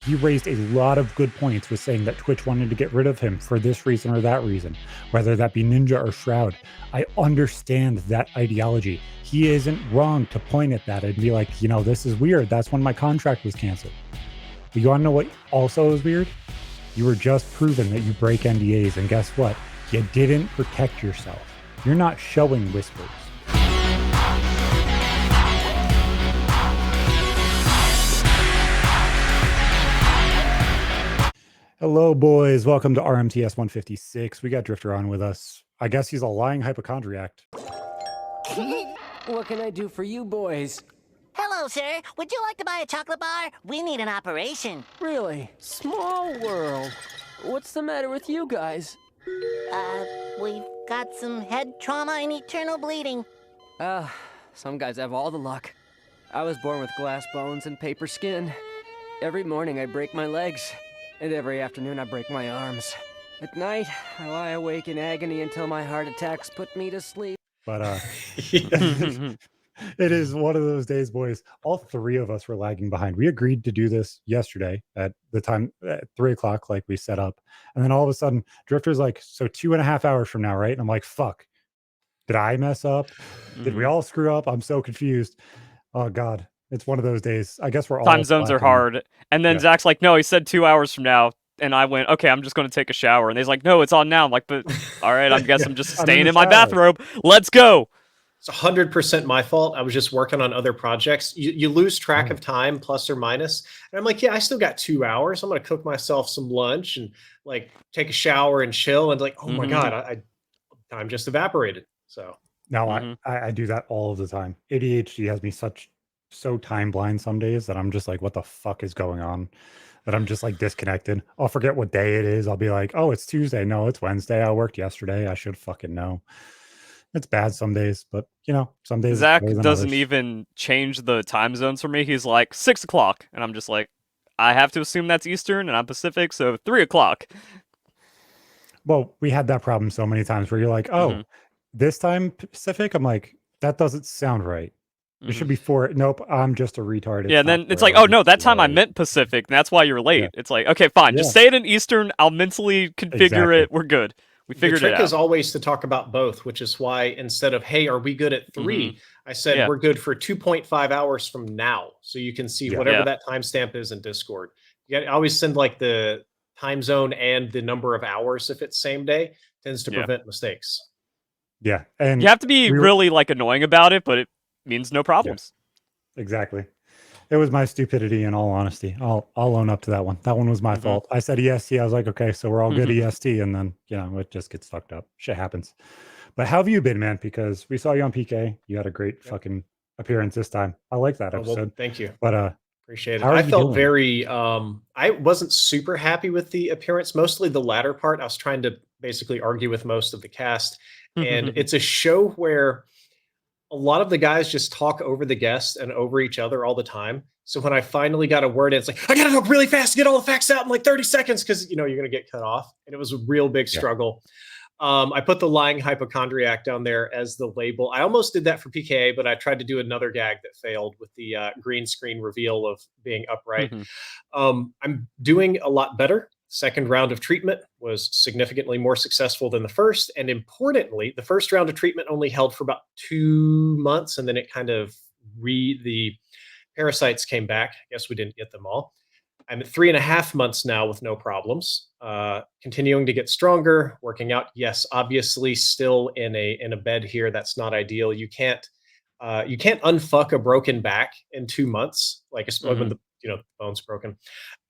he raised a lot of good points with saying that Twitch wanted to get rid of him for this reason or that reason, whether that be Ninja or Shroud. I understand that ideology. He isn't wrong to point at that and be like, this is weird. That's when my contract was canceled. But you want to know what also is weird? You were just proven that you break NDAs, and guess what? You didn't protect yourself. You're not showing whispers. Hello, boys. Welcome to RMTS 156. We got Drift0r on with us. I guess he's a lying hypochondriac. What can I do for you boys? Hello, sir. Would you like to buy a chocolate bar? We need an operation. Really? Small world. What's the matter with you guys? We've got some head trauma and eternal bleeding. Some guys have all the luck. I was born with glass bones and paper skin. Every morning I break my legs, and every afternoon I break my arms. At night, I lie awake in agony until my heart attacks put me to sleep. But, it is one of those days, boys. All three of us were lagging behind. We agreed to do this yesterday at the time at 3 o'clock, like we set up. And then all of a sudden, Drifter's like, so 2.5 hours from now, right? And I'm like, fuck. Did I mess up? Did we all screw up? I'm so confused. Oh, God. It's one of those days. I guess we're all time zones are hard. And then Zach's like, no, he said 2 hours from now. And I went, okay, I'm just going to take a shower. And he's like, no, it's on now. I'm like, but all right, I guess I'm just staying in my bathrobe. Let's go. It's 100% my fault. I was just working on other projects. You lose track of time, plus or minus. And I'm like, yeah, I still got 2 hours. I'm going to cook myself some lunch and like take a shower and chill. And like, oh my God, time just evaporated. So now I do that all of the time. ADHD has me so time blind some days that I'm just like, what the fuck is going on? That I'm just like disconnected. I'll forget what day it is. I'll be like, oh, it's Tuesday. No, it's Wednesday. I worked yesterday. I should fucking know. It's bad some days, but some days Zach doesn't even change the time zones for me. He's like 6 o'clock, and I'm just like, I have to assume that's Eastern, and I'm Pacific, so 3 o'clock. Well, we had that problem so many times where you're like, oh, this time Pacific. I'm like, that doesn't sound right. It should be 4. Nope, I'm just a retard. Yeah, and then it's like, oh no, that time I meant Pacific, and that's why you're late. Yeah. It's like, okay, fine, just say it in Eastern. I'll mentally configure it. We're good. We figured it out. The trick is always to talk about both, which is why instead of, hey, are we good at 3? I said, we're good for 2.5 hours from now. So you can see whatever that timestamp is in Discord. I always send like the time zone and the number of hours if it's same day. Tends to prevent mistakes. Yeah. And you have to be really like annoying about it, but it means no problems. Yeah, exactly. It was my stupidity, in all honesty. I'll own up to that one. That one was my fault. I said EST. I was like, okay, so we're all good EST, and then it just gets fucked up. Shit happens. But how have you been, man? Because we saw you on PK. You had a great fucking appearance this time. I like that episode. Well, thank you. But appreciate it. I felt very. I wasn't super happy with the appearance. Mostly the latter part. I was trying to basically argue with most of the cast, and it's a show where a lot of the guys just talk over the guests and over each other all the time. So when I finally got a word in, it's like, I got to talk really fast to get all the facts out in like 30 seconds because, you're going to get cut off. And it was a real big struggle. I put the lying hypochondriac down there as the label. I almost did that for PKA, but I tried to do another gag that failed with the green screen reveal of being upright. I'm doing a lot better. Second round of treatment was significantly more successful than the first. And importantly, the first round of treatment only held for about 2 months. And then it kind of the parasites came back. I guess we didn't get them all. I'm at 3.5 months now with no problems. Continuing to get stronger, working out. Yes, obviously still in a bed here. That's not ideal. You can't unfuck a broken back in 2 months, like when the bone's broken.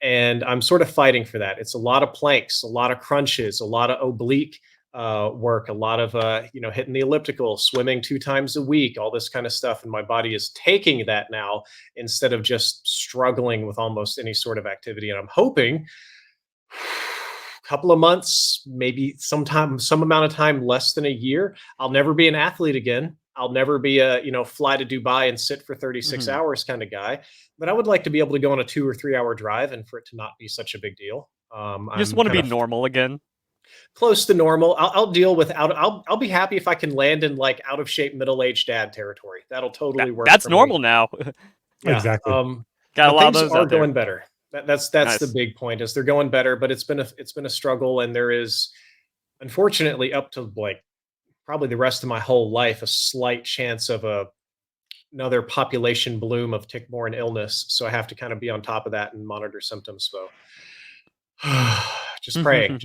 And I'm sort of fighting for that. It's a lot of planks, a lot of crunches, a lot of oblique work, a lot of hitting the elliptical, swimming 2 times a week, all this kind of stuff. And my body is taking that now instead of just struggling with almost any sort of activity. And I'm hoping a couple of months, maybe some amount of time, less than a year, I'll never be an athlete again. I'll never be a, fly to Dubai and sit for 36 hours kind of guy. But I would like to be able to go on a 2 or 3 hour drive and for it to not be such a big deal. You just want to be normal again. Close to normal. I'll deal with I'll be happy if I can land in like out of shape middle-aged dad territory. That'll totally work. That's normal now. Yeah, exactly. Got a lot of those are going better. That's the Nice. big point, is they're going better, but it's been a struggle, and there is, unfortunately, up to like probably the rest of my whole life, a slight chance of another population bloom of tick-borne illness. So I have to kind of be on top of that and monitor symptoms. So just praying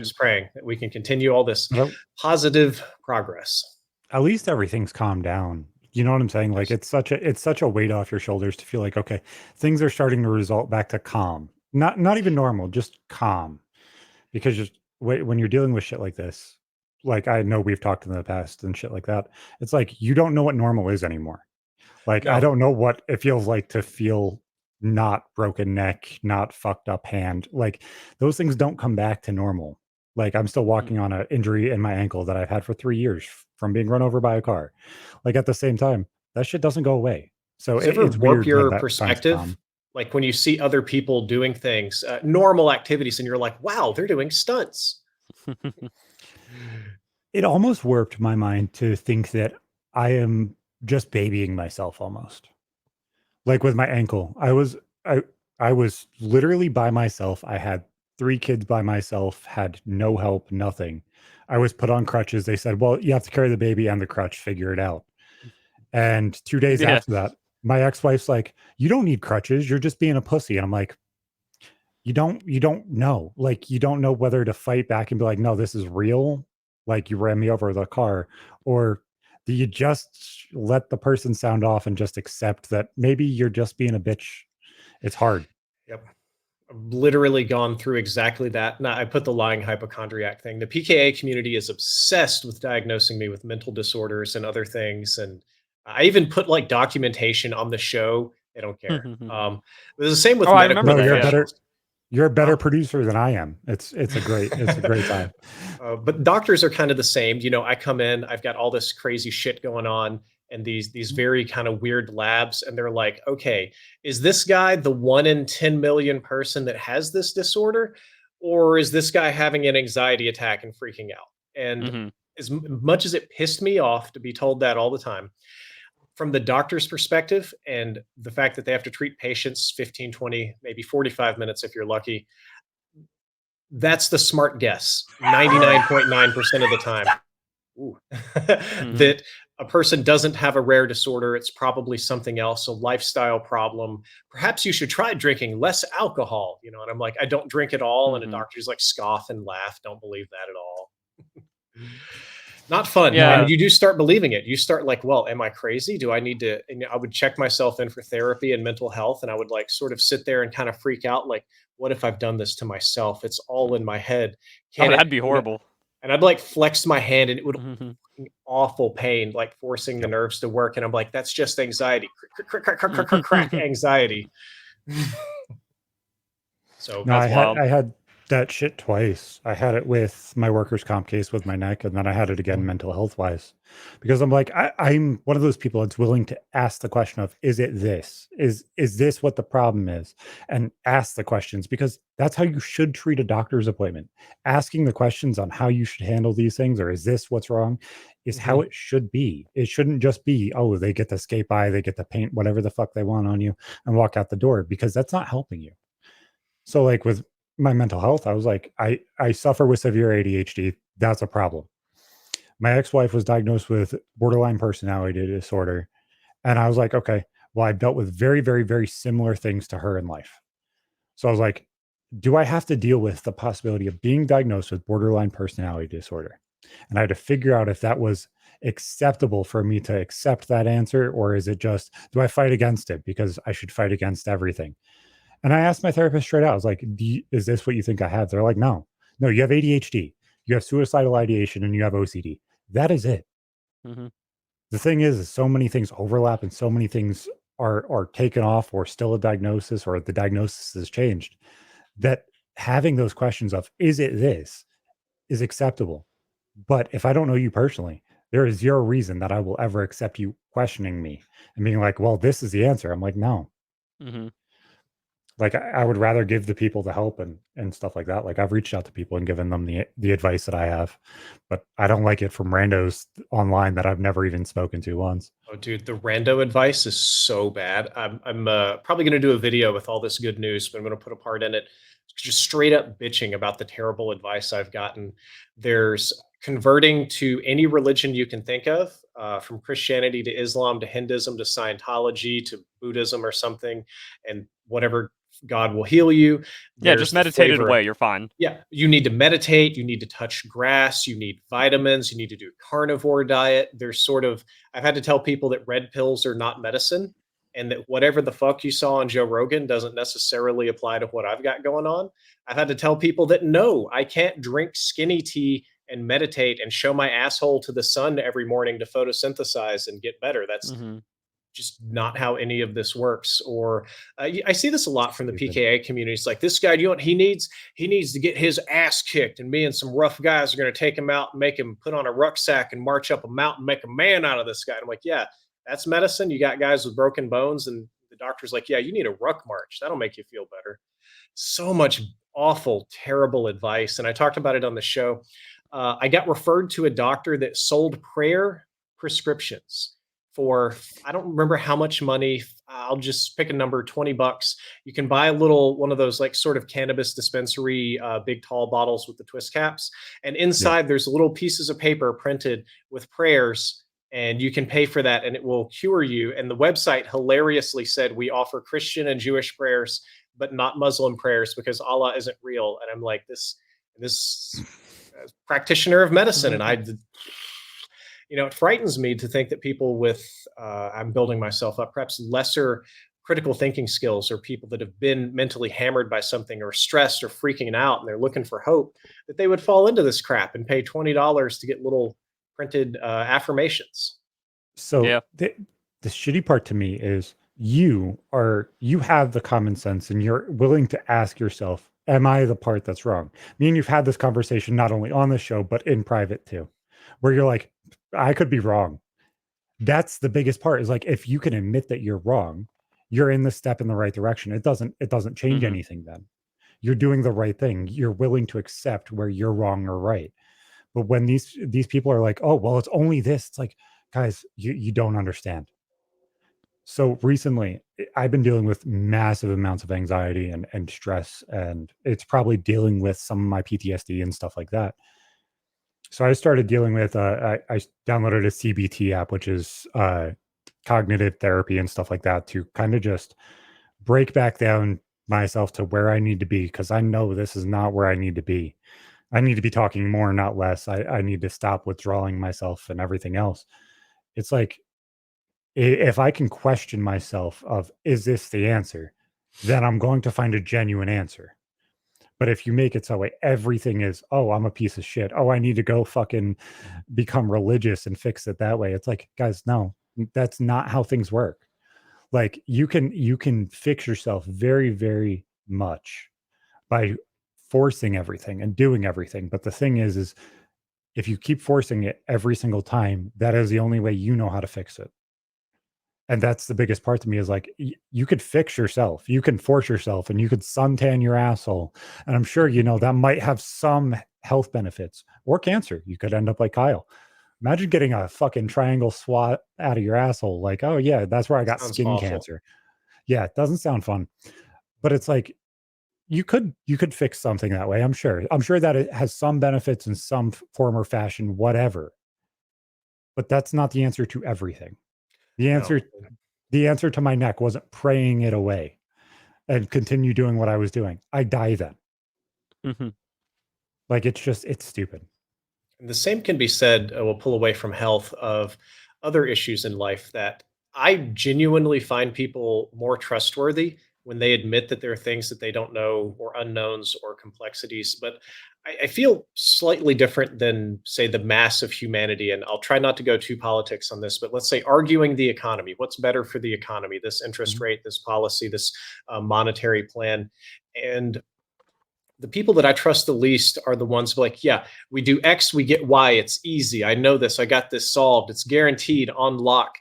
that we can continue all this Well, positive progress. at least everything's calmed down. You know what I'm saying? Like Yes. it's such a weight off your shoulders to feel like, okay, things are starting to result back to calm. Not even normal, just calm. Because just when you're dealing with shit like this, like I know we've talked in the past and shit like that, it's like you don't know what normal is anymore. Like I No. don't know what it feels like to feel not broken neck, not fucked up hand. Like those things don't come back to normal. Like I'm still walking on an injury in my ankle that I've had for 3 years from being run over by a car. Like at the same time, that shit doesn't go away. So Does it ever it's warp weird when your that finds perspective? calm. Like when you see other people doing things, normal activities, and you're like, wow, they're doing stunts. It almost warped my mind to think that I am just babying myself almost. Like with my ankle, I was literally by myself. I had 3 kids by myself, had no help, nothing. I was put on crutches. They said, "Well, you have to carry the baby and the crutch, figure it out." And 2 days Yeah. after that, my ex-wife's like, "You don't need crutches. You're just being a pussy." And I'm like, you don't know. Like you don't know whether to fight back and be like, "No, this is real." Like you ran me over with a car, or do you just let the person sound off and just accept that maybe you're just being a bitch? It's hard. Yep. I've literally gone through exactly that. Now, I put the lying hypochondriac thing. The PKA community is obsessed with diagnosing me with mental disorders and other things. And I even put like documentation on the show. They don't care. It's the same with Oh, I medical remember No, that, you're yeah. better. professionals. You're a Huh? better producer than I am. It's a great time. But doctors are kind of the same. You know, I come in, I've got all this crazy shit going on, and these very kind of weird labs, and they're like, okay, is this guy the 1 in 10 million person that has this disorder, or is this guy having an anxiety attack and freaking out? And Mhm. as much as it pissed me off to be told that all the time, from the doctor's perspective, and the fact that they have to treat patients 15, 20, maybe 45 minutes if you're lucky, that's the smart guess 99.9% of the time. Ooh. Mhm. That a person doesn't have a rare disorder. It's probably something else, a lifestyle problem. Perhaps you should try drinking less alcohol. And I'm like, I don't drink at all. And a Mhm. doctor's like, scoff and laugh. Don't believe that at all. Not fun. No, And Yeah. you do start believing it. You start like, well, am I crazy? Do I need to? And I would check myself in for therapy and mental health. And I would like sort of sit there and kind of freak out. Like, what if I've done this to myself? It's all in my head. Oh, Can it? that'd be horrible. And I'd like flex my hand, and it would Mhm. awful pain, like forcing the yep. nerves to work. And I'm like, that's just anxiety. Crack, crack, crack, crack, crack, crack, Mhm. anxiety. So No, That's wild. I had that shit twice. I had it with my workers' comp case with my neck, and then I had it again mental health wise. Because I'm like, I'm one of those people that's willing to ask the question of, is it this? Is this what the problem is? And ask the questions, because that's how you should treat a doctor's appointment. Asking the questions on how you should handle these things, or is this what's wrong, is how mhm. it should be. It shouldn't just be, oh, they get to skate by, they get to paint whatever the fuck they want on you and walk out the door, because that's not helping you. So like with my mental health, I was like, I suffer with severe ADHD. That's a problem. My ex-wife was diagnosed with borderline personality disorder. And I was like, okay, well, I've dealt with very, very, very similar things to her in life. So I was like, do I have to deal with the possibility of being diagnosed with borderline personality disorder? And I had to figure out if that was acceptable for me to accept that answer, or is it just, do I fight against it because I should fight against everything? And I asked my therapist straight out, I was like, is this what you think I have? They're like, no, you have ADHD, you have suicidal ideation, and you have OCD. That is it. Mhm. The thing is so many things overlap and so many things are taken off or still a diagnosis, or the diagnosis has changed, that having those questions of, is it this, is acceptable. But if I don't know you personally, there is zero reason that I will ever accept you questioning me and being like, well, this is the answer. I'm like, no. Mhm. Like I would rather give the people the help and stuff like that. Like I've reached out to people and given them the advice that I have, but I don't like it from randos online that I've never even spoken to once. Oh, dude, the rando advice is so bad. I'm probably going to do a video with all this good news, but I'm going to put a part in it just straight up bitching about the terrible advice I've gotten. There's converting to any religion you can think of, from Christianity to Islam to Hinduism to Scientology to Buddhism or something, and whatever God will heal you. Yeah, just There's the meditate it flavor of, away. You're fine. yeah, you need to meditate, you need to touch grass, you need vitamins, you need to do a carnivore diet. There's sort of, I've had to tell people that red pills are not medicine, and that whatever the fuck you saw on Joe Rogan doesn't necessarily apply to what I've got going on. I've had to tell people that no, I can't drink skinny tea and meditate and show my asshole to the sun every morning to photosynthesize and get better. That's Hmm. just not how any of this works. Or I see this a lot from the Stupid. PKA communities. Like, this guy, you know what he needs? He needs to get his ass kicked, and me and some rough guys are going to take him out and make him put on a rucksack and march up a mountain, make a man out of this guy. And I'm like, yeah, that's medicine. You got guys with broken bones, and the doctor's like, yeah, you need a ruck march. That'll make you feel better. So much awful, terrible advice. And I talked about it on the show. I got referred to a doctor that sold prayer prescriptions for, I don't remember how much money. I'll just pick a number, $20. You can buy a little one of those like sort of cannabis dispensary, big tall bottles with the twist caps. And inside there's little pieces of paper printed with prayers, and you can pay for that and it will cure you. And the website hilariously said, we offer Christian and Jewish prayers, but not Muslim prayers because Allah isn't real. And I'm like, this practitioner of medicine. And it frightens me to think that people with, I'm building myself up, perhaps lesser critical thinking skills, or people that have been mentally hammered by something or stressed or freaking out and they're looking for hope, that they would fall into this crap and pay $20 to get little printed affirmations. So Yeah. the shitty part to me is you have the common sense and you're willing to ask yourself, am I the part that's wrong? Me and you've had this conversation not only on the show, but in private too, where you're like, I could be wrong. That's the biggest part, is like, if you can admit that you're wrong, you're in the step in the right direction. It doesn't change Mhm. anything then. You're doing the right thing. You're willing to accept where you're wrong or right. But when these people are like, oh, well, it's only this, it's like, guys, you don't understand. So recently, I've been dealing with massive amounts of anxiety and stress, and it's probably dealing with some of my PTSD and stuff like that. So I started dealing with, I downloaded a CBT app, which is cognitive therapy and stuff like that, to kind of just break back down myself to where I need to be, because I know this is not where I need to be. I need to be talking more, not less. I need to stop withdrawing myself and everything else. It's like, if I can question myself of, is this the answer? Then I'm going to find a genuine answer. But if you make it so way everything is, oh, I'm a piece of shit. Oh, I need to go fucking become religious and fix it that way. It's like, guys, no, that's not how things work. Like, you can fix yourself very, very much by forcing everything and doing everything. But the thing is if you keep forcing it every single time, that is the only way you know how to fix it. And that's the biggest part to me, is like, you could fix yourself, you can force yourself, and you could suntan your asshole, and I'm sure that might have some health benefits. Or cancer, you could end up like Kyle. Imagine getting a fucking triangle swat out of your asshole, like, oh yeah, that's where I got Sounds skin awful. cancer. Yeah, it doesn't sound fun, but it's like, you could fix something that way. I'm sure that it has some benefits in some form or fashion, whatever, but that's not the answer to everything. The No. answer to my neck wasn't praying it away and continue doing what I was doing. I die then. Mhm. Like, it's stupid. And the same can be said, we'll pull away from health, of other issues in life, that I genuinely find people more trustworthy when they admit that there are things that they don't know, or unknowns or complexities. But I feel slightly different than, say, the mass of humanity. And I'll try not to go too politics on this, but let's say arguing the economy. What's better for the economy? This interest Mhm. rate, this policy, this monetary plan. And the people that I trust the least are the ones who are like, yeah, we do X, we get Y. It's easy. I know this. I got this solved. It's guaranteed on lock.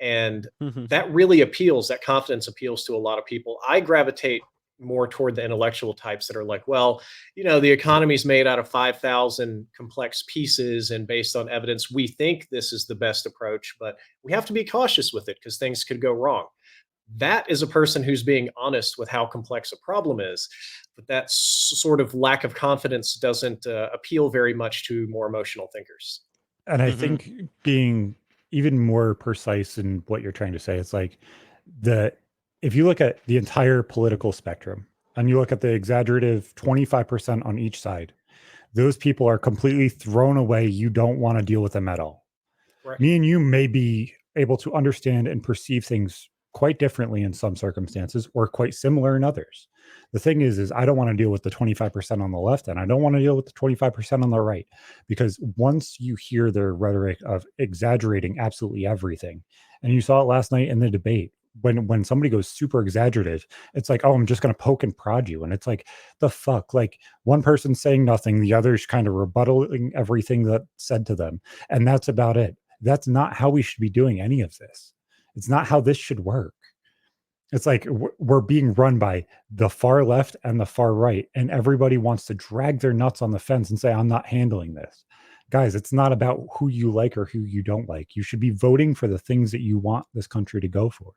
And Mhm. that really appeals, that confidence appeals to a lot of people. I gravitate more toward the intellectual types that are like, well, the economy's made out of 5,000 complex pieces, and based on evidence, we think this is the best approach, but we have to be cautious with it because things could go wrong. That is a person who's being honest with how complex a problem is. But that sort of lack of confidence doesn't appeal very much to more emotional thinkers. And I think being even more precise in what you're trying to say, it's like if you look at the entire political spectrum and you look at the exaggerative 25% on each side, those people are completely thrown away. You don't want to deal with them at all. Right. Me and you may be able to understand and perceive things quite differently in some circumstances or quite similar in others. The thing is I don't want to deal with the 25% on the left, and I don't want to deal with the 25% on the right, because once you hear their rhetoric of exaggerating absolutely everything, and you saw it last night in the debate, when somebody goes super exaggerative, it's like, oh, I'm just going to poke and prod you. And it's like, the fuck, like one person saying nothing, the other's kind of rebuttaling everything that's said to them. And that's about it. That's not how we should be doing any of this. It's not how this should work. It's like we're being run by the far left and the far right, and everybody wants to drag their nuts on the fence and say, I'm not handling this. Guys, it's not about who you like or who you don't like. You should be voting for the things that you want this country to go for,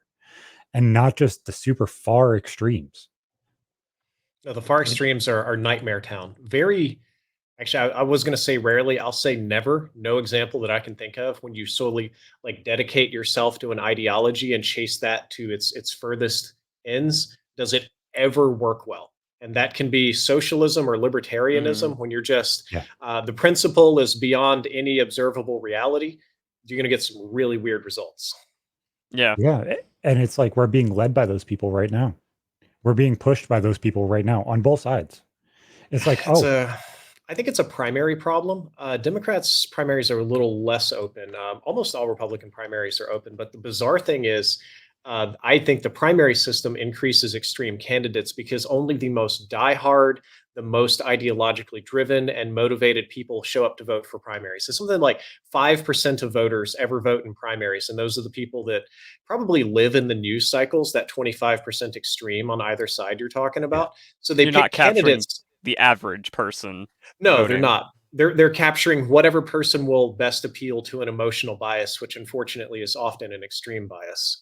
and not just the super far extremes. No, the far extremes are nightmare town. Actually, I was going to say rarely. I'll say never. No example that I can think of when you solely like dedicate yourself to an ideology and chase that to its furthest ends. Does it ever work well? And that can be socialism or libertarianism when you're just the principle is beyond any observable reality. You're going to get some really weird results. Yeah. And it's like we're being led by those people right now. We're being pushed by those people right now on both sides. It's like, I think it's a primary problem. Democrats' primaries are a little less open. Almost all Republican primaries are open. But the bizarre thing is, I think the primary system increases extreme candidates because only the most diehard, the most ideologically driven and motivated people show up to vote for primaries. So something like 5% of voters ever vote in primaries. And those are the people that probably live in the news cycles, that 25% extreme on either side you're talking about. So they pick candidates. The average person. No, voting. They're not. They're capturing whatever person will best appeal to an emotional bias, which unfortunately is often an extreme bias.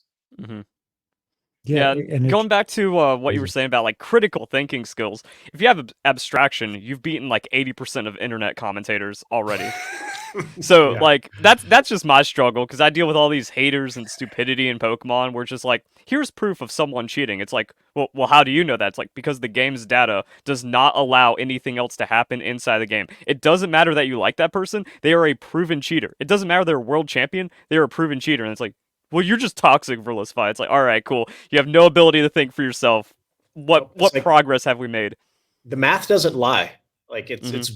Yeah, and going back to what you were saying about like critical thinking skills, if you have abstraction, you've beaten like 80% of internet commentators already. So like that's just my struggle, because I deal with all these haters and stupidity in Pokemon where it's just like, here's proof of someone cheating. It's like, well, how do you know that? It's like, because the game's data does not allow anything else to happen inside the game. It doesn't matter that you like that person; they are a proven cheater. It doesn't matter they're a world champion; they are a proven cheater. And it's like, well, you're just toxic, Verlisify. It's like, all right, cool. You have no ability to think for yourself. What like, progress have we made? The math doesn't lie. Like it's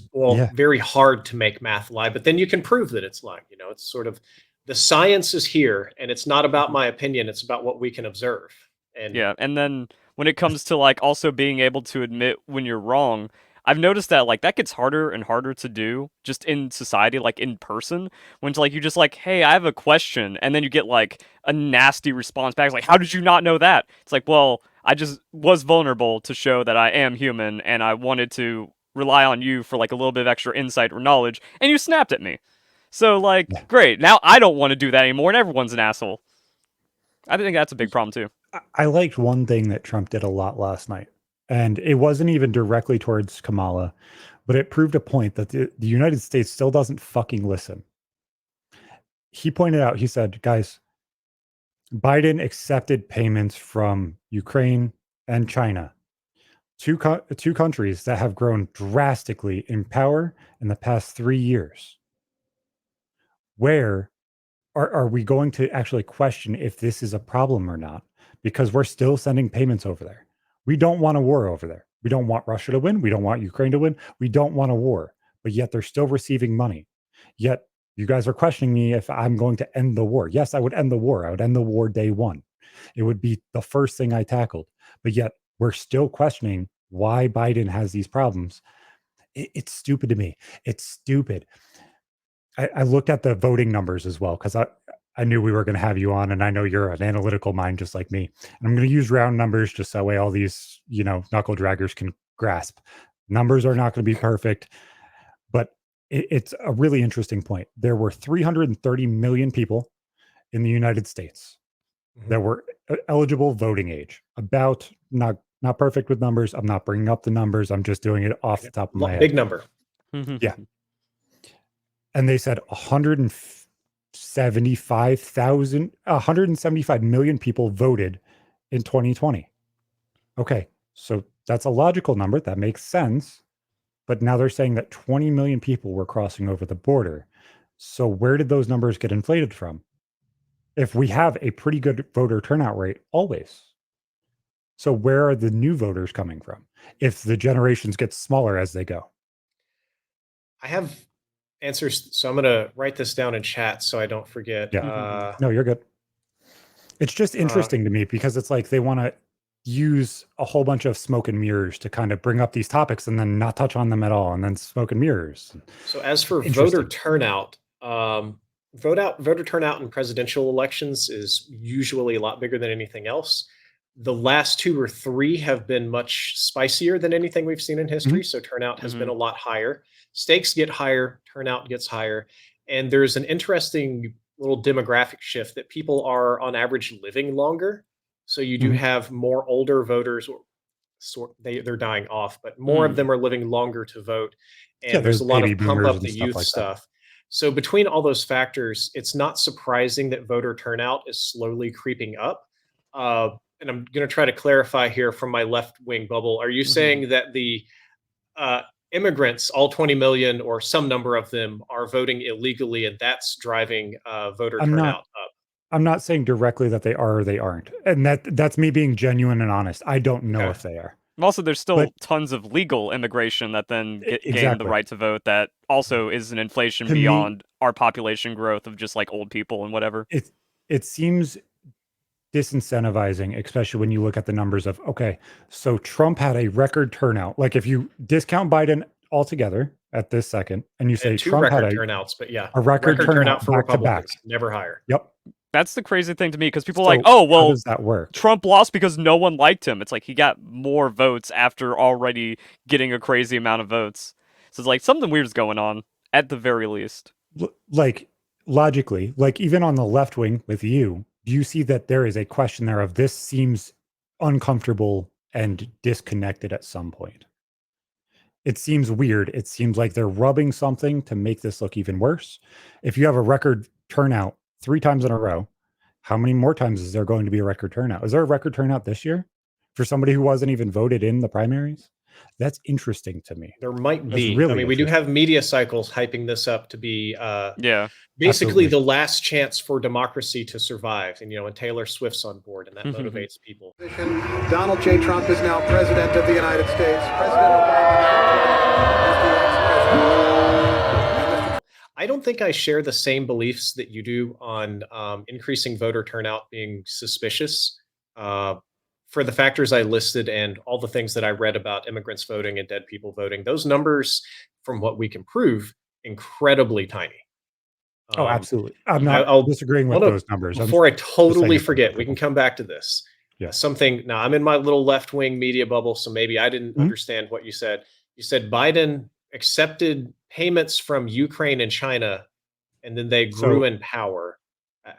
very hard to make math lie, but then you can prove that it's lying. It's sort of the science is here, and it's not about my opinion. It's about what we can observe. And then when it comes to like also being able to admit when you're wrong, I've noticed that like that gets harder and harder to do just in society, like in person, when it's like you just like, hey, I have a question, and then you get like a nasty response back. It's like, how did you not know that? It's like, well, I just was vulnerable to show that I am human, and I wanted to rely on you for like a little bit of extra insight or knowledge, and you snapped at me. So like, great, now I don't want to do that anymore, and everyone's an asshole. I think that's a big problem too. I liked one thing that Trump did a lot last night, and it wasn't even directly towards Kamala, but it proved a point that the United States still doesn't fucking listen. He pointed out, he said, guys, Biden accepted payments from Ukraine and China, two countries that have grown drastically in power in the past 3 years. Where are we going to actually question if this is a problem or not? Because we're still sending payments over there. We don't want a war over there. We don't want Russia to win. We don't want Ukraine to win. We don't want a war, but yet they're still receiving money. Yet you guys are questioning me if I'm going to end the war. Yes, I would end the war. I would end the war day one. It would be the first thing I tackled. But yet we're still questioning why Biden has these problems. It's stupid to me. It's stupid. I looked at the voting numbers as well, because I knew we were going to have you on, and I know you're an analytical mind just like me. And I'm going to use round numbers just so that way all these, knuckle draggers can grasp. Numbers are not going to be perfect, but it's a really interesting point. There were 330 million people in the United States that were eligible voting age. About not perfect with numbers. I'm not bringing up the numbers. I'm just doing it off the top of my head. Big number. Yeah. And they said 175 million people voted in 2020. Okay, so that's a logical number. That makes sense. But now they're saying that 20 million people were crossing over the border. So where did those numbers get inflated from? If we have a pretty good voter turnout rate always. So where are the new voters coming from if the generations get smaller as they go? I have answers, so I'm going to write this down in chat so I don't forget. Yeah. No, you're good. It's just interesting to me because it's like they want to use a whole bunch of smoke and mirrors to kind of bring up these topics and then not touch on them at all, and then smoke and mirrors. So as for voter turnout, voter turnout in presidential elections is usually a lot bigger than anything else. The last 2 or 3 have been much spicier than anything we've seen in history. So turnout has been a lot higher. Stakes get higher, turnout gets higher. And there's an interesting little demographic shift that people are on average living longer. So you do have more older voters, they're dying off, but more of them are living longer to vote. And there's a lot of pump up the youth stuff. So between all those factors, it's not surprising that voter turnout is slowly creeping up. And I'm going to try to clarify here from my left-wing bubble. Are you saying that the immigrants, all 20 million or some number of them, are voting illegally, and that's driving voter turnout up? I'm not saying directly that they are or they aren't. And that's me being genuine and honest. I don't know if they are. Also, there's still tons of legal immigration that then gain the right to vote that also is an inflation beyond our population growth of just like old people and whatever. It seems disincentivizing, especially when you look at the numbers of, okay, so Trump had a record turnout. Like if you discount Biden altogether at this second and you say Trump had turnouts, but a record turnout for Republicans, never higher. Yep. That's the crazy thing to me because people are like, oh, well, how does that work? Trump lost because no one liked him. It's like he got more votes after already getting a crazy amount of votes. So it's like something weird's going on at the very least. Like logically, like even on the left wing with you, do you see that there is a question there of this seems uncomfortable and disconnected at some point? It seems weird. It seems like they're rubbing something to make this look even worse. If you have a record turnout 3 times in a row, how many more times is there going to be a record turnout? Is there a record turnout this year for somebody who wasn't even voted in the primaries? That's interesting to me. There might be. Really, I mean, we do have media cycles hyping this up to be basically the last chance for democracy to survive. And, and Taylor Swift's on board, and that motivates people. Donald J. Trump is now president of the United States. President Obama. I don't think I share the same beliefs that you do on increasing voter turnout being suspicious. For the factors I listed and all the things that I read about immigrants voting and dead people voting, those numbers, from what we can prove, incredibly tiny. Oh, absolutely. I'm not disagreeing with those numbers. Before I totally forget, we can come back to this. Yeah. Now, I'm in my little left-wing media bubble, so maybe I didn't understand what you said. You said Biden accepted payments from Ukraine and China, and then they grew in power.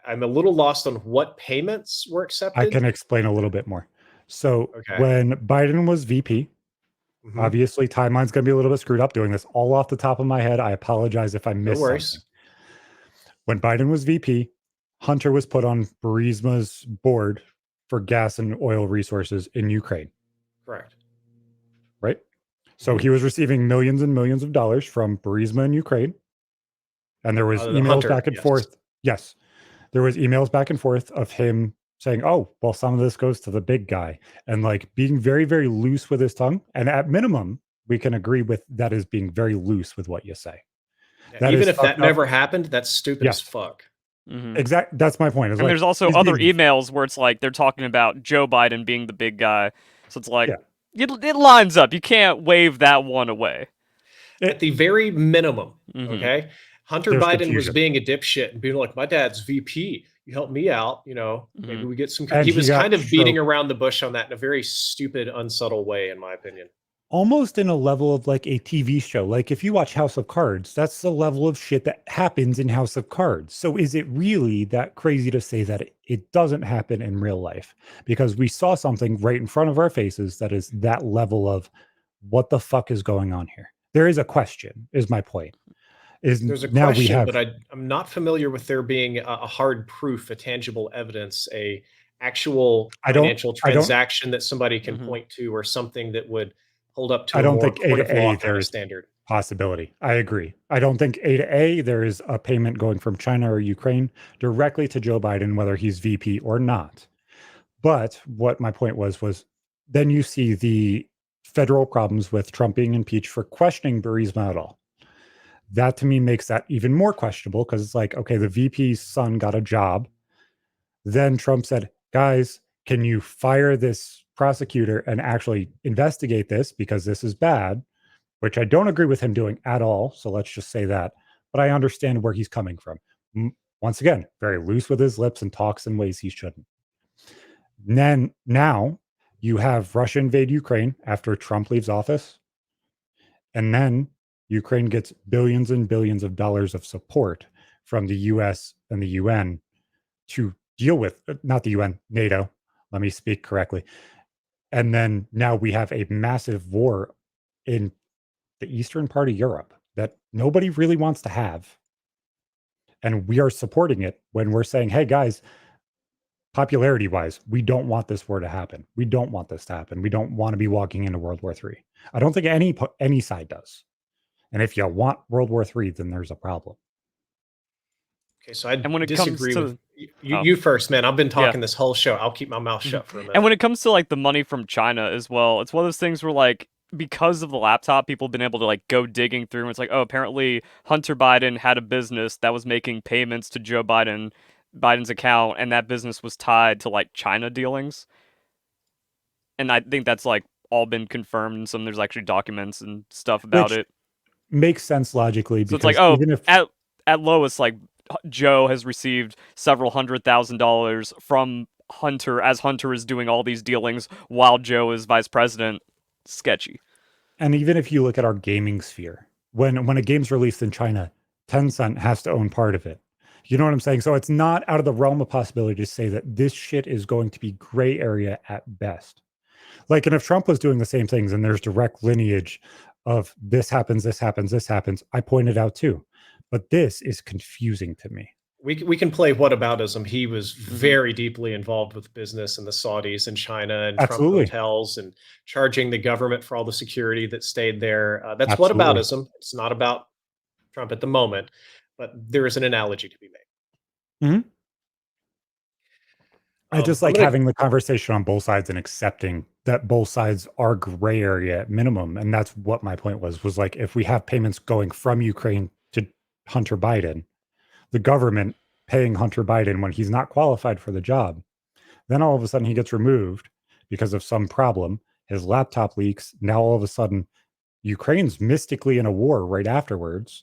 I'm a little lost on what payments were accepted. I can explain a little bit more. So when Biden was VP, obviously timeline's going to be a little bit screwed up doing this all off the top of my head. I apologize if I missed something. When Biden was VP, Hunter was put on Burisma's board for gas and oil resources in Ukraine. Correct. Right? So he was receiving millions and millions of dollars from Burisma in Ukraine. And there was emails back and forth. Yes. There was emails back and forth of him saying, oh, well, some of this goes to the big guy, and like being very, very loose with his tongue. And at minimum, we can agree with that as being very loose with what you say. Even if that never happened, that's stupid as fuck. Exactly. That's my point. And there's also other emails where it's like they're talking about Joe Biden being the big guy. So it's like, it lines up. You can't wave that one away. At the very minimum, okay? Hunter Biden was being a dipshit and being like, my dad's VP. You help me out, maybe we get some. He was kind of beating around the bush on that in a very stupid, unsubtle way, in my opinion. Almost in a level of like a TV show. Like if you watch House of Cards, that's the level of shit that happens in House of Cards. So is it really that crazy to say that it doesn't happen in real life? Because we saw something right in front of our faces that is that level of what the fuck is going on here? There is a question, is my point. There's a question, but I'm not familiar with there being a hard proof, a tangible evidence, a actual financial transaction that somebody can point to, or something that would hold up to a more court of law kind of standard. Possibility. I agree. I don't think A to A, there is a payment going from China or Ukraine directly to Joe Biden, whether he's VP or not. But what my point was then you see the federal problems with Trump being impeached for questioning Burisma at all. That to me makes that even more questionable, because it's like, okay, the VP's son got a job. Then Trump said, guys, can you fire this prosecutor and actually investigate this, because this is bad, which I don't agree with him doing at all. So let's just say that. But I understand where he's coming from. Once again, very loose with his lips and talks in ways he shouldn't. Then now you have Russia invade Ukraine after Trump leaves office. And then Ukraine gets billions and billions of dollars of support from the US and the UN to deal with, not the UN, NATO, let me speak correctly. And then now we have a massive war in the eastern part of Europe that nobody really wants to have. And we are supporting it when we're saying, hey guys, popularity wise, we don't want this war to happen. We don't want this to happen. We don't want to be walking into World War III. I don't think any side does. And if you want World War III, then there's a problem. Okay, so I disagree with you first, man. I've been talking this whole show. I'll keep my mouth shut for a minute. And when it comes to like the money from China as well, it's one of those things where like, because of the laptop, people have been able to like go digging through, and it's like, oh, apparently Hunter Biden had a business that was making payments to Joe Biden's account, and that business was tied to like China dealings. And I think that's like all been confirmed, and there's actually documents and stuff about it. Makes sense logically. So it's like, oh, even if at lowest, like Joe has received several $100,000 from Hunter as Hunter is doing all these dealings while Joe is vice president. Sketchy. And even if you look at our gaming sphere, when a game's released in China, Tencent has to own part of it. You know what I'm saying? So it's not out of the realm of possibility to say that this shit is going to be gray area at best. Like, and if Trump was doing the same things and there's direct lineage of this happens, I pointed out too. But this is confusing to me. We can play whataboutism. He was very deeply involved with business and the Saudis and China and Trump hotels and charging the government for all the security that stayed there. That's whataboutism. It's not about Trump at the moment, but there is an analogy to be made. I just like having the conversation on both sides and accepting that both sides are gray area at minimum. And that's what my point was like, if we have payments going from Ukraine to Hunter Biden, the government paying Hunter Biden when he's not qualified for the job, then all of a sudden he gets removed because of some problem. His laptop leaks. Now all of a sudden Ukraine's mystically in a war right afterwards.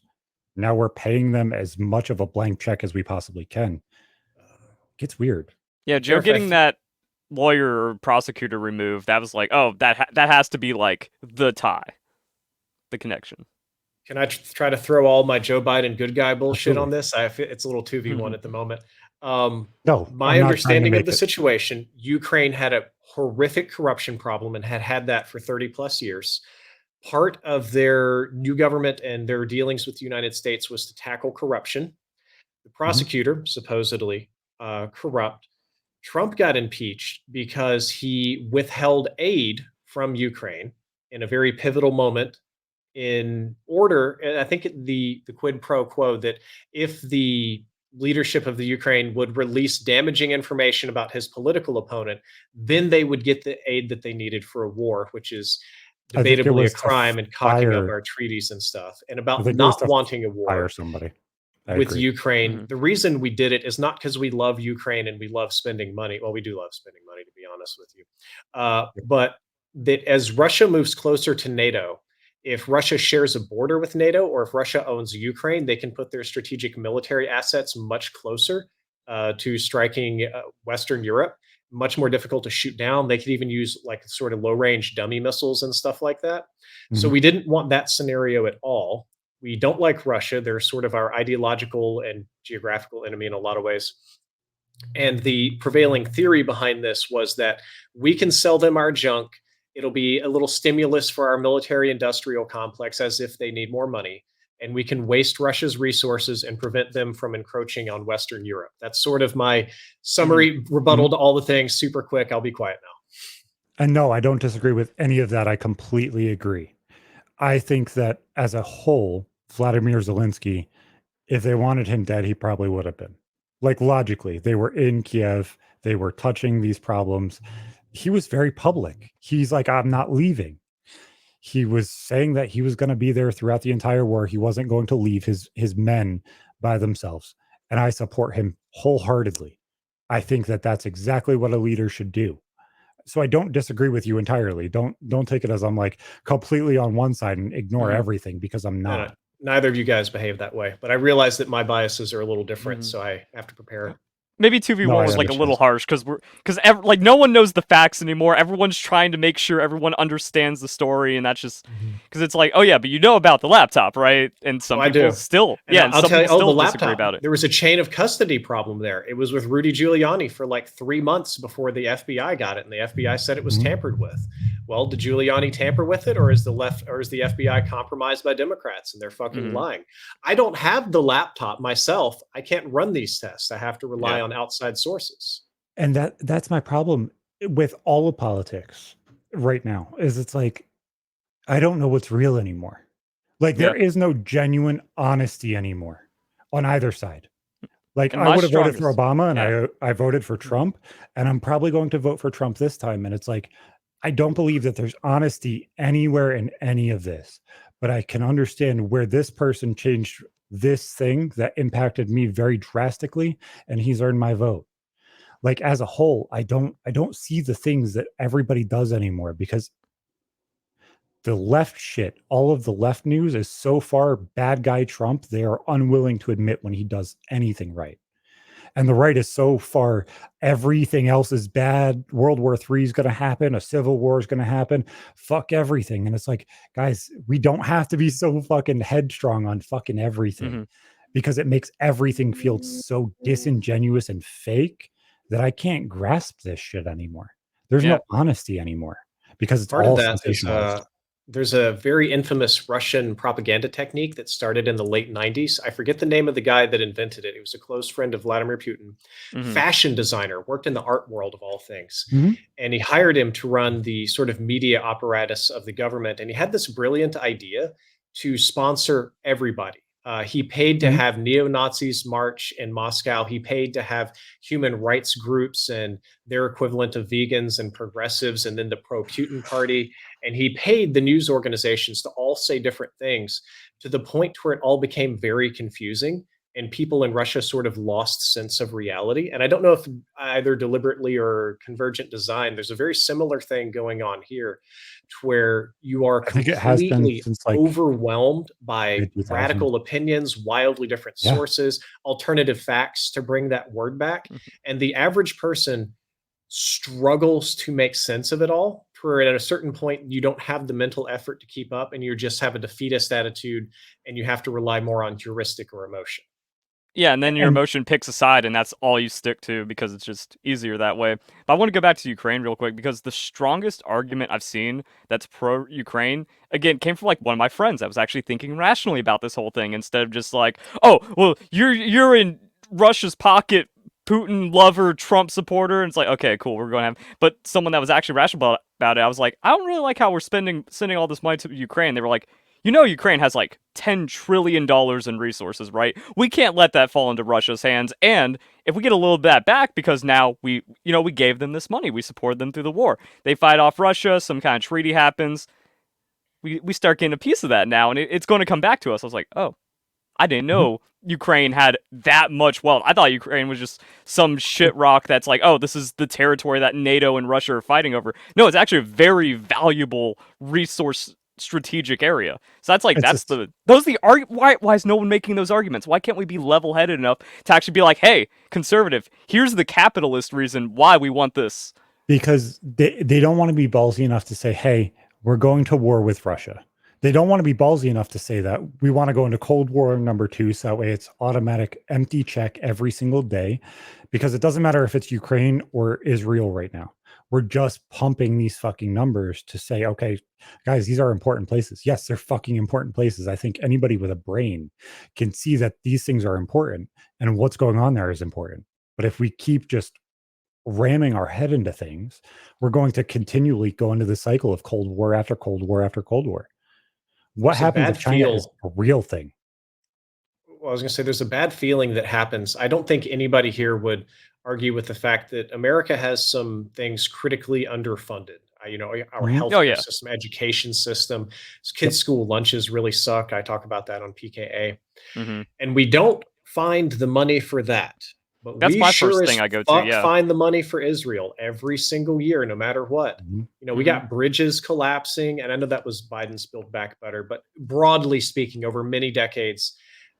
Now we're paying them as much of a blank check as we possibly can. It gets weird. Yeah, Joe getting that lawyer or prosecutor removed, that was like, oh, that has to be like the tie, the connection. Can I try to throw all my Joe Biden good guy bullshit on this? It's a little 2v1 at the moment. No, my understanding of the situation, Ukraine had a horrific corruption problem and had that for 30 plus years. Part of their new government and their dealings with the United States was to tackle corruption. The prosecutor, supposedly corrupt. Trump got impeached because he withheld aid from Ukraine in a very pivotal moment in order, and I think the quid pro quo that if the leadership of the Ukraine would release damaging information about his political opponent, then they would get the aid that they needed for a war, which is debatably a crime and cocking up our treaties and stuff. And about not wanting a war with Ukraine. The reason we did it is not because we love Ukraine and we love spending money. Well, we do love spending money, to be honest with you. But that as Russia moves closer to NATO, if Russia shares a border with NATO or if Russia owns Ukraine, they can put their strategic military assets much closer to striking Western Europe. Much more difficult to shoot down. They could even use like sort of low range dummy missiles and stuff like that. So we didn't want that scenario at all. We don't like Russia. They're sort of our ideological and geographical enemy in a lot of ways. And the prevailing theory behind this was that we can sell them our junk. It'll be a little stimulus for our military industrial complex as if they need more money. And we can waste Russia's resources and prevent them from encroaching on Western Europe. That's sort of my summary rebuttal to all the things. Super quick. I'll be quiet now. And no, I don't disagree with any of that. I completely agree. I think that as a whole, Vladimir Zelensky, if they wanted him dead, he probably would have been. Like logically, they were in Kiev. They were touching these problems. He was very public. He's like, I'm not leaving. He was saying that he was going to be there throughout the entire war. He wasn't going to leave his men by themselves. And I support him wholeheartedly. I think that that's exactly what a leader should do. So I don't disagree with you entirely. Don't take it as I'm like completely on one side and ignore everything, because I'm not. No, neither of you guys behave that way, but I realize that my biases are a little different, so I have to prepare. Maybe 2v1 was like a little harsh because like no one knows the facts anymore. Everyone's trying to make sure everyone understands the story, and that's just because it's like, oh yeah, but you know about the laptop, right? And some people still, and I'll tell you, the laptop, disagree about it. There was a chain of custody problem there. It was with Rudy Giuliani for like 3 months before the FBI got it, and the FBI said it was tampered with. Well, did Giuliani tamper with it, or is the FBI compromised by Democrats and they're fucking lying? I don't have the laptop myself. I can't run these tests. I have to rely on outside sources. And that's my problem with all of politics right now, is it's like, I don't know what's real anymore. Like there is no genuine honesty anymore on either side. Like I would have voted for Obama and I voted for Trump, and I'm probably going to vote for Trump this time. And it's like, I don't believe that there's honesty anywhere in any of this, but I can understand where this person changed this thing that impacted me very drastically, and he's earned my vote. Like as a whole, I don't see the things that everybody does anymore, because the left shit, all of the left news is so far bad guy Trump, they are unwilling to admit when he does anything right. And the right is so far, everything else is bad. World War III is going to happen. A civil war is going to happen. Fuck everything. And it's like, guys, we don't have to be so fucking headstrong on fucking everything, because it makes everything feel so disingenuous and fake that I can't grasp this shit anymore. There's no honesty anymore, because it's part all of that sensationalized. There's a very infamous Russian propaganda technique that started in the late 90s. I forget the name of the guy that invented it. He was a close friend of Vladimir Putin, fashion designer, worked in the art world of all things. And he hired him to run the sort of media apparatus of the government. And he had this brilliant idea to sponsor everybody. He paid to have neo-Nazis march in Moscow. He paid to have human rights groups and their equivalent of vegans and progressives, and then the pro-Putin party. And he paid the news organizations to all say different things, to the point where it all became very confusing, and people in Russia sort of lost sense of reality. And I don't know if either deliberately or convergent design, there's a very similar thing going on here, to where you are completely overwhelmed by radical opinions, wildly different sources, alternative facts to bring that word back. And the average person struggles to make sense of it all, where at a certain point you don't have the mental effort to keep up, and you just have a defeatist attitude, and you have to rely more on heuristic or emotion. Yeah, and then your emotion picks a side, and that's all you stick to, because it's just easier that way. But I want to go back to Ukraine real quick, because the strongest argument I've seen that's pro-Ukraine, again, came from like one of my friends that was actually thinking rationally about this whole thing, instead of just like, oh, well, you're in Russia's pocket, Putin lover, Trump supporter, and it's like, okay, cool, we're going to have... But someone that was actually rational about it, I was like, I don't really like how we're sending all this money to Ukraine. They were like, you know, Ukraine has like $10 trillion in resources, right? We can't let that fall into Russia's hands. And if we get a little bit of that back, because now we gave them this money, we supported them through the war. They fight off Russia, some kind of treaty happens. We start getting a piece of that now, and it's going to come back to us. I was like, oh, I didn't know Ukraine had that much wealth. I thought Ukraine was just some shit rock that's like, oh, this is the territory that NATO and Russia are fighting over. No, it's actually a very valuable resource strategic area. So that's like those are the why is no one making those arguments? Why can't we be level-headed enough to actually be like, hey, conservative, here's the capitalist reason why we want this. Because they don't want to be ballsy enough to say, hey, we're going to war with Russia. They don't want to be ballsy enough to say that we want to go into Cold War #2, so that way it's automatic empty check every single day, because it doesn't matter if it's Ukraine or Israel right now. We're just pumping these fucking numbers to say, okay, guys, these are important places. Yes, they're fucking important places. I think anybody with a brain can see that these things are important and what's going on there is important. But if we keep just ramming our head into things, we're going to continually go into the cycle of Cold War after Cold War after Cold War. What happens if China is a real thing? Well, I was going to say there's a bad feeling that happens. I don't think anybody here would argue with the fact that America has some things critically underfunded. Our healthcare system, education system, kids' school lunches really suck. I talk about that on PKA. And we don't find the money for that. But that's my first thing I go to. Yeah, find the money for Israel every single year, no matter what. We got bridges collapsing, and I know that was Biden's Build Back Better, but broadly speaking, over many decades,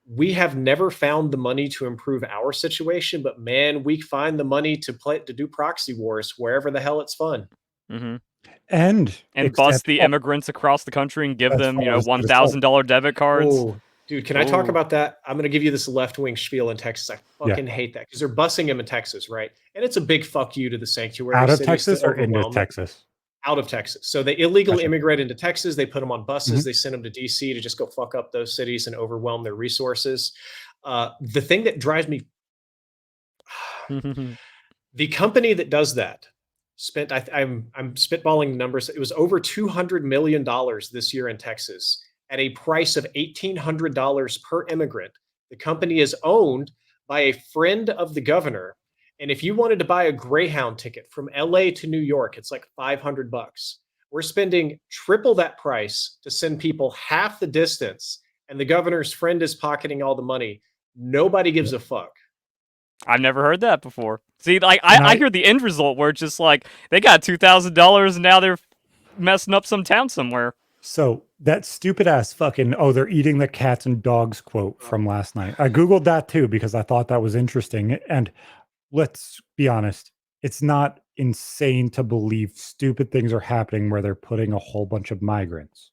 we have never found the money to improve our situation. But man, we find the money to do proxy wars wherever the hell it's fun. And bust the immigrants across the country and give them, $1,000 debit cards. Oh, dude, can I talk about that? I'm going to give you this left-wing spiel in Texas. I fucking hate that because they're busing them in Texas, right? And it's a big fuck you to the sanctuary. Out of Texas or into Texas? Out of Texas. So they illegally immigrate into Texas. They put them on buses. They send them to DC to just go fuck up those cities and overwhelm their resources. The thing that drives me, the company that does that spent, I'm spitballing numbers. It was over $200 million this year in Texas at a price of $1,800 per immigrant. The company is owned by a friend of the governor. And if you wanted to buy a Greyhound ticket from LA to New York, it's like $500. We're spending triple that price to send people half the distance, and the governor's friend is pocketing all the money. Nobody gives a fuck. I've never heard that before. See, like I hear the end result where it's just like they got $2,000 and now they're messing up some town somewhere. So that stupid ass fucking, they're eating the cats and dogs quote from last night. I Googled that too because I thought that was interesting. And let's be honest, it's not insane to believe stupid things are happening where they're putting a whole bunch of migrants.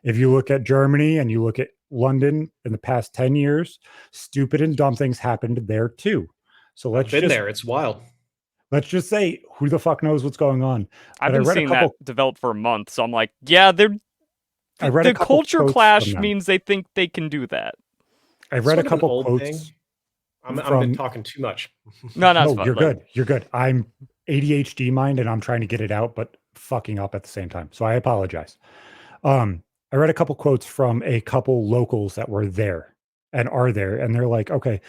If you look at Germany and you look at London in the past 10 years, stupid and dumb things happened there too. So let's been there. It's wild. Let's just say, who the fuck knows what's going on? I've been seeing that develop for a month. So I'm like, yeah, the culture clash means they think they can do that. I read a couple quotes. I've been talking too much. No, you're good. You're good. I'm ADHD mind and I'm trying to get it out, but fucking up at the same time. So I apologize. I read a couple quotes from a couple locals that were there and are there. And they're like, okay,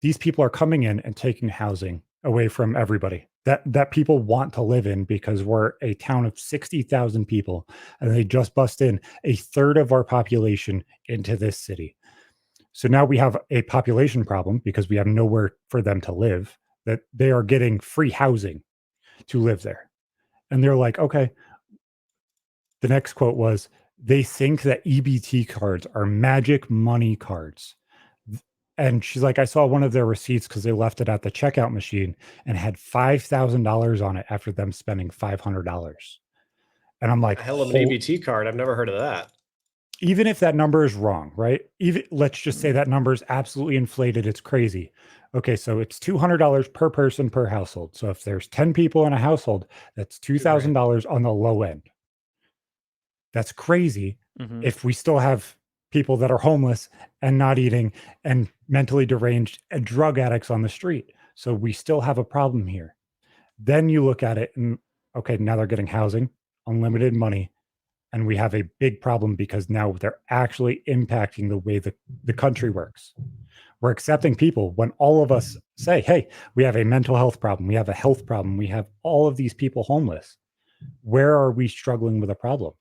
these people are coming in and taking housing away from everybody that people want to live in because we're a town of 60,000 people and they just bust in a third of our population into this city. So now we have a population problem because we have nowhere for them to live, that they are getting free housing to live there. And they're like, okay. The next quote was, they think that EBT cards are magic money cards. And she's like, I saw one of their receipts because they left it at the checkout machine and had $5,000 on it after them spending $500. And I'm like, hell of an EBT card. I've never heard of that. Even if that number is wrong, right? Even let's just say that number is absolutely inflated. It's crazy. Okay, so it's $200 per person per household. So if there's 10 people in a household, that's $2,000 on the low end. That's crazy. If we still have people that are homeless and not eating and mentally deranged and drug addicts on the street. So we still have a problem here. Then you look at it and, okay, now they're getting housing, unlimited money. And we have a big problem because now they're actually impacting the way the country works. We're accepting people when all of us say, hey, we have a mental health problem. We have a health problem. We have all of these people homeless. Where are we struggling with a problem?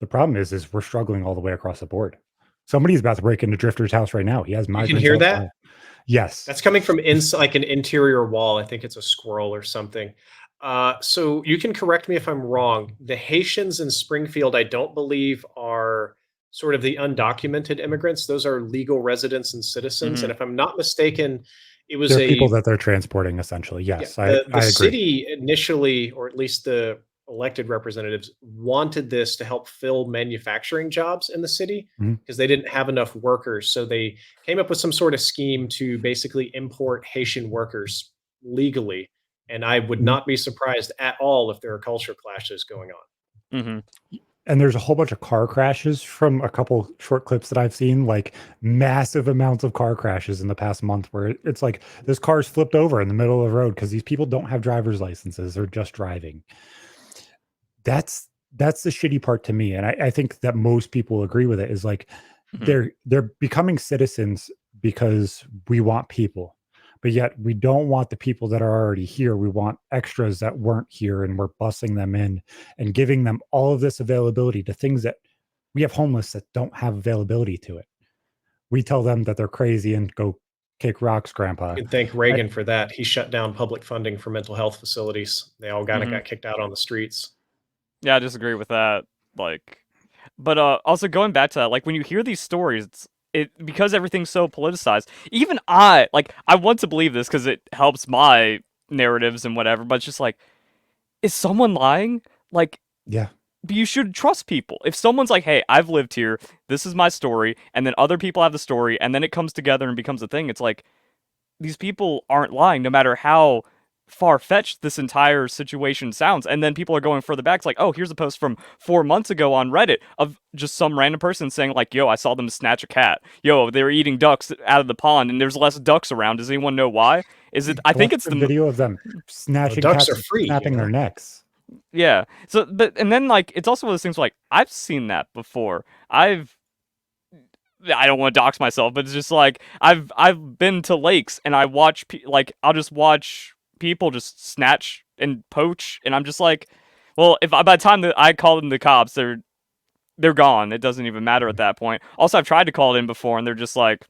The problem is we're struggling all the way across the board. Somebody's about to break into Drift0r's house right now. He has migrants. You can hear that? Yes. That's coming from like an interior wall. I think it's a squirrel or something. So you can correct me if I'm wrong. The Haitians in Springfield, I don't believe, are sort of the undocumented immigrants. Those are legal residents and citizens. And if I'm not mistaken, it was They're people that they're transporting, essentially. Yes, the I agree. city initially, or at least the elected representatives, wanted this to help fill manufacturing jobs in the city because they didn't have enough workers. So they came up with some sort of scheme to basically import Haitian workers legally. And I would not be surprised at all if there are culture clashes going on. And there's a whole bunch of car crashes from a couple short clips that I've seen, like massive amounts of car crashes in the past month where it's like this car's flipped over in the middle of the road because these people don't have driver's licenses. They're just driving. That's the shitty part to me. And I think that most people agree with it is like they're becoming citizens because we want people. But yet we don't want the people that are already here. We want extras that weren't here, and we're bussing them in and giving them all of this availability to things that we have homeless that don't have availability to it. We tell them that they're crazy and go kick rocks, Grandpa. You can thank Reagan for that. He shut down public funding for mental health facilities. They all got kicked out on the streets. Yeah, I disagree with that. But also going back to that, like when you hear these stories, because everything's so politicized, even I want to believe this because it helps my narratives and whatever, but it's just like, is someone lying? Yeah. But you should trust people. If someone's like, hey, I've lived here, this is my story, and then other people have the story, and then it comes together and becomes a thing, it's like, these people aren't lying, no matter how far-fetched this entire situation sounds. And then people are going further back. It's like, oh, here's a post from 4 months ago on Reddit of just some random person saying like, yo, I saw them snatch a cat. Yo, they were eating ducks out of the pond and there's less ducks around. Does anyone know why? I think it's the video of them snatching ducks cats, are free, snapping their necks. Yeah. So, and then like, it's also one of those things where, like, I've seen that before. I don't want to dox myself, but it's just like, I've been to lakes and I watch, I'll just watch people just snatch and poach, and I'm just like, well, if by the time that I call them the cops, they're gone. It doesn't even matter at that point. Also, I've tried to call it in before, and they're just like,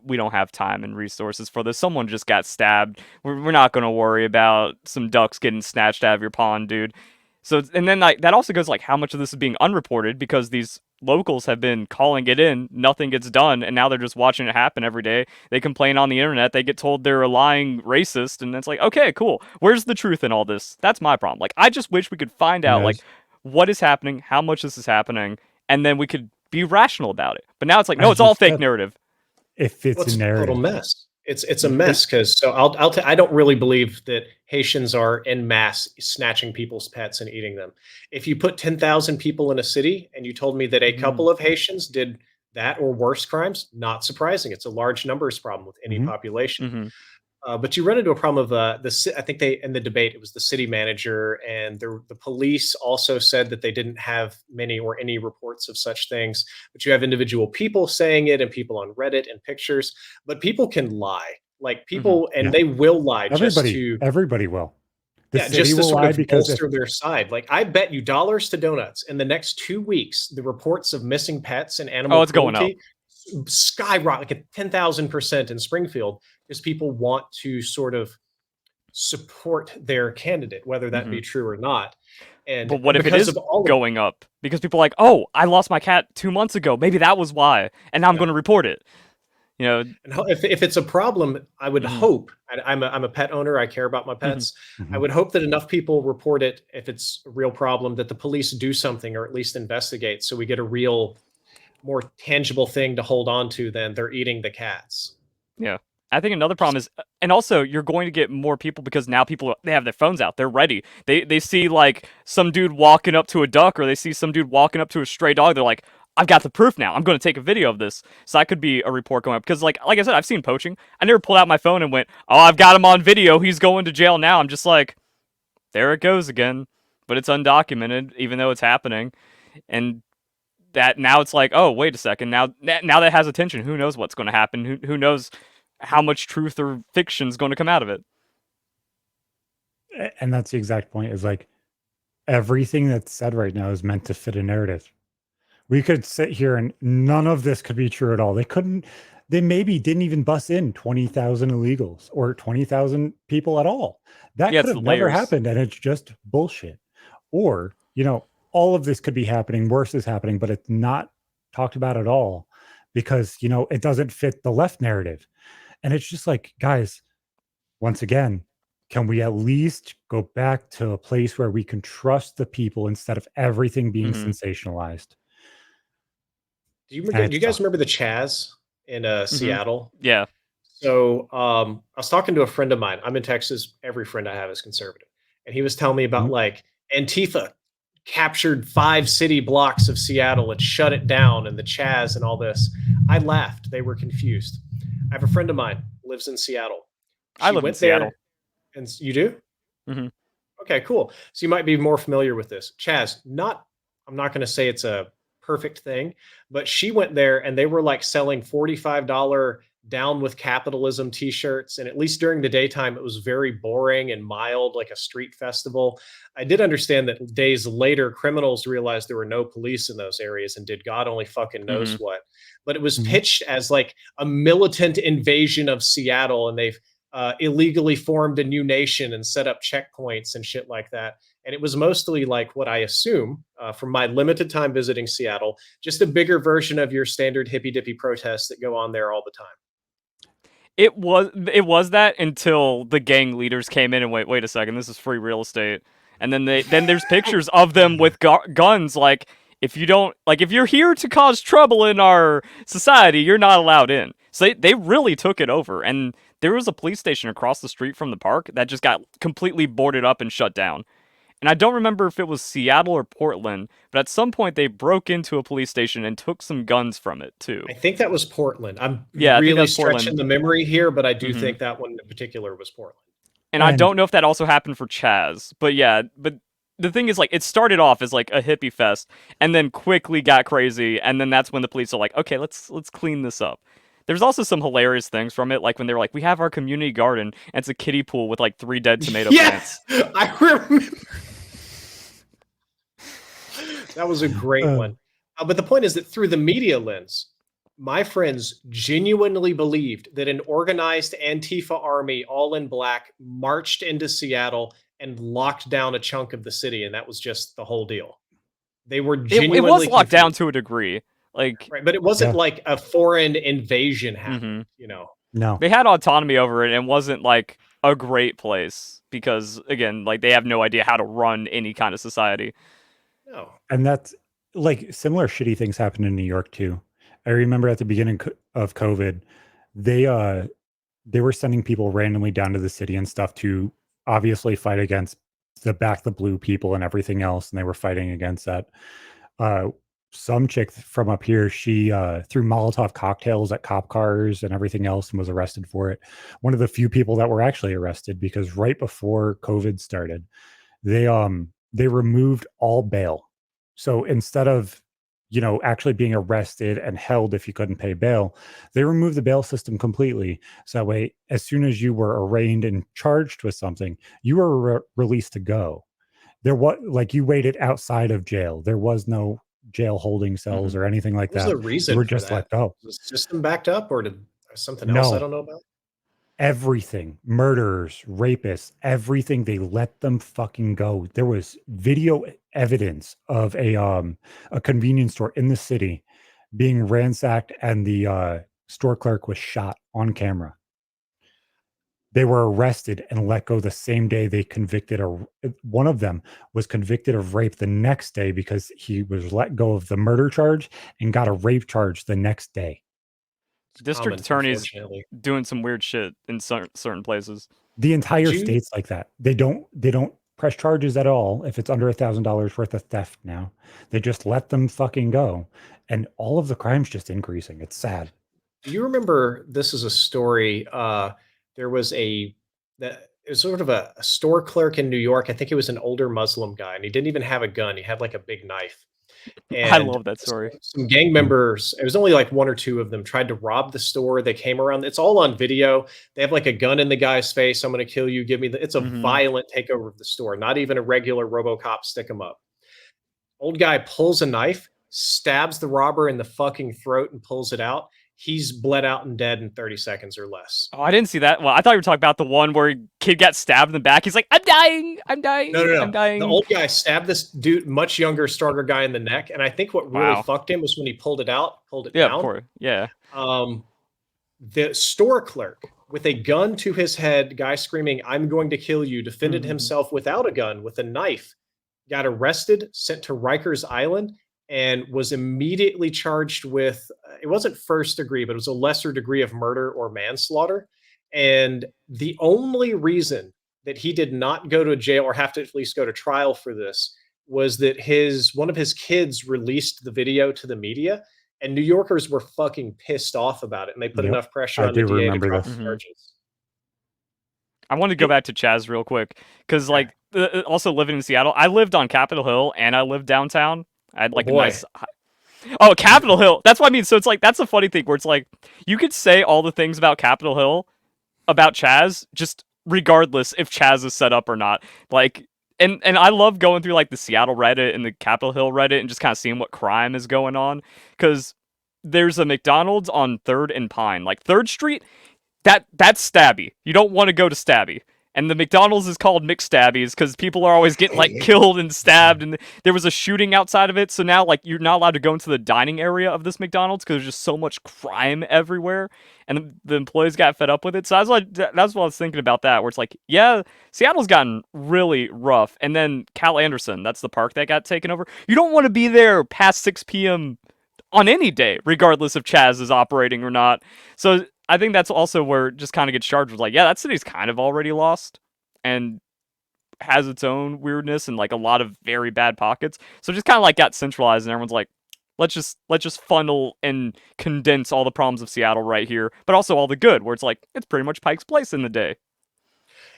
we don't have time and resources for this. Someone just got stabbed. We're not going to worry about some ducks getting snatched out of your pond, dude. So, and then like that also goes like how much of this is being unreported because these locals have been calling it in, nothing gets done, and now they're just watching it happen every day. They complain on the internet, they get told they're a lying racist, and it's like, okay, cool. Where's the truth in all this? That's my problem. Like, I just wish we could find out like what is happening, how much this is happening, and then we could be rational about it. But now it's like, no, it's all fake narrative. If it's a narrative, total mess. It's a mess because I don't really believe that Haitians are en masse snatching people's pets and eating them. If you put 10,000 people in a city and you told me that a couple of Haitians did that or worse crimes, not surprising. It's a large numbers problem with any population. But you run into a problem of I think in the debate, it was the city manager and the police also said that they didn't have many or any reports of such things. But you have individual people saying it and people on Reddit and pictures. But people can lie, like people, and they will lie. Everybody will. Just to sort of bolster their side. Like, I bet you dollars to donuts in the next 2 weeks, the reports of missing pets and animal cruelty skyrocket 10,000% in Springfield because people want to sort of support their candidate, whether that be true or not. But what if it is going up? Because people are like, oh, I lost my cat 2 months ago. Maybe that was why. And now I'm going to report it. You know, if it's a problem, I would hope, I'm a pet owner, I care about my pets. I would hope that enough people report it if it's a real problem, that the police do something or at least investigate so we get a real, more tangible thing to hold on to than they're eating the cats. Yeah. I think another problem is, and also you're going to get more people because now people, they have their phones out. They're ready. They see like some dude walking up to a duck or they see some dude walking up to a stray dog. They're like, I've got the proof now. I'm going to take a video of this. So that could be a report going up. Because like I said, I've seen poaching. I never pulled out my phone and went, oh, I've got him on video. He's going to jail now. I'm just like, there it goes again. But it's undocumented, even though it's happening. And that now it's like, oh, wait a second. Now that has attention. Who knows what's going to happen? Who knows how much truth or fiction is going to come out of it? And that's the exact point, is like everything that's said right now is meant to fit a narrative. We could sit here and none of this could be true at all. They couldn't, they maybe didn't even bus in 20,000 illegals or 20,000 people at all. That Yeah, could it's have the never layers. happened, and it's just bullshit. Or, all of this could be happening, worse is happening, but it's not talked about at all because, it doesn't fit the left narrative. And it's just like, guys, once again, can we at least go back to a place where we can trust the people instead of everything being sensationalized? Do you guys remember the Chaz in Seattle? Yeah. So I was talking to a friend of mine. I'm in Texas. Every friend I have is conservative. And he was telling me about like Antifa captured 5 city blocks of Seattle and shut it down, and the Chaz and all this. I laughed. They were confused. I have a friend of mine lives in Seattle. I She live in went there, Seattle. and you do? Mhm. Okay, cool. So you might be more familiar with this. Chaz, I'm not going to say it's a perfect thing, but she went there and they were like selling $45 down with capitalism t-shirts. And at least during the daytime, it was very boring and mild, like a street festival. I did understand that days later, criminals realized there were no police in those areas and did God only fucking knows what. But it was pitched as like a militant invasion of Seattle, and they've illegally formed a new nation and set up checkpoints and shit like that. And it was mostly like what I assume from my limited time visiting Seattle, just a bigger version of your standard hippy dippy protests that go on there all the time. It was that until the gang leaders came in and wait a second, this is free real estate. And then there's pictures of them with guns, like if you're here to cause trouble in our society, you're not allowed in. So they really took it over, and there was a police station across the street from the park that just got completely boarded up and shut down. And I don't remember if it was Seattle or Portland, but at some point they broke into a police station and took some guns from it too. I think that was Portland. I'm Yeah, really stretching Portland. the memory here, but I do think that one in particular was Portland. And I don't know if that also happened for Chaz, but yeah, but the thing is, like, it started off as like a hippie fest and then quickly got crazy, and then that's when the police are like, okay, let's clean this up. There's also some hilarious things from it, like when they're like, we have our community garden, and it's a kiddie pool with like 3 dead tomato plants. I remember. That was a great one. But the point is that through the media lens, my friends genuinely believed that an organized Antifa army, all in black, marched into Seattle and locked down a chunk of the city, and that was just the whole deal. They were genuinely it was locked confused. down to a degree, like right, but it wasn't like a foreign invasion happened. No, they had autonomy over it, and it wasn't like a great place because, again, like they have no idea how to run any kind of society. No, and that's like similar shitty things happened in New York too. I remember at the beginning of COVID, they were sending people randomly down to the city and stuff to obviously fight against the back the blue people and everything else, and they were fighting against that. Some chick from up here, she threw Molotov cocktails at cop cars and everything else and was arrested for it. One of the few people that were actually arrested, because right before COVID started, they removed all bail. So instead of actually being arrested and held if you couldn't pay bail, they removed the bail system completely. So that way, as soon as you were arraigned and charged with something, you were released to go. There was you waited outside of jail. There was no jail holding cells or anything like that. What was the reason you were for just that? let go. Was the system backed up, or did something else I don't know about? Everything, murderers, rapists, everything, they let them fucking go. There was video evidence of a convenience store in the city being ransacked, and the store clerk was shot on camera. They were arrested and let go the same day. They convicted one of them was convicted of rape the next day because he was let go of the murder charge and got a rape charge the next day. District attorneys doing some weird shit in certain places. The entire state's like that. They don't press charges at all if it's under $1,000 worth of theft now. They just let them fucking go, and all of the crime's just increasing. It's sad. Do you remember, this is a story, there was it was sort of a store clerk in New York. I think it was an older Muslim guy, and he didn't even have a gun. He had like a big knife. And I love that story. Some gang members, it was only like 1 or 2 of them, tried to rob the store. They came around. It's all on video. They have like a gun in the guy's face. I'm going to kill you. Give me it's a violent takeover of the store. Not even a regular RoboCop stick 'em up. Old guy pulls a knife, stabs the robber in the fucking throat and pulls it out. he's bled out and dead in 30 seconds or less. Oh, I didn't see that. Well, I thought you were talking about the one where kid got stabbed in the back. He's like, I'm dying. I'm dying. No. I'm dying. The old guy stabbed this dude, much younger, stronger guy in the neck. And I think what really fucked him was when he pulled it down. Yeah. The store clerk with a gun to his head, guy screaming, I'm going to kill you, defended himself without a gun, with a knife, got arrested, sent to Rikers Island, and was immediately charged with, it wasn't first degree, but it was a lesser degree of murder or manslaughter. And the only reason that he did not go to jail or have to at least go to trial for this was that one of his kids released the video to the media, and New Yorkers were fucking pissed off about it, and they put enough pressure on the DA to drop the charges. I want to go back to Chaz real quick, because like also living in Seattle, I lived on Capitol Hill and I lived downtown. I had like a nice. Oh, Capitol Hill. That's what I mean. So it's like, that's a funny thing where it's like, you could say all the things about Capitol Hill, about Chaz, just regardless if Chaz is set up or not. Like, and I love going through like the Seattle Reddit and the Capitol Hill Reddit and just kind of seeing what crime is going on. Because there's a McDonald's on 3rd and Pine. Like 3rd Street, that's stabby. You don't want to go to stabby. And the McDonald's is called McStabbies because people are always getting like killed and stabbed, and there was a shooting outside of it. So now like you're not allowed to go into the dining area of this McDonald's because there's just so much crime everywhere, and the employees got fed up with it. So that's what I was thinking about that, where it's like, yeah, Seattle's gotten really rough. And then Cal Anderson, that's the park that got taken over. You don't want to be there past 6 p.m. on any day, regardless if Chaz is operating or not. So I think that's also where it just kind of gets charged with like, yeah, that city's kind of already lost and has its own weirdness and like a lot of very bad pockets. So it just kind of like got centralized, and everyone's like, let's just funnel and condense all the problems of Seattle right here, but also all the good, where it's like, it's pretty much Pike's Place in the day.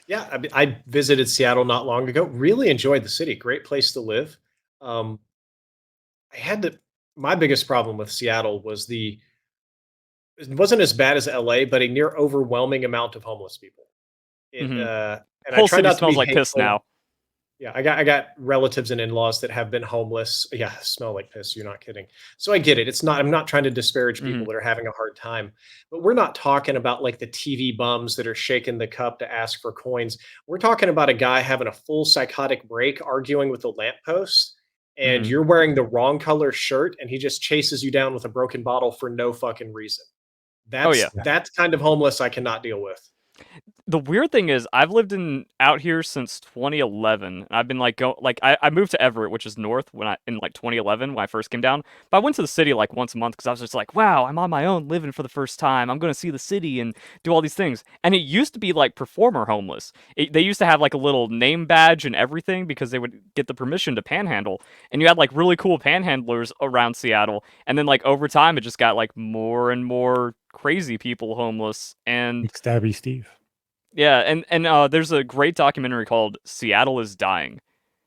Yeah, I visited Seattle not long ago. Really enjoyed the city. Great place to live. My biggest problem with Seattle was it wasn't as bad as LA, but a near overwhelming amount of homeless people. And whole city smells like piss now. Yeah, I got relatives and in-laws that have been homeless. Yeah, smell like piss. You're not kidding. So I get it. I'm not trying to disparage people that are having a hard time, but we're not talking about like the TV bums that are shaking the cup to ask for coins. We're talking about a guy having a full psychotic break, arguing with a lamppost, and you're wearing the wrong color shirt, and he just chases you down with a broken bottle for no fucking reason. That's kind of homeless I cannot deal with. The weird thing is, I've lived out here since 2011. I've been like I moved to Everett, which is north, in like 2011 when I first came down. But I went to the city like once a month because I was just like, wow, I'm on my own living for the first time. I'm going to see the city and do all these things. And it used to be like performer homeless. They used to have like a little name badge and everything because they would get the permission to panhandle. And you had like really cool panhandlers around Seattle. And then like over time, it just got like more and more crazy people homeless. And Stabby Steve. Yeah, and there's a great documentary called Seattle is Dying.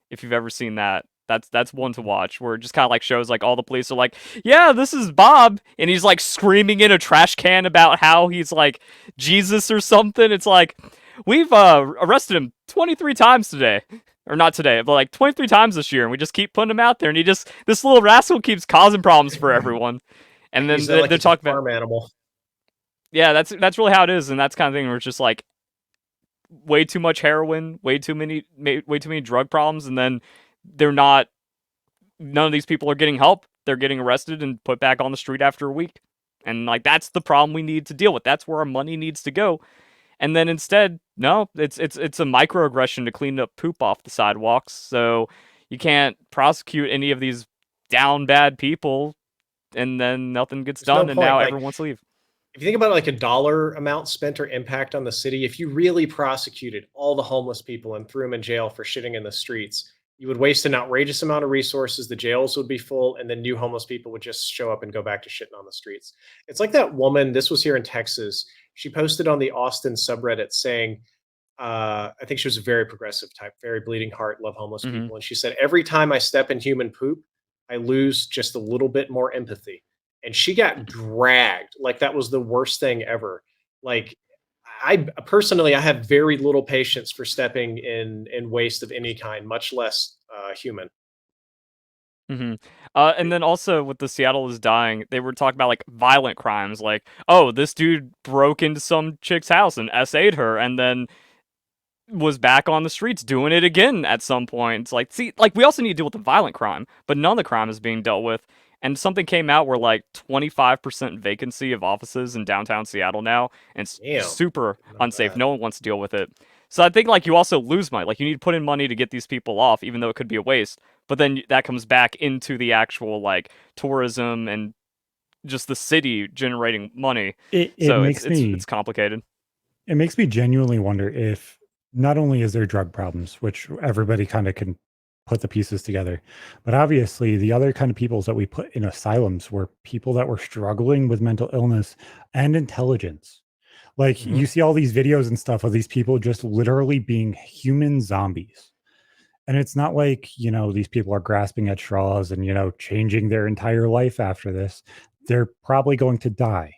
If you've ever seen that, that's one to watch, where it just kind of like shows like all the police are like, yeah, this is Bob, and he's like screaming in a trash can about how he's like Jesus or something. It's like, we've arrested him 23 times today. Or not today, but like 23 times this year, and we just keep putting him out there, and this little rascal keeps causing problems for everyone. And then they're talking about farm animal. Yeah, that's really how it is, and that's kind of thing where it's just like way too much heroin, way too many drug problems, and then none of these people are getting help. They're getting arrested and put back on the street after a week. And like, that's the problem we need to deal with. That's where our money needs to go. And then instead, no, it's a microaggression to clean up poop off the sidewalks. So you can't prosecute any of these down bad people, and then nothing gets done, and now everyone wants to leave. If you think about like a dollar amount spent or impact on the city, if you really prosecuted all the homeless people and threw them in jail for shitting in the streets, you would waste an outrageous amount of resources. The jails would be full, and then new homeless people would just show up and go back to shitting on the streets. It's like that woman, this was here in Texas. She posted on the Austin subreddit saying, I think she was a very progressive type, very bleeding heart, love homeless people. And she said, every time I step in human poop, I lose just a little bit more empathy. And she got dragged. Like, that was the worst thing ever. Like, I personally have very little patience for stepping in waste of any kind, much less human. And then also with the Seattle is dying, they were talking about like violent crimes, like, oh, this dude broke into some chick's house and SA'd her, and then was back on the streets doing it again at some point. It's like, see, like we also need to deal with the violent crime, but none of the crime is being dealt with. And something came out where like 25% vacancy of offices in downtown Seattle now, and it's Damn, super not unsafe. bad. No one wants to deal with it. So I think like you also lose money. Like you need to put in money to get these people off, even though it could be a waste. But then that comes back into the actual like tourism and just the city generating money. It So makes it's complicated. It makes me genuinely wonder if not only is there drug problems, which everybody kind of can put the pieces together, but obviously the other kind of peoples that we put in asylums were people that were struggling with mental illness and intelligence. Like you see all these videos and stuff of these people just literally being human zombies. And it's not like, these people are grasping at straws and, changing their entire life after this. They're probably going to die.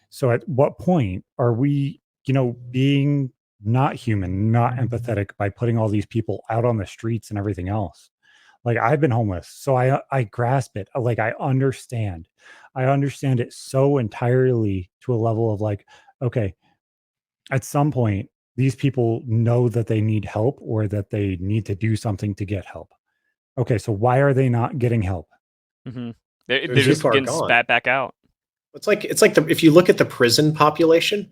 So at what point are we, being not human, not empathetic by putting all these people out on the streets and everything else? Like I've been homeless, so I grasp it. Like I understand. I understand it so entirely to a level of like, okay, at some point these people know that they need help or that they need to do something to get help. Okay, so why are they not getting help? They're just getting spat back out. It's like if you look at the prison population,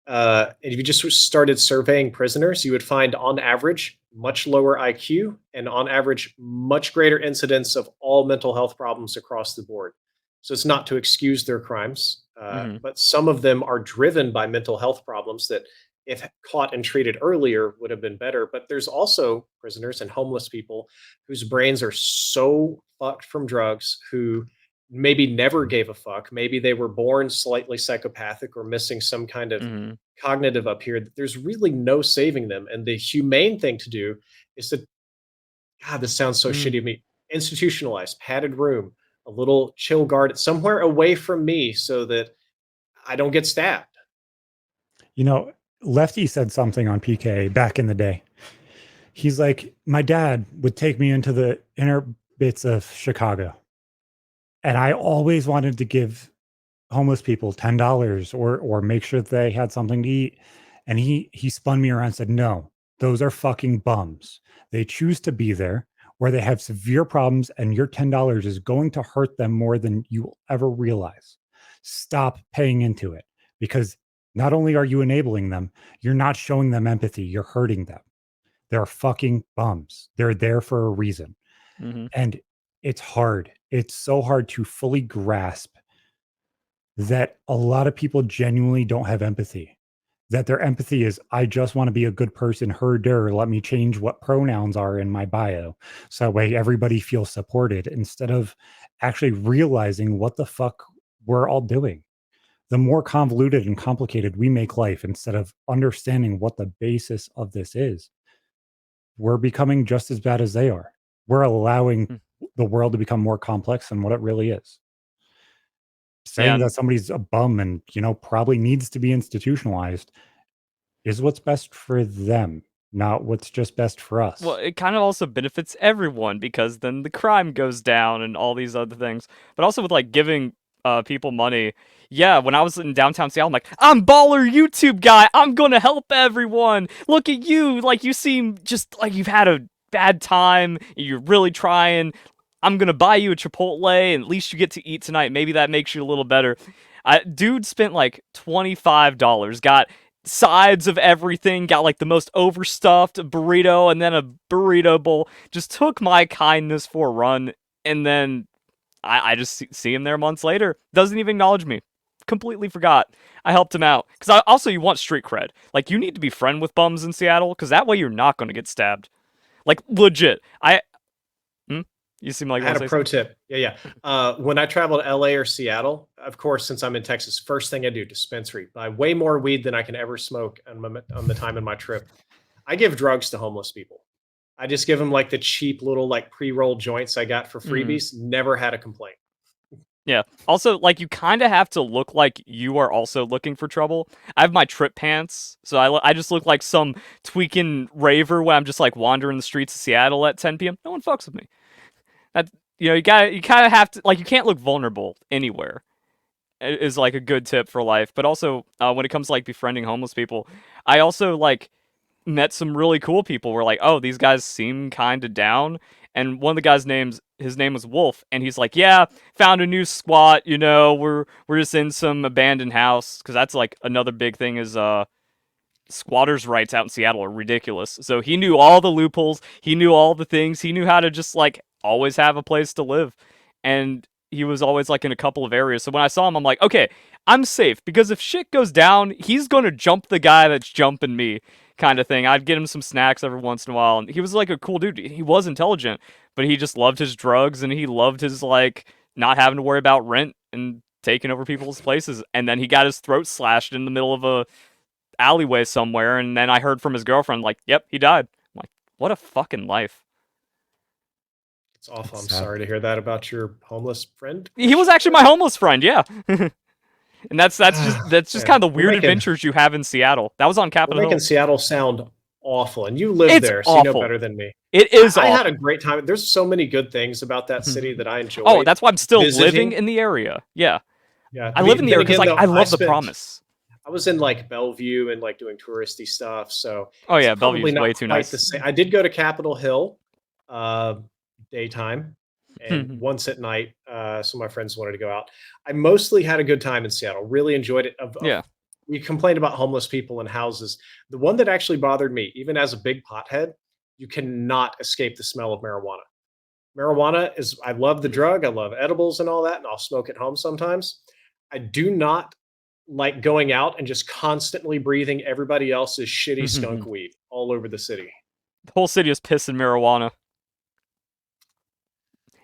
and if you just started surveying prisoners, you would find on average much lower IQ and on average much greater incidence of all mental health problems across the board. So it's not to excuse their crimes, but some of them are driven by mental health problems that, if caught and treated earlier, would have been better. But there's also prisoners and homeless people whose brains are so fucked from drugs, who maybe never gave a fuck. Maybe they were born slightly psychopathic or missing some kind of cognitive up here, that there's really no saving them. And the humane thing to do is to, God, this sounds so shitty to me, institutionalized, padded room, a little chill guard somewhere away from me so that I don't get stabbed. Lefty said something on PK back in the day. He's like, my dad would take me into the inner bits of Chicago, and I always wanted to give homeless people $10 or make sure that they had something to eat. And he spun me around and said, no, those are fucking bums. They choose to be there, or they have severe problems, and your $10 is going to hurt them more than you will ever realize. Stop paying into it, because not only are you enabling them, you're not showing them empathy, you're hurting them. They're fucking bums. They're there for a reason. And it's hard. It's so hard to fully grasp that a lot of people genuinely don't have empathy. That their empathy is, I just want to be a good person, her, der, let me change what pronouns are in my bio, so that way everybody feels supported, instead of actually realizing what the fuck we're all doing. The more convoluted and complicated we make life, instead of understanding what the basis of this is, we're becoming just as bad as they are. We're allowing the world to become more complex than what it really is. Saying that somebody's a bum and, probably needs to be institutionalized is what's best for them, not what's just best for us. Well, it kind of also benefits everyone, because then the crime goes down and all these other things. But also with like giving people money. Yeah, when I was in downtown Seattle, I'm like, I'm baller YouTube guy. I'm gonna help everyone. Look at you. Like, you seem just like you've had a bad time. You're really trying. I'm gonna buy you a Chipotle, and at least you get to eat tonight. Maybe that makes you a little better. Dude spent like $25, got sides of everything, got like the most overstuffed burrito and then a burrito bowl. Just took my kindness for a run, and then I just see him there months later. Doesn't even acknowledge me. Completely forgot. I helped him out. Because also, you want street cred. Like, you need to be friend with bums in Seattle, because that way you're not going to get stabbed. Like, legit. You seem like I had a pro tip. Yeah. When I travel to LA or Seattle, of course, since I'm in Texas, first thing I do, dispensary. Buy way more weed than I can ever smoke on the time in my trip. I give drugs to homeless people. I just give them like the cheap little like pre-rolled joints I got for freebies. Never had a complaint. Yeah. Also, like, you kind of have to look like you are also looking for trouble. I have my trip pants, so I just look like some tweaking raver when I'm just like wandering the streets of Seattle at 10 p.m. No one fucks with me. you kind of have to, like, you can't look vulnerable anywhere. Is like a good tip for life. But also, when it comes to like befriending homeless people, I also like met some really cool people. Where like, oh, these guys seem kind of down. And one of the guys' his name was Wolf, and he's like, yeah, found a new squat. We're just in some abandoned house, because that's like another big thing is squatters' rights out in Seattle are ridiculous. So he knew all the loopholes, he knew all the things, he knew how to just like always have a place to live, and he was always like in a couple of areas. So when I saw him, I'm like, okay, I'm safe, because if shit goes down, he's gonna jump the guy that's jumping me, kind of thing. I'd get him some snacks every once in a while, and he was like a cool dude. He was intelligent, but he just loved his drugs, and he loved his like not having to worry about rent and taking over people's places. And then he got his throat slashed in the middle of a alleyway somewhere, and then I heard from his girlfriend, like, yep, he died. I'm like, what a fucking life. It's awful. I'm sorry to hear that about your homeless friend. He was actually my homeless friend, yeah. And that's just kind of the weird adventures you have in Seattle. That was on Capitol Hill. Making Seattle sound awful, and you live there, so you know better than me. It is. I had a great time. There's so many good things about that city that I enjoy. Oh, that's why I'm still living in the area. Yeah. Yeah. I live in the area because like I love the promise. I was in like Bellevue and like doing touristy stuff. So oh yeah, Bellevue's way too nice. I did go to Capitol Hill, daytime, and once at night. So my friends wanted to go out. I mostly had a good time in Seattle. Really enjoyed it. Yeah. We complained about homeless people in houses. The one that actually bothered me, even as a big pothead, you cannot escape the smell of marijuana. Marijuana is, I love the drug. I love edibles and all that, and I'll smoke at home sometimes. I do not like going out and just constantly breathing everybody else's shitty skunk weed all over the city. The whole city is pissing marijuana.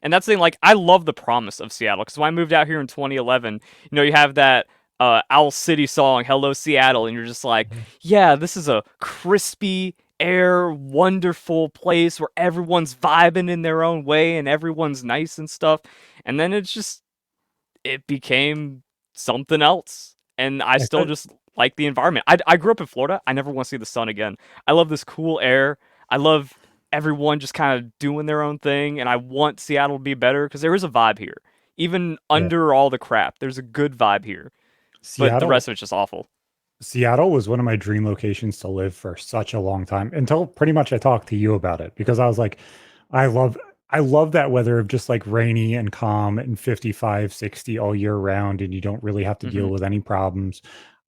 And that's the thing, like, I love the promise of Seattle, because when I moved out here in 2011, you have that Owl City song, Hello Seattle, and you're just like, yeah, this is a crispy air, wonderful place where everyone's vibing in their own way and everyone's nice and stuff. And then it became something else. And I still just like the environment. I grew up in Florida. I never want to see the sun again. I love this cool air. I love everyone just kind of doing their own thing. And I want Seattle to be better, because there is a vibe here. Even under all the crap, there's a good vibe here. But the rest of it's just awful. Seattle was one of my dream locations to live for such a long time, until pretty much I talked to you about it, because I was like, I love that weather of just like rainy and calm and 55, 60 all year round, and you don't really have to deal with any problems.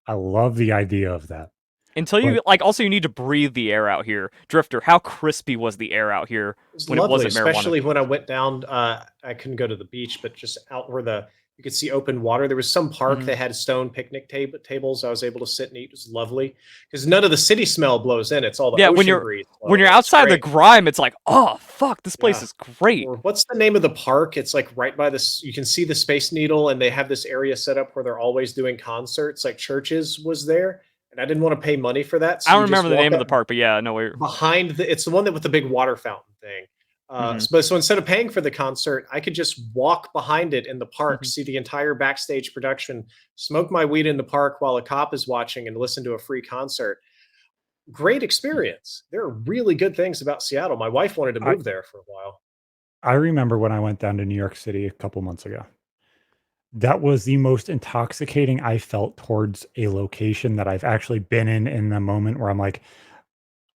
I love the idea of that. Until you also you need to breathe the air out here. Drift0r, how crispy was the air out here when it wasn't marijuana? Especially when I went down, I couldn't go to the beach, but just out where you could see open water. There was some park that had stone picnic tables. I was able to sit and eat. It was lovely, because none of the city smell blows in. It's all the ocean breeze. When you're outside the grime, it's like, oh fuck, this place is great. Or what's the name of the park? It's like right by this. You can see the Space Needle, and they have this area set up where they're always doing concerts. Like Churches was there, and I didn't want to pay money for that. So I don't remember the name of the park, but yeah, no, we're behind it's the one that with the big water fountain thing. So instead of paying for the concert, I could just walk behind it in the park, see the entire backstage production, smoke my weed in the park while a cop is watching, and listen to a free concert. Great experience. There are really good things about Seattle. My wife wanted to move there for a while. I remember when I went down to New York City a couple months ago. That was the most intoxicating I felt towards a location that I've actually been in the moment, where I'm like,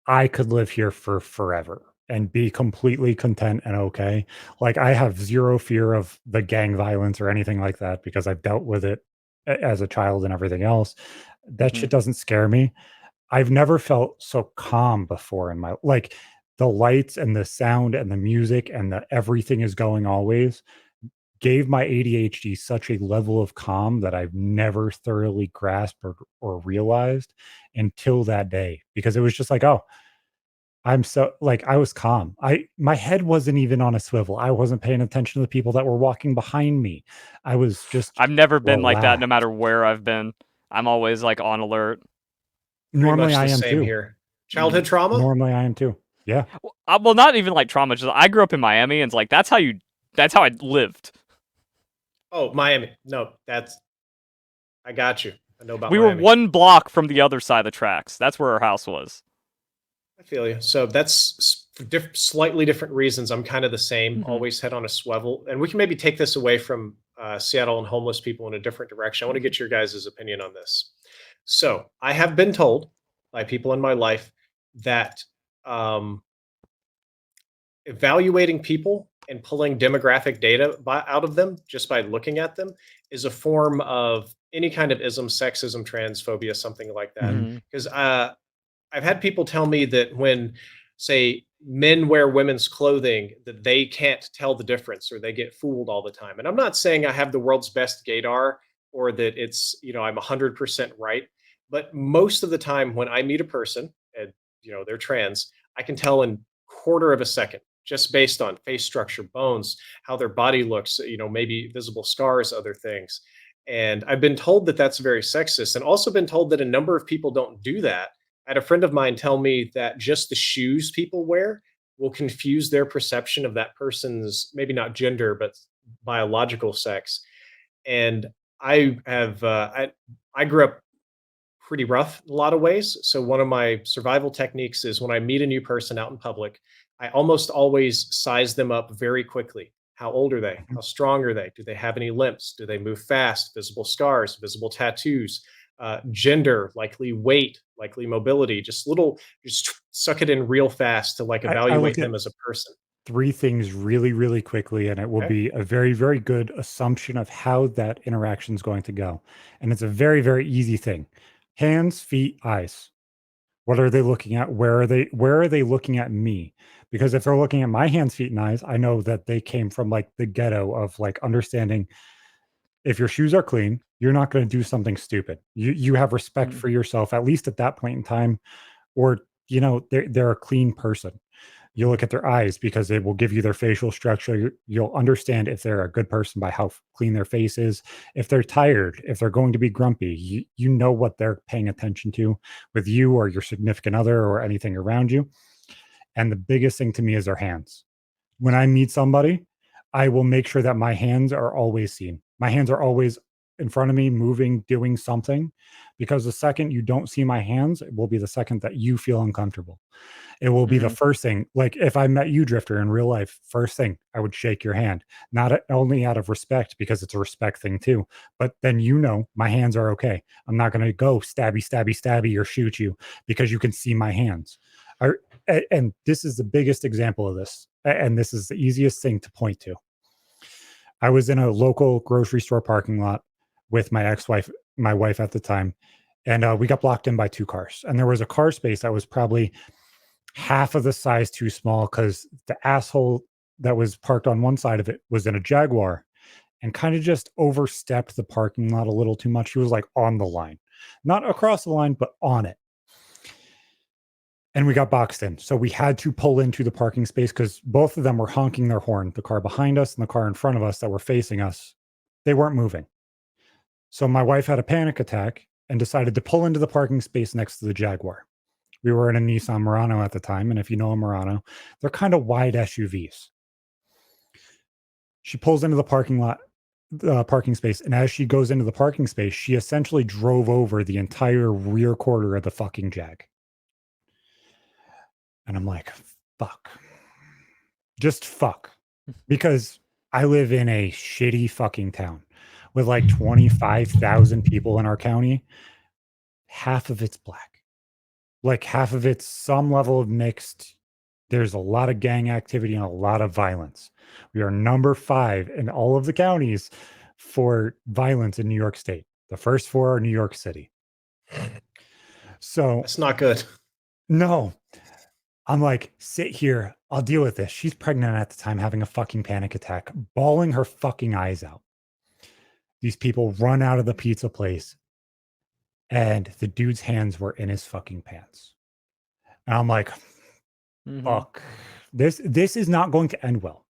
I could live here for forever and be completely content and okay. Like, I have zero fear of the gang violence or anything like that, because I've dealt with it as a child and everything else. That shit doesn't scare me. I've never felt so calm before in my, like, the lights and the sound and the music and the everything is going always gave my ADHD such a level of calm that I've never thoroughly grasped or realized until that day, because it was just like, oh, I'm so, like, I was calm. My head wasn't even on a swivel. I wasn't paying attention to the people that were walking behind me. I was just I've never been like that, no matter where I've been. I'm always like on alert. Normally I am too. Here. Childhood trauma? Normally I am too. Yeah. Well, not even like trauma. Just I grew up in Miami, and it's like that's how I lived. Oh, Miami. No, I got you. I know about We Miami. were one block from the other side of the tracks. That's where our house was. I feel you. So that's for slightly different reasons. I'm kind of the same, Mm-hmm. always head on a swivel. And we can maybe take this away from Seattle and homeless people in a different direction. I want to get your guys' opinion on this. So I have been told by people in my life that um, evaluating people and pulling demographic data out of them just by looking at them is a form of any kind of ism, sexism, transphobia, something like that. Mm-hmm. Because I've had people tell me that when, say, men wear women's clothing, that they can't tell the difference or they get fooled all the time. And I'm not saying I have the world's best gaydar or that it's, I'm 100% right. But most of the time when I meet a person and, they're trans, I can tell in quarter of a second just based on face structure, bones, how their body looks, maybe visible scars, other things. And I've been told that that's very sexist, and also been told that a number of people don't do that. I had a friend of mine tell me that just the shoes people wear will confuse their perception of that person's, maybe not gender, but biological sex. And I grew up pretty rough in a lot of ways. So one of my survival techniques is when I meet a new person out in public, I almost always size them up very quickly. How old are they? How strong are they? Do they have any limps? Do they move fast? Visible scars, visible tattoos, gender, likely weight, likely mobility, just suck it in real fast to like I evaluate look at them as a person. 3 things really, really quickly, and it will Okay. be a very, very good assumption of how that interaction is going to go. And it's a very, very easy thing. Hands, feet, eyes. What are they looking at? Where are they looking at me? Because if they're looking at my hands, feet, and eyes, I know that they came from like the ghetto of like understanding if your shoes are clean, you're not going to do something stupid. You have respect for yourself, at least at that point in time, or they're a clean person. You look at their eyes because it will give you their facial structure. You'll understand if they're a good person by how clean their face is. If they're tired, if they're going to be grumpy, you know what they're paying attention to with you or your significant other or anything around you. And the biggest thing to me is their hands. When I meet somebody, I will make sure that my hands are always seen. My hands are always in front of me, moving, doing something, because the second you don't see my hands, it will be the second that you feel uncomfortable. It will be the first thing. Like if I met you, Drifter, in real life, first thing I would shake your hand, not only out of respect, because it's a respect thing too, but then my hands are okay. I'm not going to go stabby, stabby, stabby, or shoot you because you can see my hands. And this is the biggest example of this, and this is the easiest thing to point to. I was in a local grocery store parking lot with my ex-wife, my wife at the time, and we got blocked in by 2 cars. And there was a car space that was probably half of the size too small because the asshole that was parked on one side of it was in a Jaguar and kind of just overstepped the parking lot a little too much. He was like on the line, not across the line, but on it. And we got boxed in. So we had to pull into the parking space because both of them were honking their horn. The car behind us and the car in front of us that were facing us, they weren't moving. So my wife had a panic attack and decided to pull into the parking space next to the Jaguar. We were in a Nissan Murano at the time. And if you know a Murano, they're kind of wide SUVs. She pulls into the parking space. And as she goes into the parking space, she essentially drove over the entire rear quarter of the fucking Jag. And I'm like, fuck. Just fuck. Because I live in a shitty fucking town with like 25,000 people in our county. Half of it's black. Like half of it's some level of mixed. There's a lot of gang activity and a lot of violence. We are number 5 in all of the counties for violence in New York State. The first 4 are New York City. So that's not good. No. I'm like, sit here. I'll deal with this. She's pregnant at the time, having a fucking panic attack, bawling her fucking eyes out. These people run out of the pizza place, and the dude's hands were in his fucking pants. And I'm like, fuck. This is not going to end well.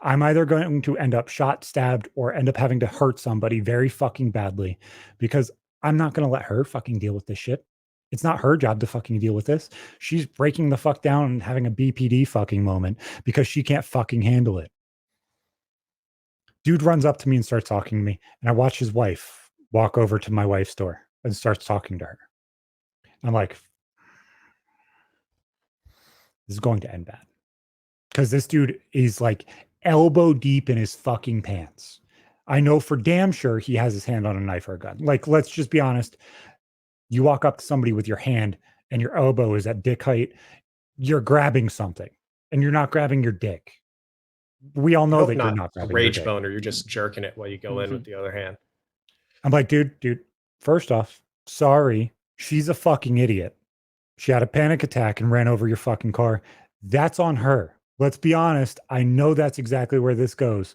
I'm either going to end up shot, stabbed, or end up having to hurt somebody very fucking badly because I'm not going to let her fucking deal with this shit. It's not her job to fucking deal with this. She's breaking the fuck down and having a BPD fucking moment because she can't fucking handle it. Dude runs up to me and starts talking to me. And I watch his wife walk over to my wife's door and starts talking to her. I'm like, this is going to end bad. Because this dude is like elbow deep in his fucking pants. I know for damn sure he has his hand on a knife or a gun. Like, let's just be honest. You walk up to somebody with your hand and your elbow is at dick height, you're grabbing something and you're not grabbing your dick. We all know that you're not grabbing rage your dick. boner. You're just jerking it while you go in with the other hand. I'm like, dude, first off, sorry. She's a fucking idiot. She had a panic attack and ran over your fucking car. That's on her. Let's be honest. I know that's exactly where this goes.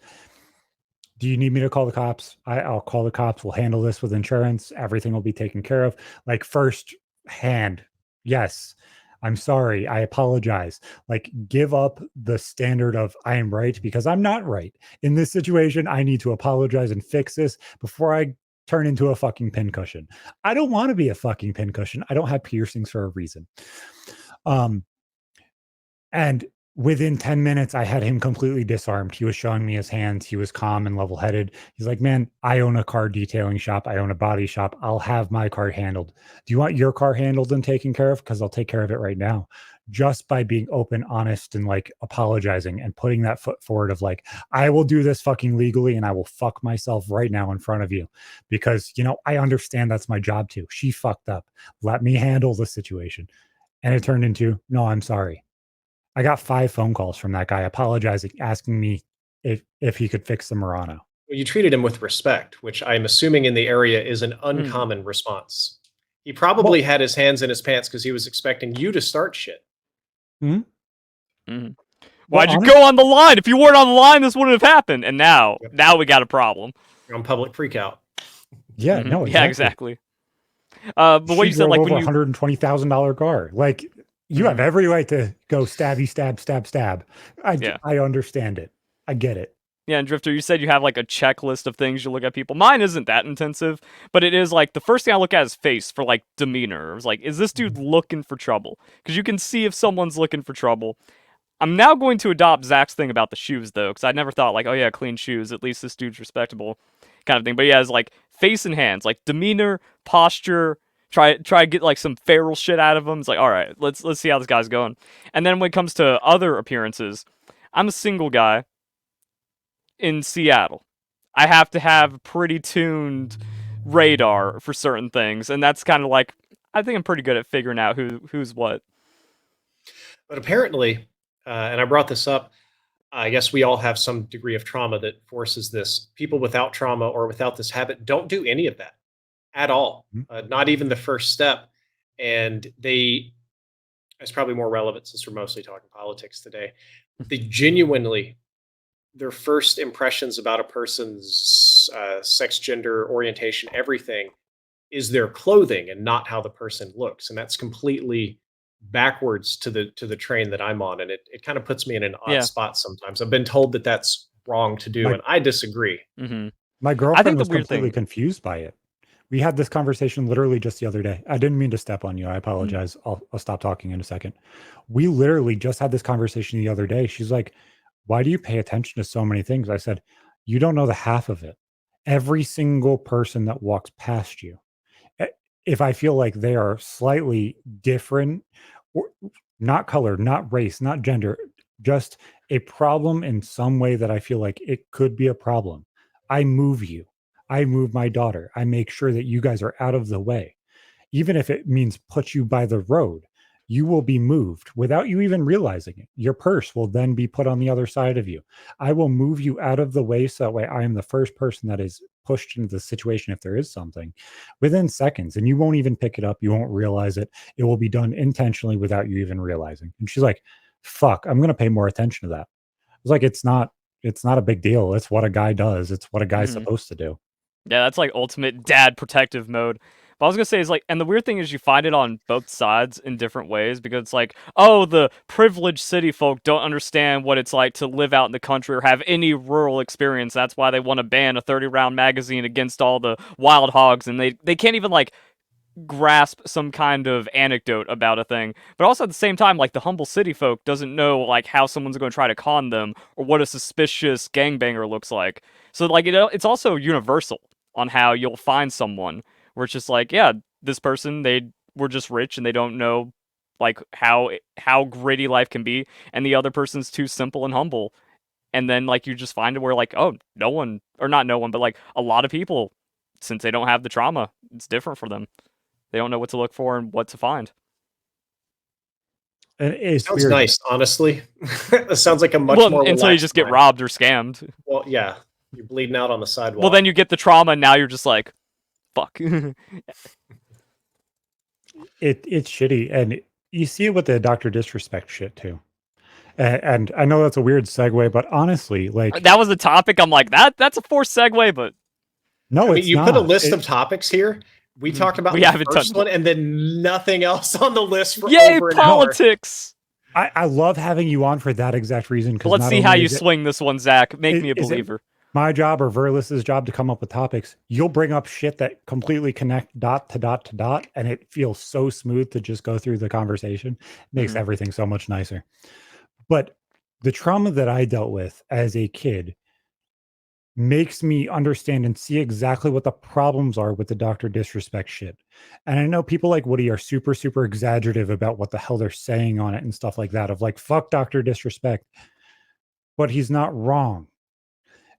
Do you need me to call the cops? I'll call the cops. We'll handle this with insurance. Everything will be taken care of. Like, first hand. Yes. I'm sorry. I apologize. Like, give up the standard of I am right because I'm not right. In this situation, I need to apologize and fix this before I turn into a fucking pincushion. I don't want to be a fucking pincushion. I don't have piercings for a reason. And within 10 minutes, I had him completely disarmed. He was showing me his hands. He was calm and level-headed. He's like, man, I own a car detailing shop. I own a body shop. I'll have my car handled. Do you want your car handled and taken care of? Because I'll take care of it right now. Just by being open, honest, and like apologizing and putting that foot forward of like, I will do this fucking legally and I will fuck myself right now in front of you. Because, I understand that's my job too. She fucked up. Let me handle the situation. And it turned into, no, I'm sorry. I got 5 phone calls from that guy apologizing, asking me if he could fix the Murano. Well, you treated him with respect, which I'm assuming in the area is an uncommon response. He probably had his hands in his pants because he was expecting you to start shit. Why'd you go on the line? If you weren't on the line, this wouldn't have happened. And now we got a problem. You're on public freakout. Yeah, no, exactly. Yeah, exactly. But what you said, like, when you $120,000 car, like, you have every right to go stabby, stab. I understand it. I get it. Yeah, and Drifter, you said you have like a checklist of things you look at people. Mine isn't that intensive, but it is like the first thing I look at is face for like demeanor. It was like, is this dude looking for trouble? Because you can see if someone's looking for trouble. I'm now going to adopt Zach's thing about the shoes though, because I never thought like, oh yeah, clean shoes. At least this dude's respectable, kind of thing. But yeah, it's like face and hands, like demeanor, posture. Try to get like some feral shit out of him. It's like, all right, let's see how this guy's going. And then when it comes to other appearances, I'm a single guy in Seattle. I have to have a pretty tuned radar for certain things, and that's kind of like, I think I'm pretty good at figuring out who's what. But apparently, and I brought this up, I guess we all have some degree of trauma that forces this. People without trauma or without this habit don't do any of that at all. Not even the first step. And it's probably more relevant since we're mostly talking politics today. They genuinely, their first impressions about a person's sex, gender, orientation, everything is their clothing and not how the person looks. And that's completely backwards to the train that I'm on. And it kind of puts me in an odd spot sometimes. I've been told that that's wrong to do, and I disagree. My girlfriend was completely confused by it. We had this conversation literally just the other day. I didn't mean to step on you. I apologize. I'll stop talking in a second. We literally just had this conversation the other day. She's like, why do you pay attention to so many things? I said, you don't know the half of it. Every single person that walks past you, if I feel like they are slightly different, or not color, not race, not gender, just a problem in some way that I feel like it could be a problem, I move you. I move my daughter. I make sure that you guys are out of the way. Even if it means put you by the road, you will be moved without you even realizing it. Your purse will then be put on the other side of you. I will move you out of the way so that way I am the first person that is pushed into the situation if there is something within seconds, and you won't even pick it up. You won't realize it. It will be done intentionally without you even realizing. And she's like, fuck, I'm going to pay more attention to that. I was like, it's not a big deal. It's what a guy does. It's what a guy's supposed to do. Yeah, that's like ultimate dad protective mode. But I was gonna say is like, and the weird thing is you find it on both sides in different ways, because it's like, oh, the privileged city folk don't understand what it's like to live out in the country or have any rural experience. That's why they want to ban a 30-round magazine against all the wild hogs, and they can't even like grasp some kind of anecdote about a thing. But also at the same time, like the humble city folk doesn't know like how someone's going to try to con them or what a suspicious gangbanger looks like. So like, it's also universal on how you'll find someone where it's just like, yeah, this person, they were just rich and they don't know like how gritty life can be, and the other person's too simple and humble. And then like you just find it where like, oh, no one, or not no one, but like a lot of people, since they don't have the trauma, it's different for them. They don't know what to look for and what to find. It sounds weird. Nice, honestly. It sounds like a much more until you just get robbed or scammed. Well, yeah, you're bleeding out on the sidewalk. Well, then you get the trauma, and now you're just like, fuck. It's shitty, and you see it with the Dr. Disrespect shit too. And I know that's a weird segue, but honestly, like that was the topic. I'm like, that's a forced segue, but no, it's you not. Put a list of topics here. We talked about the first one, and then nothing else on the list for over an politics. Hour. I love having you on for that exact reason. Let's see how you swing this one, Zach. Make me a believer. My job or Verlis's job to come up with topics. You'll bring up shit that completely connect dot to dot to dot, and it feels so smooth to just go through the conversation. It makes everything so much nicer. But the trauma that I dealt with as a kid makes me understand and see exactly what the problems are with the Dr. Disrespect shit. And I know people like Woody are super, super exaggerative about what the hell they're saying on it and stuff like that, of like, fuck Dr. Disrespect. But he's not wrong.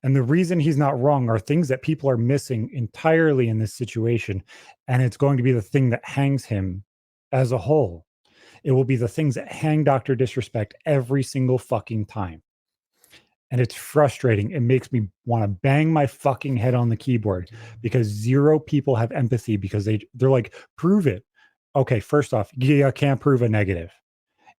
And the reason he's not wrong are things that people are missing entirely in this situation. And it's going to be the thing that hangs him as a whole. It will be the things that hang Dr. Disrespect every single fucking time. And it's frustrating. It makes me want to bang my fucking head on the keyboard because zero people have empathy because they're like, prove it. Okay, first off, you can't prove a negative.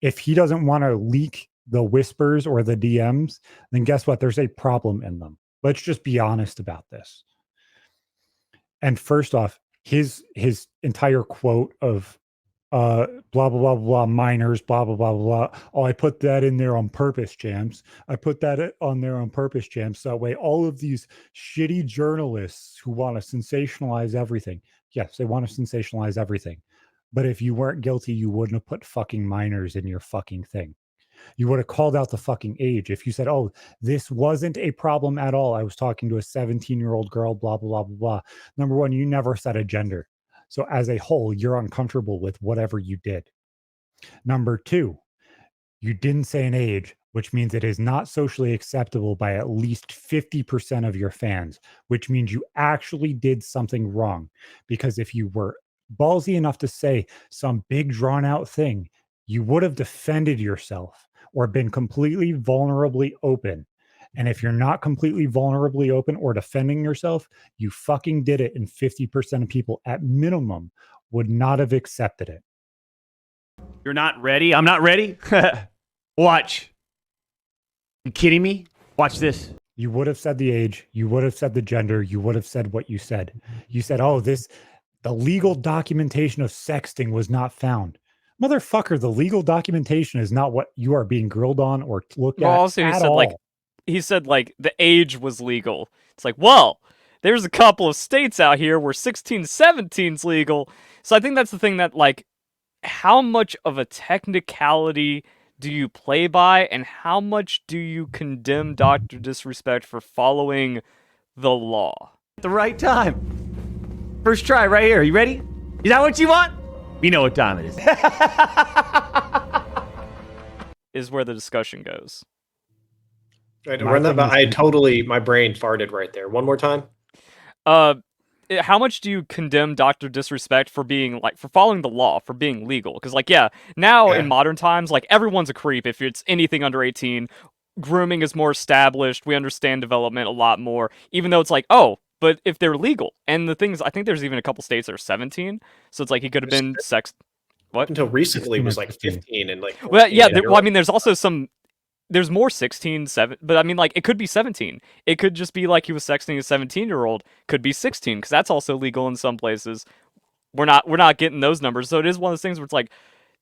If he doesn't want to leak the whispers or the DMs, then guess what? There's a problem in them. Let's just be honest about this. And first off, his entire quote of blah blah blah blah minors blah blah blah blah. Oh, I put that in there on purpose, Jams. I put that on there on purpose, Jams. So that way all of these shitty journalists who want to sensationalize everything. Yes, they want to sensationalize everything. But if you weren't guilty, you wouldn't have put fucking minors in your fucking thing. You would have called out the fucking age. If you said, oh, this wasn't a problem at all. I was talking to a 17-year-old girl, blah, blah, blah, blah. Number one, you never said a gender. So as a whole, you're uncomfortable with whatever you did. Number two, you didn't say an age, which means it is not socially acceptable by at least 50% of your fans, which means you actually did something wrong. Because if you were ballsy enough to say some big drawn out thing, you would have defended yourself or been completely vulnerably open. And if you're not completely vulnerably open or defending yourself, you fucking did it. And 50% of people at minimum would not have accepted it. You're not ready? I'm not ready? Watch. You kidding me? Watch this. You would have said the age. You would have said the gender. You would have said what you said. You said, oh, the legal documentation of sexting was not found. Motherfucker, the legal documentation is not what you are being grilled on or looked at. Also, he said the age was legal. It's like, well, there's a couple of states out here where 16, 17's legal. So I think that's the thing that, how much of a technicality do you play by, and how much do you condemn Dr. Disrespect for following the law? At the right time. First try right here. You ready? Is that what you want? We know what time it is. Is where the discussion goes. Right, my brain farted right there. One more time. How much do you condemn Dr. Disrespect for being for following the law, for being legal? Because now in modern times, everyone's a creep if it's anything under 18. Grooming is more established. We understand development a lot more, even though it's but if they're legal, and the things, I think there's even a couple states that are 17, so it's he could have been sex. What? Until recently was 15 and 14. Well, yeah. There's also there's more 16, 7, but it could be 17. It could just be he was sexting a 17-year-old. Could be 16 because that's also legal in some places. We're not getting those numbers, so it is one of those things where it's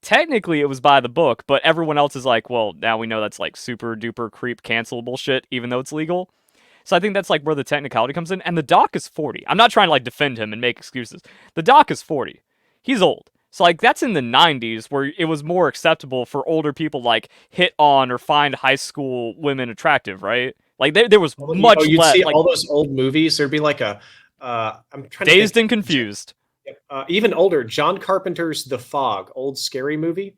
technically it was by the book, but everyone else is well, now we know that's super duper creep cancelable shit, even though it's legal. So I think that's where the technicality comes in. And the doc is 40. I'm not trying to defend him and make excuses. The doc is 40. He's old. So that's in the 90s where it was more acceptable for older people hit on or find high school women attractive, right? There was much you'd less. See all those old movies. There'd be I'm trying Dazed and Confused. Even older, John Carpenter's The Fog, old scary movie.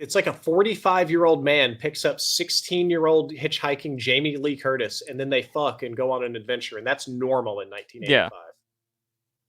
It's like a 45-year-old man picks up 16-year-old hitchhiking Jamie Lee Curtis, and then they fuck and go on an adventure, and that's normal in 1985.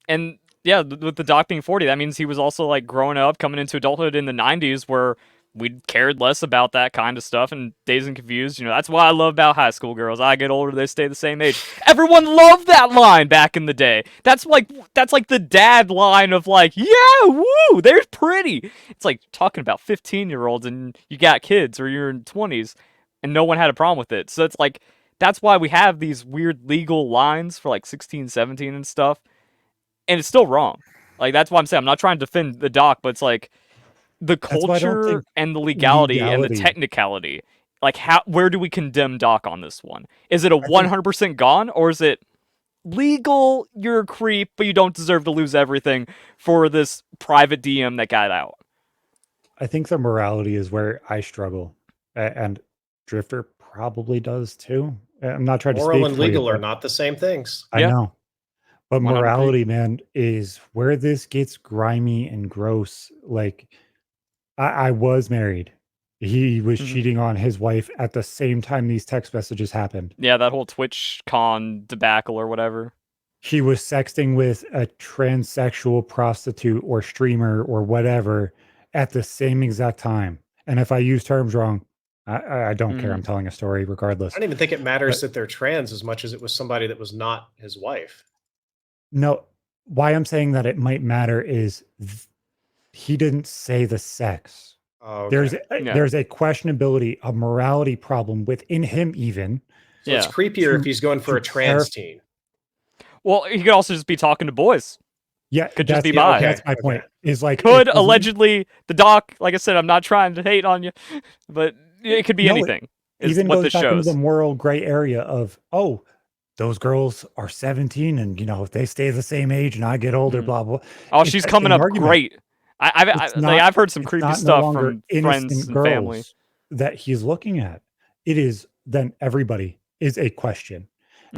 And yeah, with the doc being 40, that means he was also like growing up, coming into adulthood in the 90s, where we cared less about that kind of stuff. And Dazed and Confused, that's what I love about high school girls. I get older, they stay the same age. Everyone loved that line back in the day. That's like the dad line of like, yeah, woo, they're pretty. It's like talking about 15-year-olds and you got kids or you're in 20s, and no one had a problem with it. So it's like that's why we have these weird legal lines for like 16, 17 and stuff. And it's still wrong. Like, that's why I'm saying I'm not trying to defend the doc, but it's like the culture and the legality and the technicality. Like, where do we condemn doc on this one? Is it a 100% gone, or is it legal, you're a creep, but you don't deserve to lose everything for this private DM that got out? I think the morality is where I struggle. And Drift0r probably does too. I'm not trying to speak Moral and for legal you, are not the same things. I know. But 100%. morality, man, is where this gets grimy and gross. Like, I was married. He was cheating on his wife at the same time these text messages happened. Yeah, that whole TwitchCon debacle or whatever. He was sexting with a transsexual prostitute or streamer or whatever at the same exact time. And if I use terms wrong, I don't care. I'm telling a story regardless. I don't even think it matters that they're trans as much as it was somebody that was not his wife. No, why I'm saying that it might matter is he didn't say the sex. Oh, okay. There's a questionability, a morality problem within him even. So it's creepier if he's going for a trans teen. Well, he could also just be talking to boys. Yeah, could just be bi. That's my point. Is like could allegedly the doc. Like I said, I'm not trying to hate on you, but it could be anything. Is even what goes this back shows. into the moral gray area of those girls are 17 and if they stay the same age and I get older, blah blah. Oh, she's coming up great. I've heard some creepy stuff from friends and family that he's looking at. It is then everybody is a question.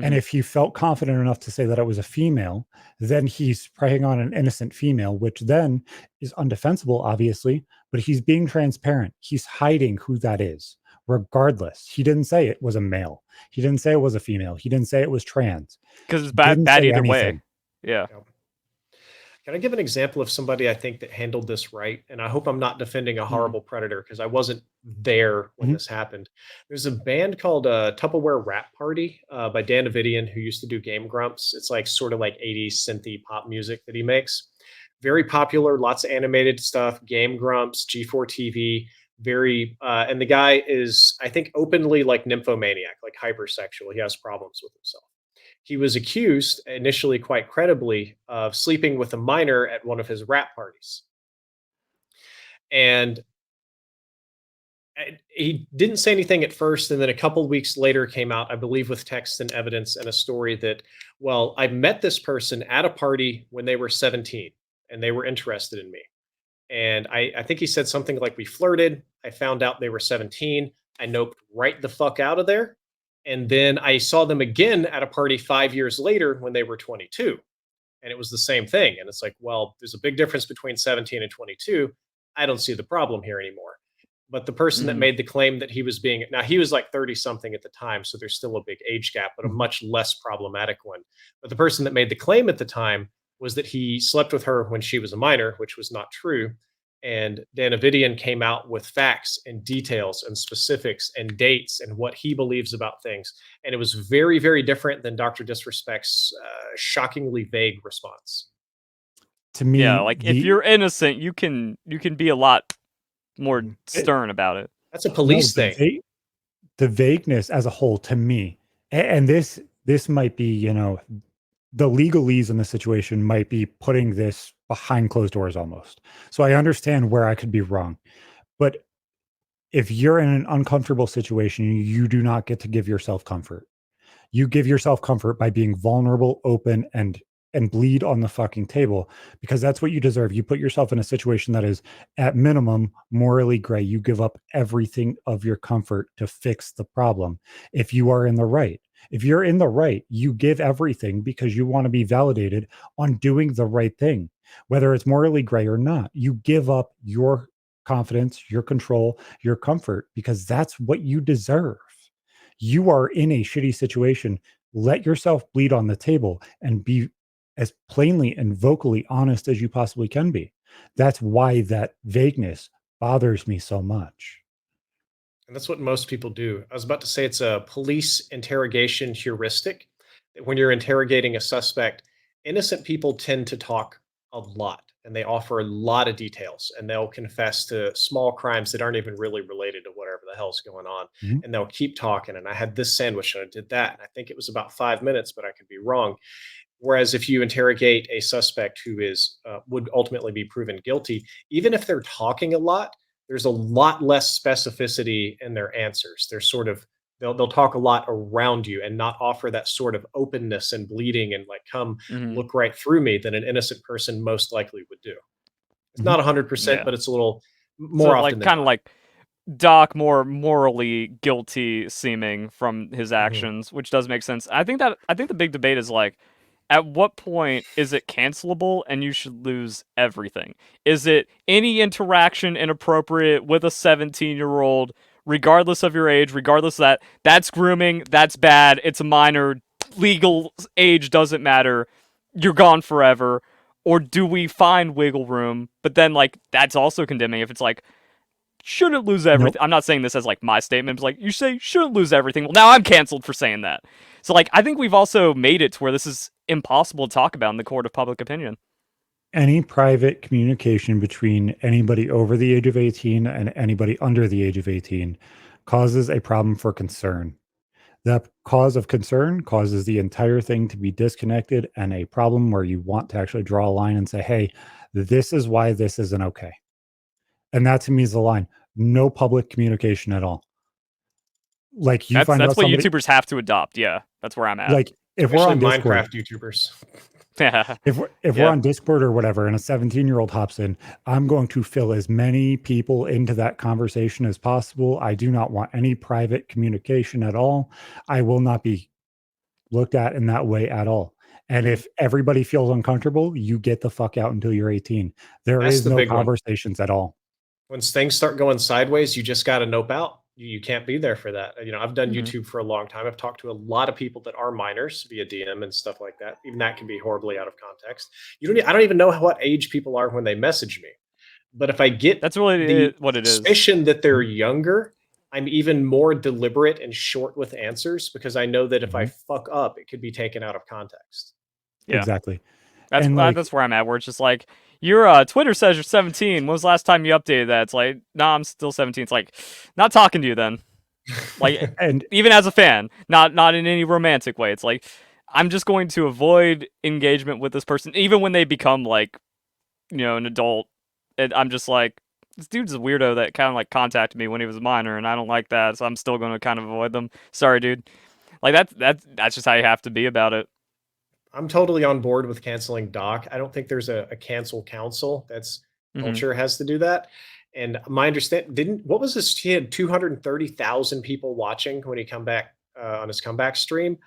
And if he felt confident enough to say that it was a female, then he's preying on an innocent female, which then is undefensible, obviously, but he's being transparent. He's hiding who that is. Regardless, he didn't say it was a male. He didn't say it was a female. He didn't say it was trans. Because it's bad either way. Yeah. Can I give an example of somebody I think that handled this right? And I hope I'm not defending a horrible predator because I wasn't there when this happened. There's a band called Tupperware Rap Party by Dan Avidian, who used to do Game Grumps. It's like sort of like 80s synthy pop music that he makes. Very popular, lots of animated stuff, Game Grumps, G4 TV. Very and the guy is, I think, openly like nymphomaniac, like hypersexual. He has problems with himself. He was accused initially quite credibly of sleeping with a minor at one of his rap parties. And he didn't say anything at first, and then a couple of weeks later came out, I believe, with text and evidence and a story that, well, I met this person at a party when they were 17 and they were interested in me. And I think he said something like, we flirted. I found out they were 17. I noped right the fuck out of there. And then I saw them again at a party 5 years later when they were 22. And it was the same thing. And it's like, well, there's a big difference between 17 and 22. I don't see the problem here anymore. But the person that made the claim that he was now he was like 30 something at the time. So there's still a big age gap, but a much less problematic one. But the person that made the claim at the time was that he slept with her when she was a minor, which was not true. And Dan Avidian came out with facts and details and specifics and dates and what he believes about things. And it was very, very different than Dr. Disrespect's shockingly vague response. To me, like if you're innocent, you can be a lot more stern about it. That's a police thing. The vagueness as a whole, to me, and this might be, the legalese in the situation might be putting this behind closed doors almost. So I understand where I could be wrong. But if you're in an uncomfortable situation, you do not get to give yourself comfort. You give yourself comfort by being vulnerable, open, and bleed on the fucking table, because that's what you deserve. You put yourself in a situation that is at minimum morally gray. You give up everything of your comfort to fix the problem. If you are in the right, if you're in the right, you give everything because you want to be validated on doing the right thing, whether it's morally gray or not. You give up your confidence, your control, your comfort, because that's what you deserve. You are in a shitty situation. Let yourself bleed on the table and be as plainly and vocally honest as you possibly can be. That's why that vagueness bothers me so much. And that's what most people do. I was about to say it's a police interrogation heuristic. When you're interrogating a suspect, innocent people tend to talk a lot and they offer a lot of details and they'll confess to small crimes that aren't even really related to whatever the hell's going on. Mhm. And they'll keep talking. And I had this sandwich and I did that. And I think it was about 5 minutes, but I could be wrong. Whereas if you interrogate a suspect who is would ultimately be proven guilty, even if they're talking a lot, there's a lot less specificity in their answers. They're sort of they'll talk a lot around you and not offer that sort of openness and bleeding and like come look right through me than an innocent person most likely would do. It's not 100%, but it's a little more so, often like than kind of not. like Doc more morally guilty seeming from his actions, which does make sense. I think the big debate is like, at what point is it cancelable and you should lose everything? Is it any interaction inappropriate with a 17-year-old, regardless of your age, regardless of that's grooming, that's bad, it's a minor, legal age doesn't matter, you're gone forever? Or do we find wiggle room, but then like that's also condemning if it's like, shouldn't lose everything. Nope. I'm not saying this as like my statement. It's like you say shouldn't lose everything. Well, now I'm canceled for saying that. So like I think we've also made it to where this is impossible to talk about in the court of public opinion. Any private communication between anybody over the age of 18 and anybody under the age of 18 causes a problem for concern. The cause of concern causes the entire thing to be disconnected and a problem where you want to actually draw a line and say, hey, this is why this isn't okay. And that to me is the line. No public communication at all. Like you That's find out what somebody, YouTubers have to adopt. Yeah, that's where I'm at. like if we're Especially on Discord, Minecraft YouTubers. if we're on Discord or whatever, and a 17-year-old hops in, I'm going to fill as many people into that conversation as possible. I do not want any private communication at all. I will not be looked at in that way at all. And if everybody feels uncomfortable, you get the fuck out until you're 18. There That's is the no big one. conversations at all. When things start going sideways, you just got to nope out. You can't be there for that. You know, I've done YouTube for a long time. I've talked to a lot of people that are minors via DM and stuff like that. Even that can be horribly out of context. I don't even know what age people are when they message me. But if I get that's really what it is. Suspicion that they're younger, I'm even more deliberate and short with answers because I know that if I fuck up, it could be taken out of context. Yeah, exactly. That's where I'm at. Where it's just like, your Twitter says you're 17. When was the last time you updated that? It's like, nah, I'm still 17. It's like, not talking to you then. Like, and even as a fan, not in any romantic way. It's like, I'm just going to avoid engagement with this person, even when they become like, an adult. And I'm just like, this dude's a weirdo that kind of like contacted me when he was a minor, and I don't like that, so I'm still going to kind of avoid them. Sorry, dude. Like that's just how you have to be about it. I'm totally on board with canceling Doc. I don't think there's a cancel council. That's culture has to do that. And my understanding what was this? He had 230,000 people watching when he come back on his comeback stream.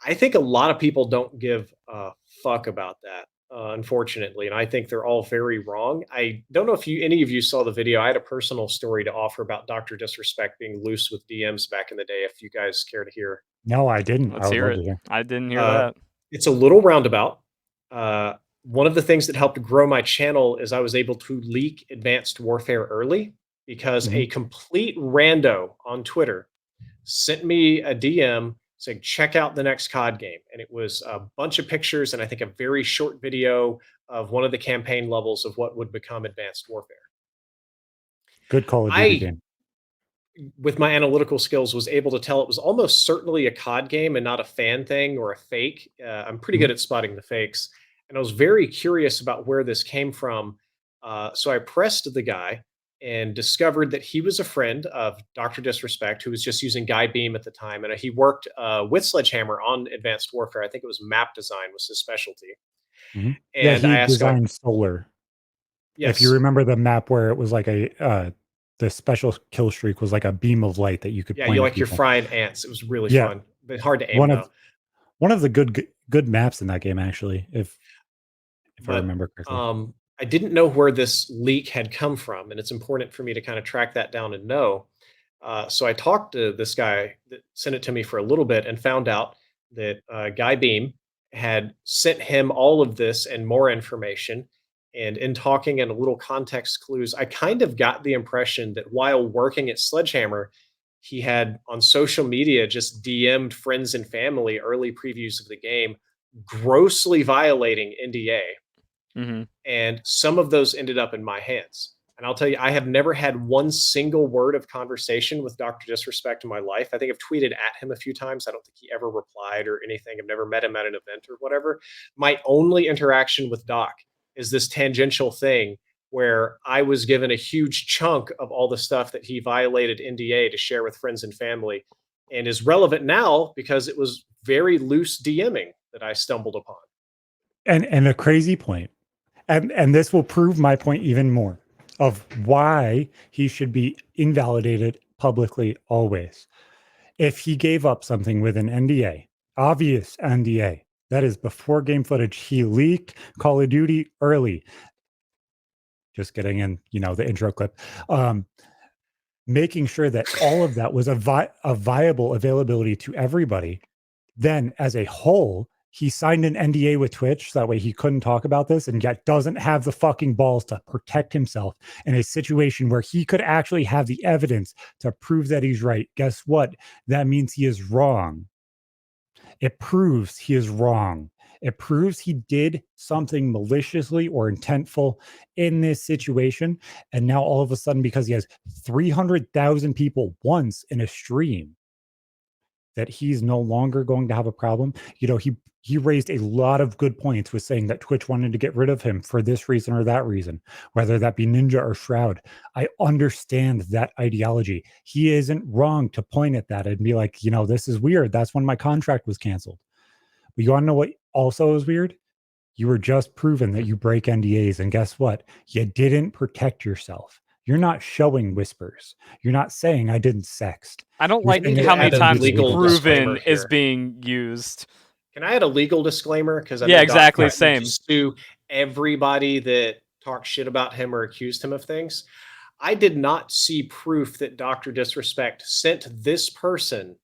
I think a lot of people don't give a fuck about that, unfortunately, and I think they're all very wrong. I don't know if any of you saw the video. I had a personal story to offer about Dr. Disrespect being loose with DMs back in the day. If you guys care to hear, no, I didn't. Let's hear it. I didn't hear that. It's a little roundabout. One of the things that helped grow my channel is I was able to leak Advanced Warfare early because a complete rando on Twitter sent me a DM saying, check out the next COD game. And it was a bunch of pictures and I think a very short video of one of the campaign levels of what would become Advanced Warfare. Good Call of Duty game. With my analytical skills, was able to tell it was almost certainly a COD game and not a fan thing or a fake. I'm pretty good at spotting the fakes. And I was very curious about where this came from. So I pressed the guy and discovered that he was a friend of Dr. Disrespect, who was just using Guy Beam at the time. And he worked with Sledgehammer on Advanced Warfare. I think it was map design was his specialty. And he I designed Solar. Yes. If you remember the map where it was like the special kill streak was like a beam of light that you could point you at like you're people. frying ants. It was really fun, but hard to aim. One of the good maps in that game, actually, if I remember correctly. I didn't know where this leak had come from, and it's important for me to kind of track that down and know. So I talked to this guy that sent it to me for a little bit and found out that Guy Beam had sent him all of this and more information. And in talking and a little context clues, I kind of got the impression that while working at Sledgehammer, he had on social media just DM'd friends and family early previews of the game, grossly violating NDA. Mm-hmm. And some of those ended up in my hands. And I'll tell you, I have never had one single word of conversation with Dr. Disrespect in my life. I think I've tweeted at him a few times. I don't think he ever replied or anything. I've never met him at an event or whatever. My only interaction with Doc is this tangential thing where I was given a huge chunk of all the stuff that he violated NDA to share with friends and family, and is relevant now because it was very loose DMing that I stumbled upon. And a crazy point, and this will prove my point even more of why he should be invalidated publicly always. If he gave up something with an NDA, obvious NDA, that is before game footage, he leaked Call of Duty early. Just getting in, the intro clip. Making sure that all of that was a viable availability to everybody. Then as a whole, he signed an NDA with Twitch. So that way he couldn't talk about this, and yet doesn't have the fucking balls to protect himself in a situation where he could actually have the evidence to prove that he's right. Guess what? That means he is wrong. It proves he is wrong. It proves he did something maliciously or intentful in this situation. And now all of a sudden, because he has 300,000 people once in a stream, that he's no longer going to have a problem. He raised a lot of good points with saying that Twitch wanted to get rid of him for this reason or that reason, whether that be Ninja or Shroud. I understand that ideology. He isn't wrong to point at that and be like, this is weird. That's when my contract was canceled. But you want to know what also is weird? You were just proven that you break NDAs. And guess what? You didn't protect yourself. You're not showing whispers. You're not saying I didn't sext. I don't like how many times proven is being used. Can I add a legal disclaimer? Because yeah, exactly, same. Sue everybody that talked shit about him or accused him of things. I did not see proof that Dr. Disrespect sent this person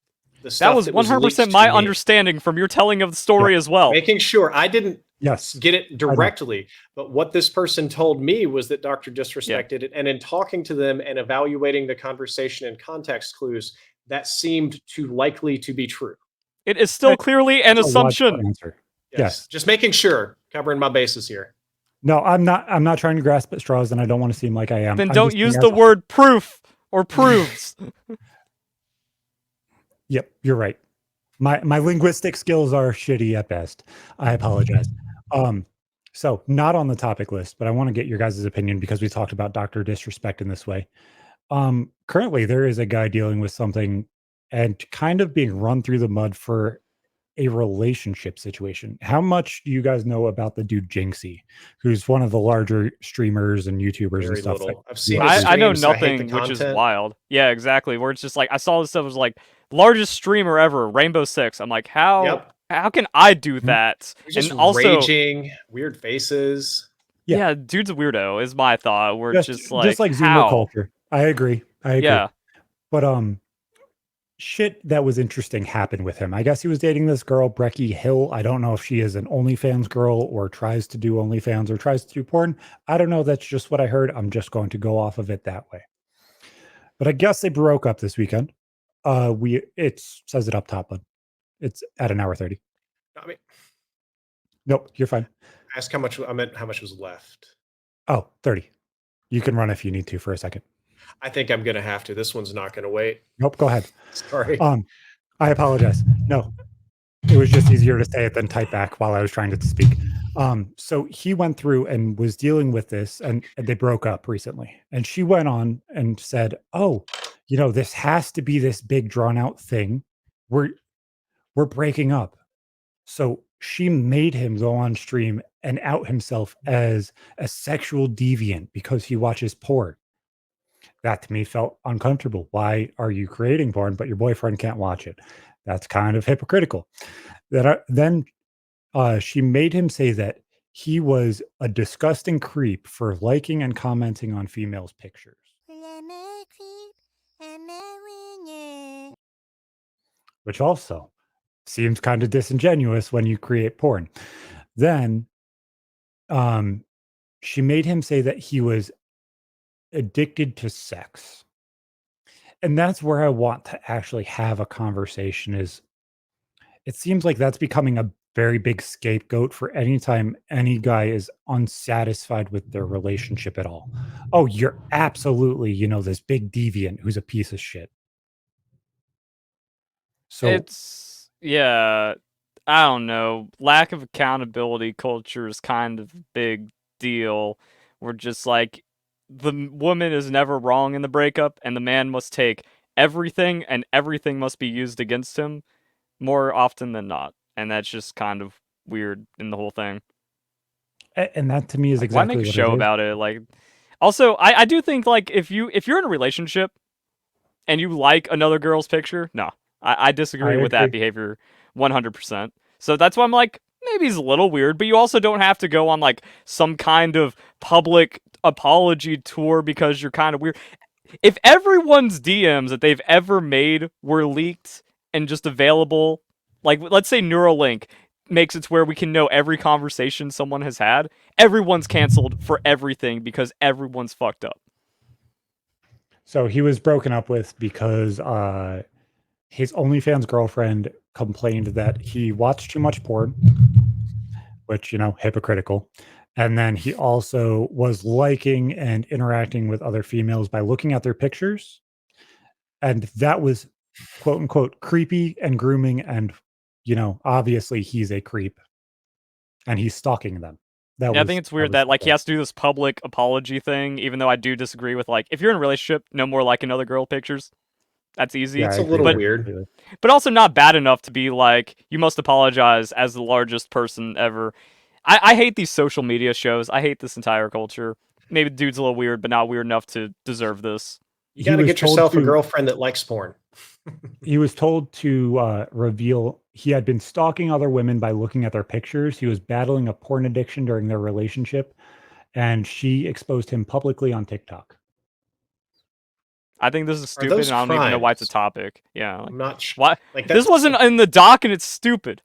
the stuff that was 100% my understanding from your telling of the story as well. Making sure I didn't get it directly, but what this person told me was that Dr. Disrespect did it, and in talking to them and evaluating the conversation and context clues, that seemed too likely to be true. It is still clearly an assumption. Yes. Just making sure, covering my bases here. No, I'm not trying to grasp at straws, and I don't want to seem like I am. Then don't use the word proof or proves. Yep, you're right. My linguistic skills are shitty at best. I apologize. So not on the topic list, but I want to get your guys' opinion because we talked about Dr. Disrespect in this way. Currently, there is a guy dealing with something and kind of being run through the mud for a relationship situation. How much do you guys know about the dude Jynxzi, who's one of the larger streamers and YouTubers and stuff? I've seen. I know nothing, which is wild. Yeah, exactly. Where it's just like I saw this stuff was like largest streamer ever, Rainbow Six. I'm like, how can I do that? Just and also raging, weird faces. Yeah, dude's a weirdo. Is my thought. We're just like Zoomer culture. I agree. Yeah, but shit that was interesting happened with him. I guess he was dating this girl, Brecky Hill. I don't know if she is an OnlyFans girl or tries to do OnlyFans or tries to do porn. I don't know. That's just what I heard. I'm just going to go off of it that way. But I guess they broke up this weekend. It says it up top, but it's at an hour 30. Nope, you're fine. Ask how much. I meant how much was left. Oh, 30. You can run if you need to for a second. I think I'm going to have to. This one's not going to wait. Nope, go ahead. Sorry. I apologize. No, it was just easier to say it than type back while I was trying to speak. So he went through and was dealing with this, and they broke up recently. And she went on and said, "Oh, this has to be this big drawn out thing. We're breaking up." So she made him go on stream and out himself as a sexual deviant because he watches porn. That to me felt uncomfortable. Why are you creating porn, but your boyfriend can't watch it? That's kind of hypocritical. Then she made him say that he was a disgusting creep for liking and commenting on females' pictures. Which also seems kind of disingenuous when you create porn. Then she made him say that he was addicted to sex. And that's where I want to actually have a conversation is it seems like that's becoming a very big scapegoat for any time any guy is unsatisfied with their relationship at all. Oh, you're absolutely, this big deviant who's a piece of shit. So I don't know. Lack of accountability culture is kind of a big deal. We're just like, the woman is never wrong in the breakup, and the man must take everything, and everything must be used against him more often than not. And that's just kind of weird in the whole thing. And that to me is like, exactly why make a what show about it? Like, also, I do think like if you're in a relationship and you like another girl's picture, no, I disagree with that behavior 100%. So that's why I'm like, maybe it's a little weird, but you also don't have to go on like some kind of public apology tour because you're kind of weird. If everyone's DMs that they've ever made were leaked and just available, like let's say Neuralink makes it to where we can know every conversation someone has had, everyone's canceled for everything because everyone's fucked up. So he was broken up with because his OnlyFans girlfriend complained that he watched too much porn, which, hypocritical. And then he also was liking and interacting with other females by looking at their pictures. And that was quote unquote creepy and grooming. And, obviously he's a creep and he's stalking them. I think it's weird that like he has to do this public apology thing, even though I do disagree with like, if you're in a relationship, no more liking other girl pictures. That's easy. Yeah, it's a little weird. But also not bad enough to be like, you must apologize as the largest person ever. I hate these social media shows. I hate this entire culture. Maybe the dude's a little weird, but not weird enough to deserve this. You got to get yourself a girlfriend that likes porn. He was told to reveal he had been stalking other women by looking at their pictures. He was battling a porn addiction during their relationship, and she exposed him publicly on TikTok. I think this is stupid, and I don't even know why it's a topic. Yeah, like, I'm not sure. Why? Like, this wasn't in the doc, and it's stupid.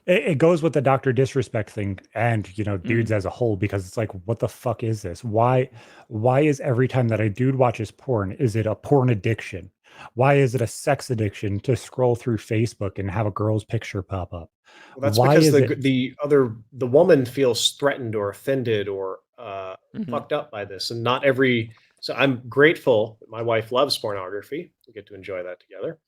It goes with the Dr. Disrespect thing and, dudes as a whole, because it's like, what the fuck is this? Why is every time that a dude watches porn, is it a porn addiction? Why is it a sex addiction to scroll through Facebook and have a girl's picture pop up? Well, that's because the woman feels threatened or offended or fucked up by this. And not every, so I'm grateful that my wife loves pornography. We get to enjoy that together.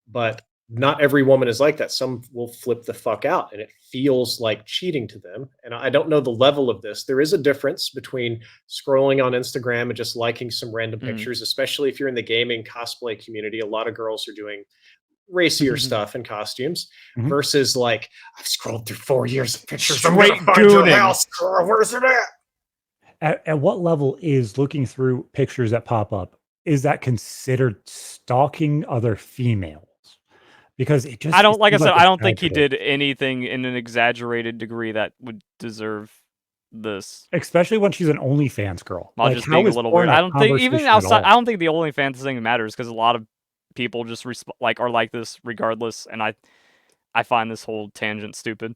But not every woman is like that. Some will flip the fuck out and it feels like cheating to them. And I don't know the level of this. There is a difference between scrolling on Instagram and just liking some random pictures, especially if you're in the gaming cosplay community. A lot of girls are doing racier stuff and costumes versus like, I've scrolled through 4 years of pictures. I'm gonna find your house. Where's it at? At what level is looking through pictures that pop up, is that considered stalking other females? Because it just, I don't think he did anything in an exaggerated degree that would deserve this. Especially when she's an OnlyFans girl. Like, just being a little weird. I don't think even outside. I don't think the OnlyFans thing matters because a lot of people just are like this regardless, and I find this whole tangent stupid.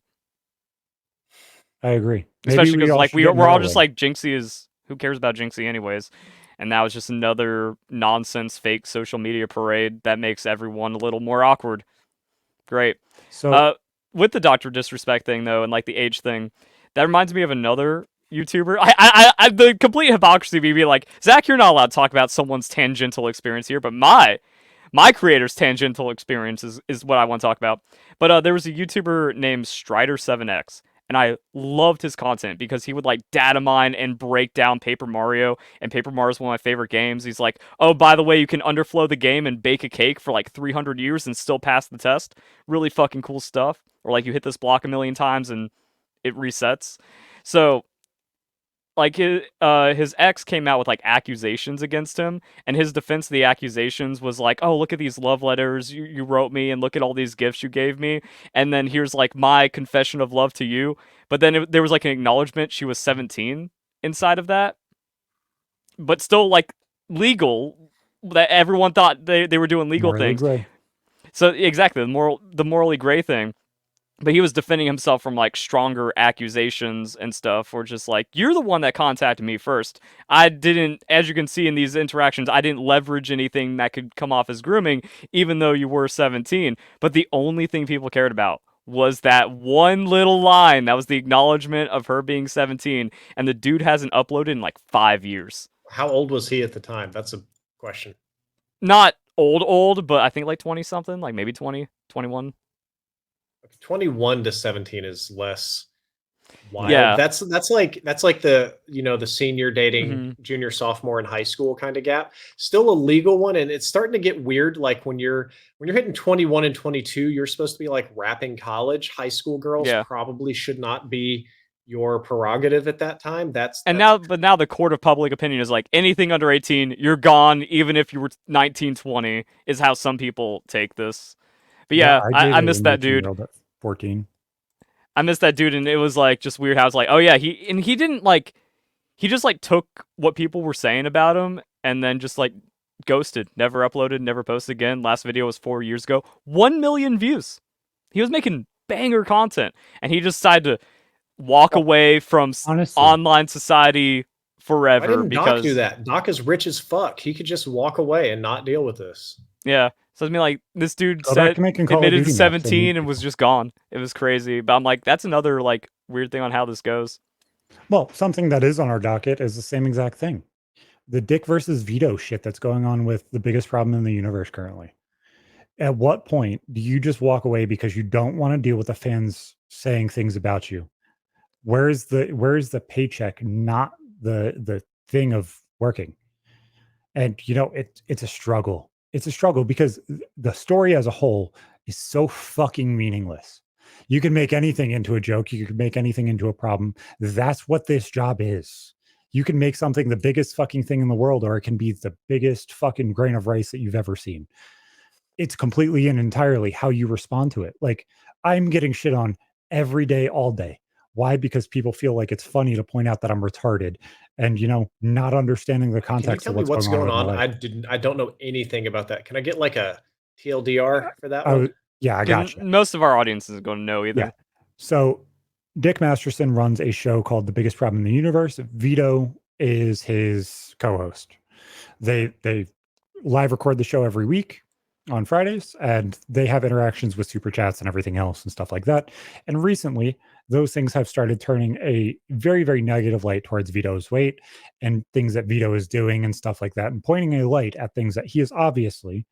I agree. Especially because like we're all just like, Jynxzi is, who cares about Jynxzi anyways? And now it's just another nonsense fake social media parade that makes everyone a little more awkward. Great. So with the Dr. Disrespect thing though, and like the age thing, that reminds me of another YouTuber. I the complete hypocrisy be like, Zach, you're not allowed to talk about someone's tangential experience here, but my creator's tangential experience is what I want to talk about. But there was a YouTuber named Strider7X. And I loved his content because he would like data mine and break down Paper Mario. And Paper Mario is one of my favorite games. He's like, oh, by the way, you can underflow the game and bake a cake for like 300 years and still pass the test. Really fucking cool stuff. Or like you hit this block a million times and it resets. So like his ex came out with like accusations against him, and his defense of the accusations was like, oh, look at these love letters you wrote me, and look at all these gifts you gave me, and then here's like my confession of love to you. But then there was like an acknowledgement she was 17 inside of that, but still like legal, that everyone thought they were doing legal Morally things. gray. So exactly, the morally gray thing. But he was defending himself from like stronger accusations and stuff, or just like, you're the one that contacted me first. I didn't, as you can see in these interactions, I didn't leverage anything that could come off as grooming, even though you were 17. But the only thing people cared about was that one little line that was the acknowledgement of her being 17, and the dude hasn't uploaded in like 5 years. How old was he at the time? That's a question. Not old, but I think like 20 something, like maybe 20, 21. 21 to 17 is less wild. Yeah. That's like the, the senior dating junior sophomore in high school kind of gap. Still a legal one, and it's starting to get weird. Like when you're hitting 21 and 22, you're supposed to be like wrapping college. High school girls probably should not be your prerogative at that time. Now the court of public opinion is like, anything under 18, you're gone, even if you were 19, 20, is how some people take this. But yeah, I missed that dude. 14. I missed that dude, and it was like just weird how it's like, oh yeah, he didn't like, he just like took what people were saying about him and then just like ghosted, never uploaded, never posted again. Last video was 4 years ago, 1 million views. He was making banger content, and he just decided to walk away from online society forever. Why didn't because Doc do that? Doc is rich as fuck. He could just walk away and not deal with this. Yeah. So I mean, like, this dude admitted to 17 and was just gone. It was crazy. But I'm like, that's another like weird thing on how this goes. Well, something that is on our docket is the same exact thing. The Dick versus Veto shit that's going on with the biggest problem in the universe currently. At what point do you just walk away because you don't want to deal with the fans saying things about you? Where's the paycheck, not the thing of working? And it's a struggle. It's a struggle because the story as a whole is so fucking meaningless. You can make anything into a joke. You can make anything into a problem. That's what this job is. You can make something the biggest fucking thing in the world, or it can be the biggest fucking grain of rice that you've ever seen. It's completely and entirely how you respond to it. Like, I'm getting shit on every day, all day. Why? Because people feel like it's funny to point out that I'm retarded and, not understanding the context of what's going on. I don't know anything about that. Can I get like a TLDR for that one? Yeah, I got you. Most of our audience isn't going to know either. Yeah. So Dick Masterson runs a show called The Biggest Problem in the Universe. Vito is his co-host. They live record the show every week on Fridays, and they have interactions with super chats and everything else and stuff like that. And recently, those things have started turning a very, very negative light towards Vito's weight and things that Vito is doing and stuff like that, and pointing a light at things that he is obviously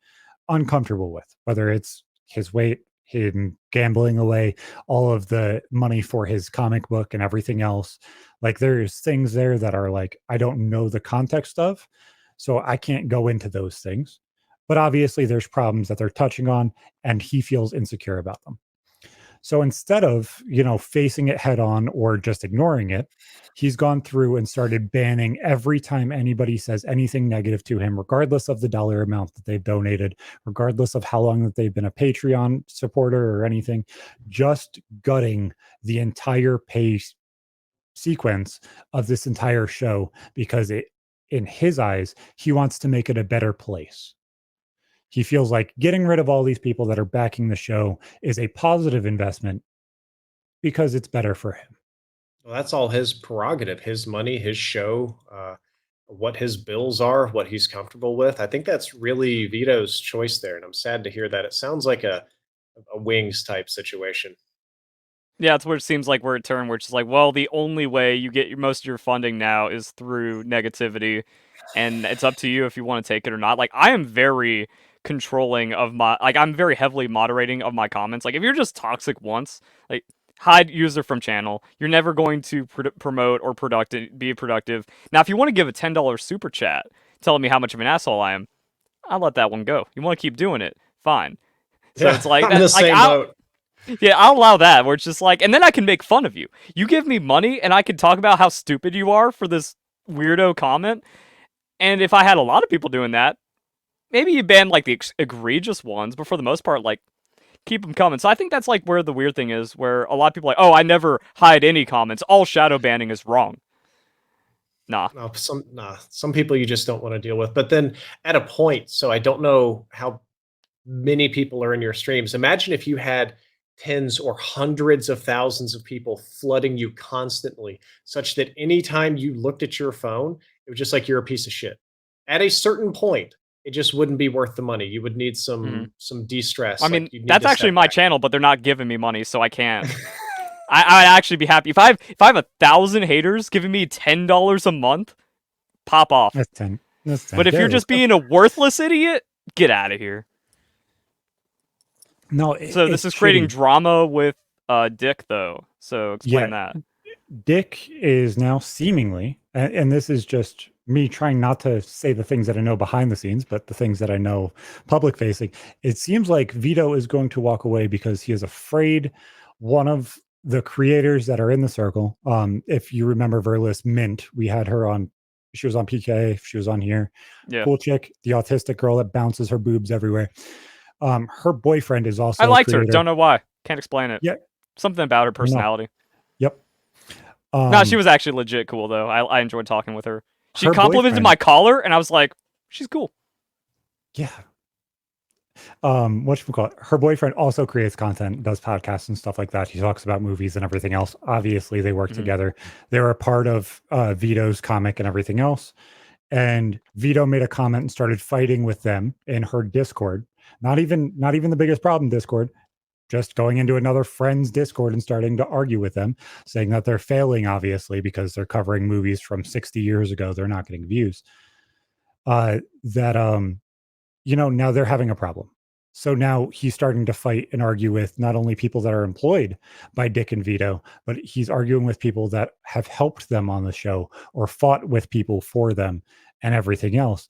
uncomfortable with, whether it's his weight, him gambling away all of the money for his comic book and everything else. Like, there's things there that are like, I don't know the context of, so I can't go into those things. But obviously there's problems that they're touching on, and he feels insecure about them. So instead of, facing it head on or just ignoring it, he's gone through and started banning every time anybody says anything negative to him, regardless of the dollar amount that they've donated, regardless of how long that they've been a Patreon supporter or anything, just gutting the entire pay sequence of this entire show, because in his eyes, he wants to make it a better place. He feels like getting rid of all these people that are backing the show is a positive investment because it's better for him. Well, that's all his prerogative, his money, his show, what his bills are, what he's comfortable with. I think that's really Vito's choice there, and I'm sad to hear that. It sounds like a Wings type situation. Yeah, it's where it seems like we're at turn, where it's just like, well, the only way you get most of your funding now is through negativity, and it's up to you if you want to take it or not. Like, I am very controlling of I'm very heavily moderating of my comments. Like, if you're just toxic once, like, hide user from channel. You're never going to promote or be productive. Now, if you want to give a $10 super chat telling me how much of an asshole I am, I'll let that one go. You want to keep doing it, fine. So it's like, I'm in the same boat. Yeah, I'll allow that, where it's just like, and then I can make fun of you. You give me money, and I can talk about how stupid you are for this weirdo comment. And if I had a lot of people doing that, maybe you ban like the egregious ones, but for the most part, like, keep them coming. So I think that's like where the weird thing is, where a lot of people are like, oh, I never hide any comments. All shadow banning is wrong. Nah. No, some people you just don't want to deal with. But then at a point, so I don't know how many people are in your streams. Imagine if you had tens or hundreds of thousands of people flooding you constantly, such that anytime you looked at your phone, it was just like you're a piece of shit. At a certain point, it just wouldn't be worth the money. You would need some de-stress. I mean, that's actually my channel, but they're not giving me money, so I can't. I'd actually be happy if I have 1,000 haters giving me $10 a month. Pop off. That's 10. But if you're just being a worthless idiot, get out of here. No. So this is creating drama with Dick, though. So explain that. Dick is now seemingly, and this is just me trying not to say the things that I know behind the scenes, but the things that I know public facing. It seems like Vito is going to walk away because he is afraid one of the creators that are in the circle. If you remember Verlis Mint, we had her on. She was on PK. She was on here. Yeah. Cool chick, the autistic girl that bounces her boobs everywhere. Her boyfriend is also. I liked her. Don't know why. Can't explain it. Yeah. Something about her personality. Yep. No, she was actually legit cool though. I enjoyed talking with her. She her complimented my collar, and I was like, she's cool. Yeah. Whatchamacallit? Her boyfriend also creates content, does podcasts and stuff like that. He talks about movies and everything else. Obviously, they work together. They're a part of Vito's comic and everything else. And Vito made a comment and started fighting with them in her Discord. Not even the biggest problem, Discord. Just going into another friend's Discord and starting to argue with them, saying that they're failing, obviously, because they're covering movies from 60 years ago. They're not getting views. Now they're having a problem. So now he's starting to fight and argue with not only people that are employed by Dick and Vito, but he's arguing with people that have helped them on the show or fought with people for them and everything else.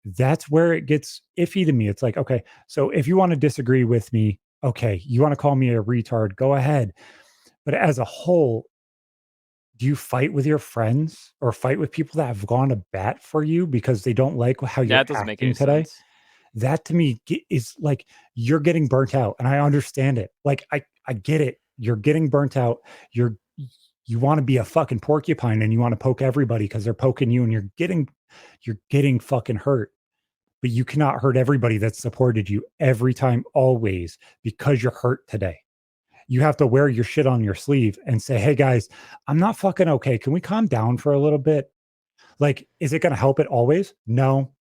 That's where it gets iffy to me. It's like, okay, so if you want to disagree with me, okay, you want to call me a retard, go ahead. But as a whole, do you fight with your friends or fight with people that have gone to bat for you because they don't like how you're acting today? Sense. That to me is like you're getting burnt out, and I understand it. Like I get it. You're getting burnt out. You want to be a fucking porcupine and you want to poke everybody because they're poking you, and you're getting fucking hurt. But you cannot hurt everybody that supported you every time, always, because you're hurt today. You have to wear your shit on your sleeve and say, hey guys, I'm not fucking okay. Can we calm down for a little bit? Like, is it going to help it always? No.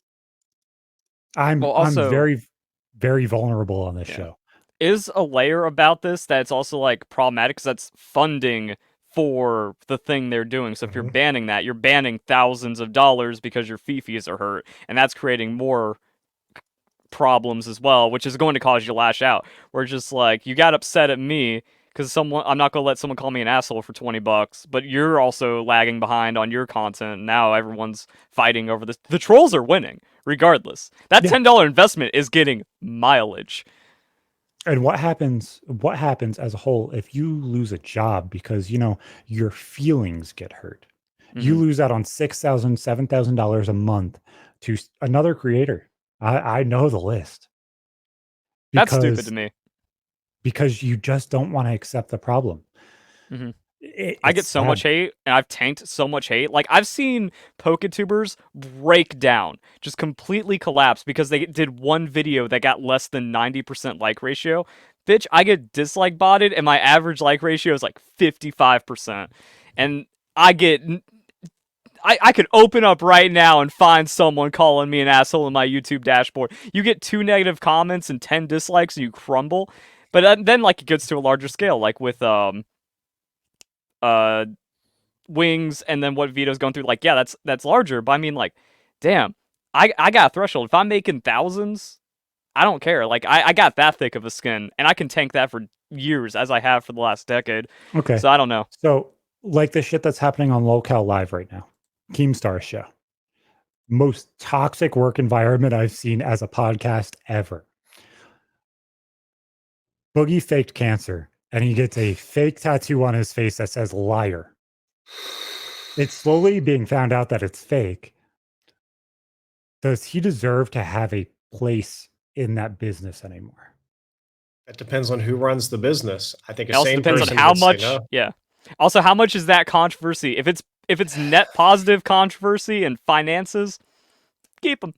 I'm very, very vulnerable on this show. Is a layer about this that's also like problematic because that's funding for the thing they're doing. So if you're banning that, you're banning thousands of dollars because your fees are hurt, and that's creating more problems as well, which is going to cause you to lash out. Where just like, you got upset at me because I'm not going to let someone call me an asshole for $20, but you're also lagging behind on your content. Now everyone's fighting over this. The trolls are winning regardless. That $10 investment is getting mileage. And what happens as a whole if you lose a job because, your feelings get hurt? You lose out on $6,000, $7,000 a month to another creator. I know the list. That's stupid to me. Because you just don't want to accept the problem. I get so much hate, and I've tanked so much hate. Like, I've seen PokeTubers break down, just completely collapse because they did one video that got less than 90% like ratio. Bitch, I get dislike botted, and my average like ratio is like 55%. And I could open up right now and find someone calling me an asshole in my YouTube dashboard. You get 2 negative comments and 10 dislikes, and you crumble. But then, like, it gets to a larger scale, like with Wings, and then what Vito's going through. Like, yeah, that's larger. But I mean, like, damn, I got a threshold. If I'm making thousands, I don't care. Like, I got that thick of a skin, and I can tank that for years, as I have for the last decade. Okay. So I don't know. So, like the shit that's happening on Locale Live right now, Keemstar's show, most toxic work environment I've seen as a podcast ever. Boogie faked cancer and he gets a fake tattoo on his face that says liar. It's slowly being found out that it's fake. Does he deserve to have a place in that business anymore? It depends on who runs the business. I think it also depends on person how would say much. no. Yeah. Also, how much is that controversy? If it's net positive controversy and finances, keep him.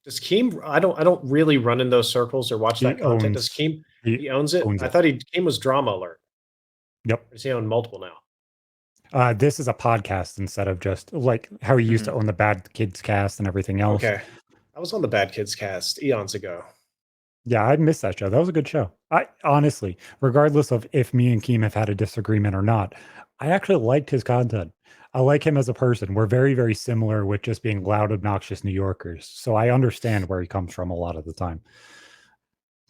Does Keem? I don't really run in those circles or watch that content. Does Keem? He owns it. I thought Keem was Drama Alert. Yep. Does he own multiple now? This is a podcast instead of just like how he used to own the Bad Kids cast and everything else. Okay. I was on the Bad Kids cast eons ago. Yeah, I missed that show. That was a good show. I honestly, regardless of if me and Keem have had a disagreement or not, I actually liked his content. I like him as a person. We're very, very similar with just being loud, obnoxious New Yorkers. So I understand where he comes from a lot of the time.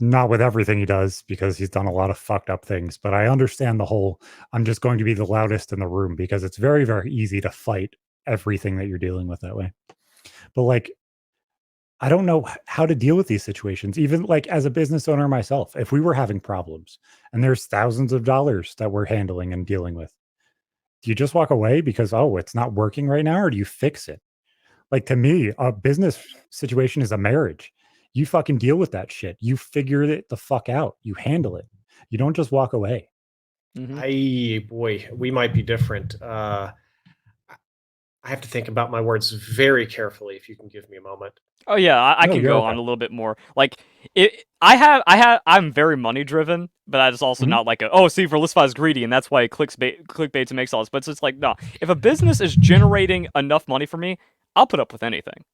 Not with everything he does, because he's done a lot of fucked up things, but I understand the whole, I'm just going to be the loudest in the room, because it's very, very easy to fight everything that you're dealing with that way. But like, I don't know how to deal with these situations. Even like as a business owner myself, if we were having problems and there's thousands of dollars that we're handling and dealing with, do you just walk away because, oh, it's not working right now? Or do you fix it? Like, to me, a business situation is a marriage. You fucking deal with that shit. You figure it the fuck out. You handle it. You don't just walk away. Boy, we might be different. I have to think about my words very carefully. If you can give me a moment. Oh yeah, I can go on a little bit more. Like, I'm very money driven, but that is also not like see, Verlisify is greedy and that's why he clickbaits and makes all this. But it's just like, no, if a business is generating enough money for me, I'll put up with anything.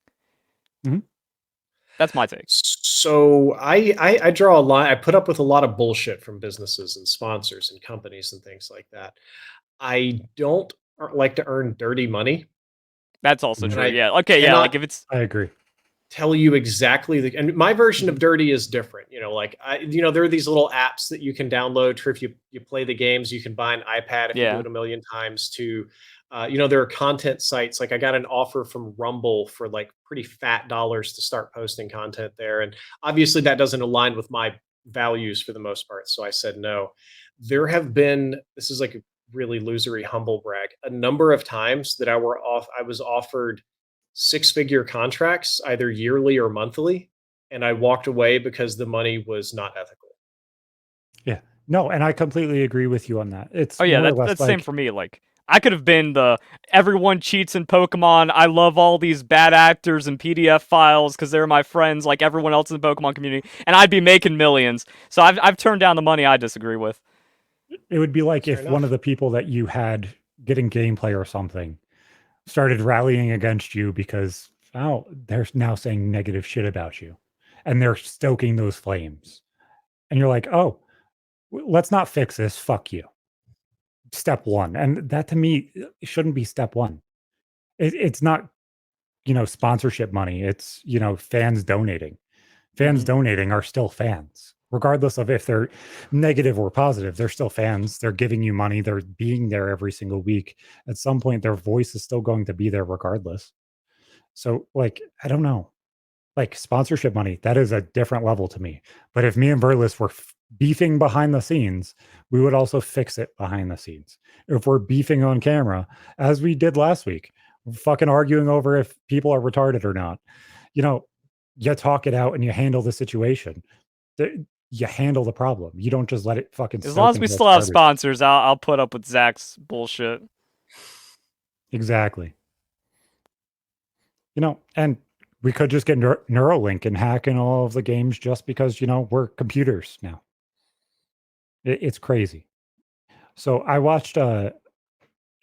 That's my take. So I draw a line. I put up with a lot of bullshit from businesses and sponsors and companies and things like that. I don't like to earn dirty money. That's also true. Yeah. Okay. Yeah. Like if it's, I agree. Tell you exactly and my version of dirty is different. Like there are these little apps that you can download for if you play the games. You can buy an iPad if you do it a million times. To there are content sites. Like I got an offer from Rumble for like pretty fat dollars to start posting content there, and obviously that doesn't align with my values for the most part. So I said no. There have been, this is like a really losery humble brag, a number of times that I was offered 6-figure contracts, either yearly or monthly, and I walked away because the money was not ethical. Yeah, no, and I completely agree with you on that. It's that's the same for me. Like I could have been everyone cheats in Pokemon. I love all these bad actors and PDF files because they're my friends, like everyone else in the Pokemon community, and I'd be making millions. So I've turned down the money I disagree with. It would be like if one of the people that you had getting gameplay or something started rallying against you because they're now saying negative shit about you and they're stoking those flames. And you're like, oh, let's not fix this. Fuck you. Step one. And that to me shouldn't be step one. It's not, sponsorship money. It's, fans donating. Fans donating are still fans. Regardless of if they're negative or positive, they're still fans. They're giving you money. They're being there every single week. At some point, their voice is still going to be there regardless. So, like, I don't know. Like, sponsorship money, that is a different level to me. But if me and Verlis were beefing behind the scenes, we would also fix it behind the scenes. If we're beefing on camera, as we did last week, we're fucking arguing over if people are retarded or not, you talk it out and you handle the situation. You handle the problem. You don't just let it fucking. As long as we still have sponsors, I'll put up with Zach's bullshit. Exactly. And we could just get Neuralink and hack in all of the games just because, we're computers now. It's crazy. So I watched a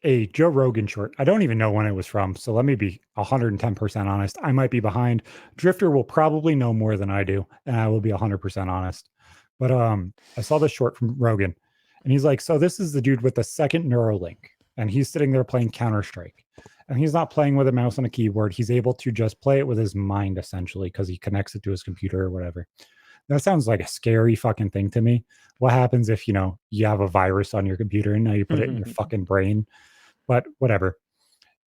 Joe Rogan short. I don't even know when it was from. So let me be 110% honest. I might be behind. Drift0r will probably know more than I do. And I will be 100% honest. But I saw this short from Rogan. And he's like, so this is the dude with the second Neuralink. And he's sitting there playing Counter-Strike. And he's not playing with a mouse and a keyboard. He's able to just play it with his mind, essentially, because he connects it to his computer or whatever. That sounds like a scary fucking thing to me. What happens if, you have a virus on your computer and now you put it in your fucking brain? But whatever.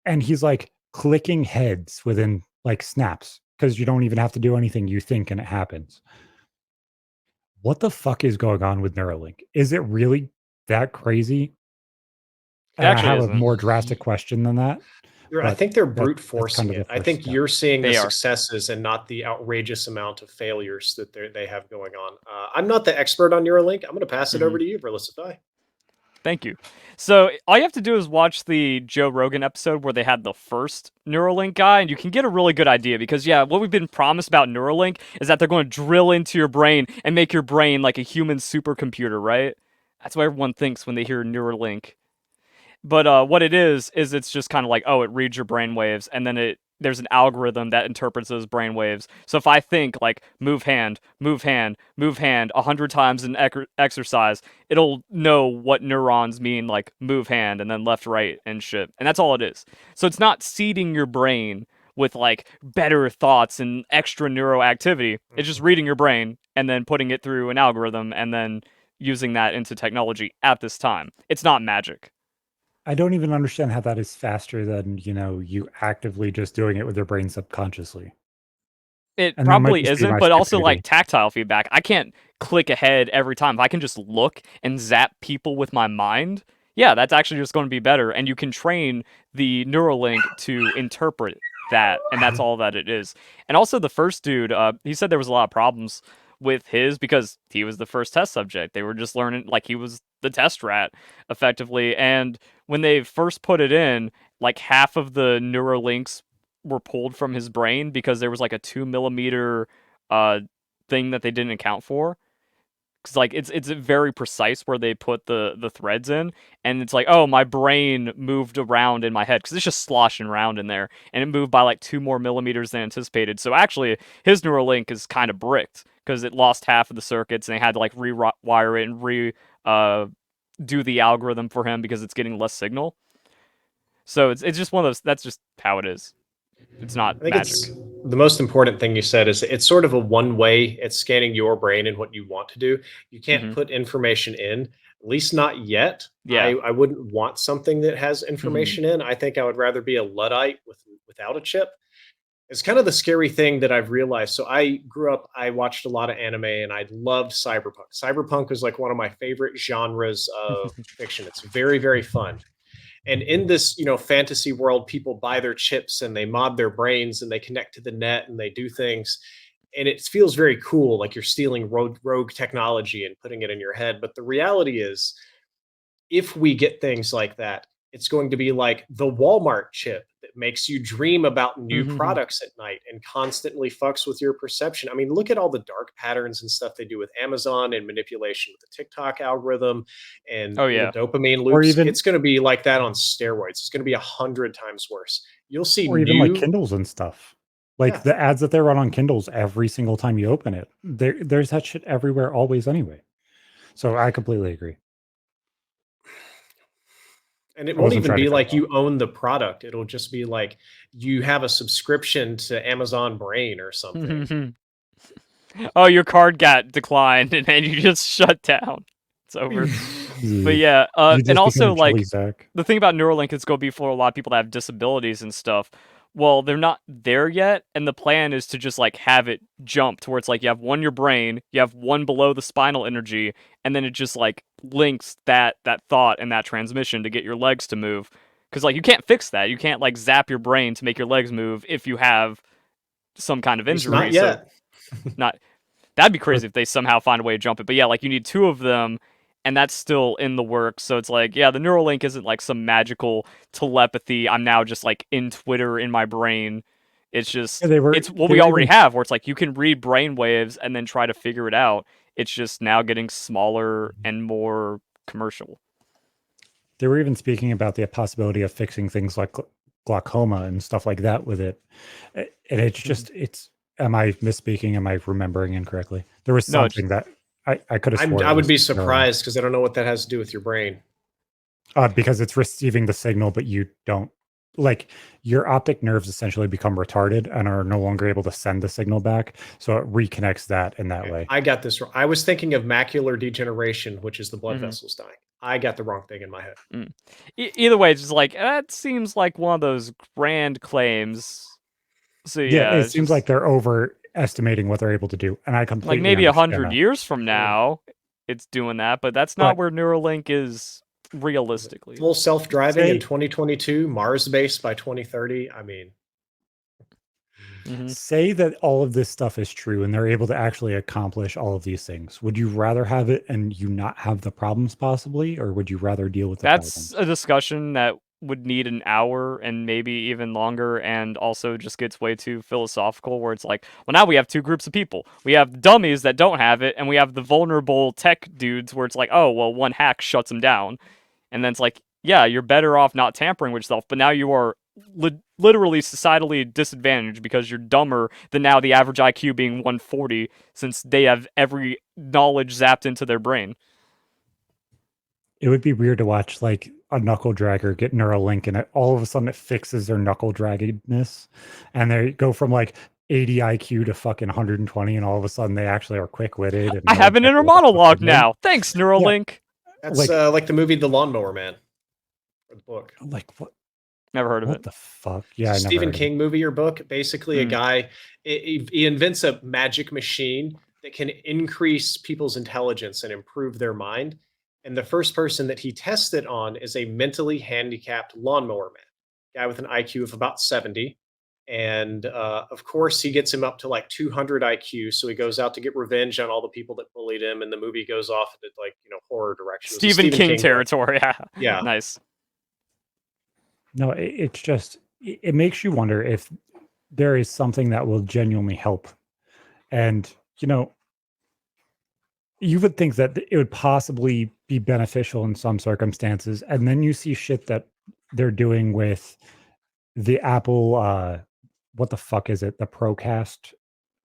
And he's like clicking heads within like snaps because you don't even have to do anything. You think and it happens. What the fuck is going on with Neuralink? Is it really that crazy? It actually I have a isn't. more drastic question than that. I think they're brute That's forcing kind of the it. I first think step. you're seeing the They are. successes and not the outrageous amount of failures that they have going on. I'm not the expert on Neuralink. I'm going to pass it over to you, Verlicify. Thank you. So all you have to do is watch the Joe Rogan episode where they had the first Neuralink guy, and you can get a really good idea because, yeah, what we've been promised about Neuralink is that they're going to drill into your brain and make your brain like a human supercomputer, right? That's what everyone thinks when they hear Neuralink. But what it is it's just kind of like, oh, it reads your brain waves, and then there's an algorithm that interprets those brain waves. So if I think like move hand, move hand, move hand 100 times in exercise, it'll know what neurons mean like move hand and then left, right, and shit. And that's all it is. So it's not seeding your brain with like better thoughts and extra neuroactivity. It's just reading your brain and then putting it through an algorithm and then using that into technology at this time. It's not magic. I don't even understand how that is faster than, you actively just doing it with your brain subconsciously. It And that might probably just be isn't, my but also like stupidity. tactile feedback. I can't click ahead every time. If I can just look and zap people with my mind, yeah, that's actually just going to be better. And you can train the Neuralink to interpret that, and that's all that it is. And also, the first dude, he said there was a lot of problems with his because he was the first test subject. They were just learning, like he was the test rat, effectively. And when they first put it in, like half of the Neuralinks were pulled from his brain because there was like a 2 millimeter thing that they didn't account for. Because like it's very precise where they put the threads in, and it's like, oh, my brain moved around in my head because it's just sloshing around in there, and it moved by like 2 more millimeters than anticipated. So actually, his Neuralink is kind of bricked because it lost half of the circuits, and they had to like rewire it and do the algorithm for him because it's getting less signal. So it's just one of those. That's just how it is. It's not I think magic. it's the most important thing you said is it's sort of a one way. It's scanning your brain and what you want to do. You can't put information in, at least not yet. Yeah. I wouldn't want something that has information in. I think I would rather be a Luddite without a chip. It's kind of the scary thing that I've realized. So I grew up, I watched a lot of anime and I loved cyberpunk. Cyberpunk was like one of my favorite genres of fiction. It's very, very fun. And in this fantasy world, people buy their chips and they mod their brains and they connect to the net and they do things, and it feels very cool, like you're stealing rogue technology and putting it in your head. But the reality is, if we get things like that, it's going to be like the Walmart chip that makes you dream about new products at night and constantly fucks with your perception. I mean, look at all the dark patterns and stuff they do with Amazon and manipulation with the TikTok algorithm and dopamine loops. Or even, it's going to be like that on steroids. It's going to be 100 times worse. You'll see or even like Kindles and stuff. Like the ads that they run on Kindles every single time you open it. There's that shit everywhere, always, anyway. So I completely agree. And it won't even be like you own the product. It'll just be like you have a subscription to Amazon Brain or something. Oh, your card got declined and then you just shut down. It's over. But yeah, and also like the thing about Neuralink is going to be for a lot of people that have disabilities and stuff. Well, they're not there yet, and the plan is to just like have it jump to where it's like you have one in your brain, you have one below the spinal energy, and then it just like links that thought and that transmission to get your legs to move. Because like you can't fix that, you can't like zap your brain to make your legs move if you have some kind of injury. Not yet. So that'd be crazy if they somehow find a way to jump it. But yeah, like you need two of them. And that's still in the works. So it's like, yeah, the Neuralink isn't like some magical telepathy. I'm now just like in Twitter in my brain. It's just, it's what we already have, where it's like you can read brain waves and then try to figure it out. It's just now getting smaller and more commercial. They were even speaking about the possibility of fixing things like glaucoma and stuff like that with it. And it's just, am I misspeaking? Am I remembering incorrectly? There was something that I could have. I would be surprised because I don't know what that has to do with your brain. Because it's receiving the signal, but you don't. Like your optic nerves essentially become retarded and are no longer able to send the signal back. So it reconnects that in that way. I got this wrong. I was thinking of macular degeneration, which is the blood vessels dying. I got the wrong thing in my head. Either way, it's just like, that seems like one of those grand claims. So yeah, it seems like they're over estimating what they're able to do, and I completely like maybe understand 100 that. years from now, it's doing that, but that's not where Neuralink is realistically. Full self-driving in 2022, Mars-based by 2030. I mean, say that all of this stuff is true and they're able to actually accomplish all of these things. Would you rather have it and you not have the problems possibly, or would you rather deal with the That's problems? a discussion that would need an hour and maybe even longer, and also just gets way too philosophical, where it's like, well, now we have two groups of people. We have dummies that don't have it, and we have the vulnerable tech dudes where it's like, oh, well, one hack shuts them down. And then it's like, yeah, you're better off not tampering with yourself, but now you are literally societally disadvantaged because you're dumber than now the average IQ being 140, since they have every knowledge zapped into their brain. It would be weird to watch like a knuckle dragger get Neuralink and all of a sudden it fixes their knuckle draggedness, and they go from like 80 IQ to fucking 120, and all of a sudden they actually are quick-witted. I have an inner monologue now. Thanks, Neuralink. Yeah. That's like the movie The Lawnmower Man, or the book. Like what? Never heard of it. What the fuck? Yeah, Stephen King movie or book. Basically, a guy he invents a magic machine that can increase people's intelligence and improve their mind. And the first person that he tests it on is a mentally handicapped lawnmower man, guy with an IQ of about 70. And of course, he gets him up to like 200 IQ. So he goes out to get revenge on all the people that bullied him. And the movie goes off into like, horror direction. Stephen King territory. Yeah. Nice. No, it's just, it makes you wonder if there is something that will genuinely help. And, you would think that it would possibly be beneficial in some circumstances. And then you see shit that they're doing with the Apple, what the fuck is it? The Procast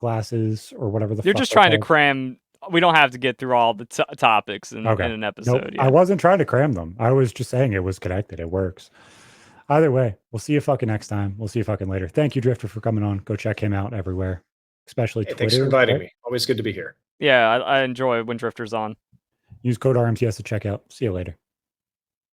glasses or whatever the fuck. You're just trying to cram. We don't have to get through all the topics in an episode. Nope. Yeah. I wasn't trying to cram them. I was just saying it was connected. It works. Either way, we'll see you fucking next time. We'll see you fucking later. Thank you, Drifter, for coming on. Go check him out everywhere, especially Twitter. Thanks for inviting me. Always good to be here. Yeah, I enjoy when Drifter's on. Use code RMTS to check out. See you later.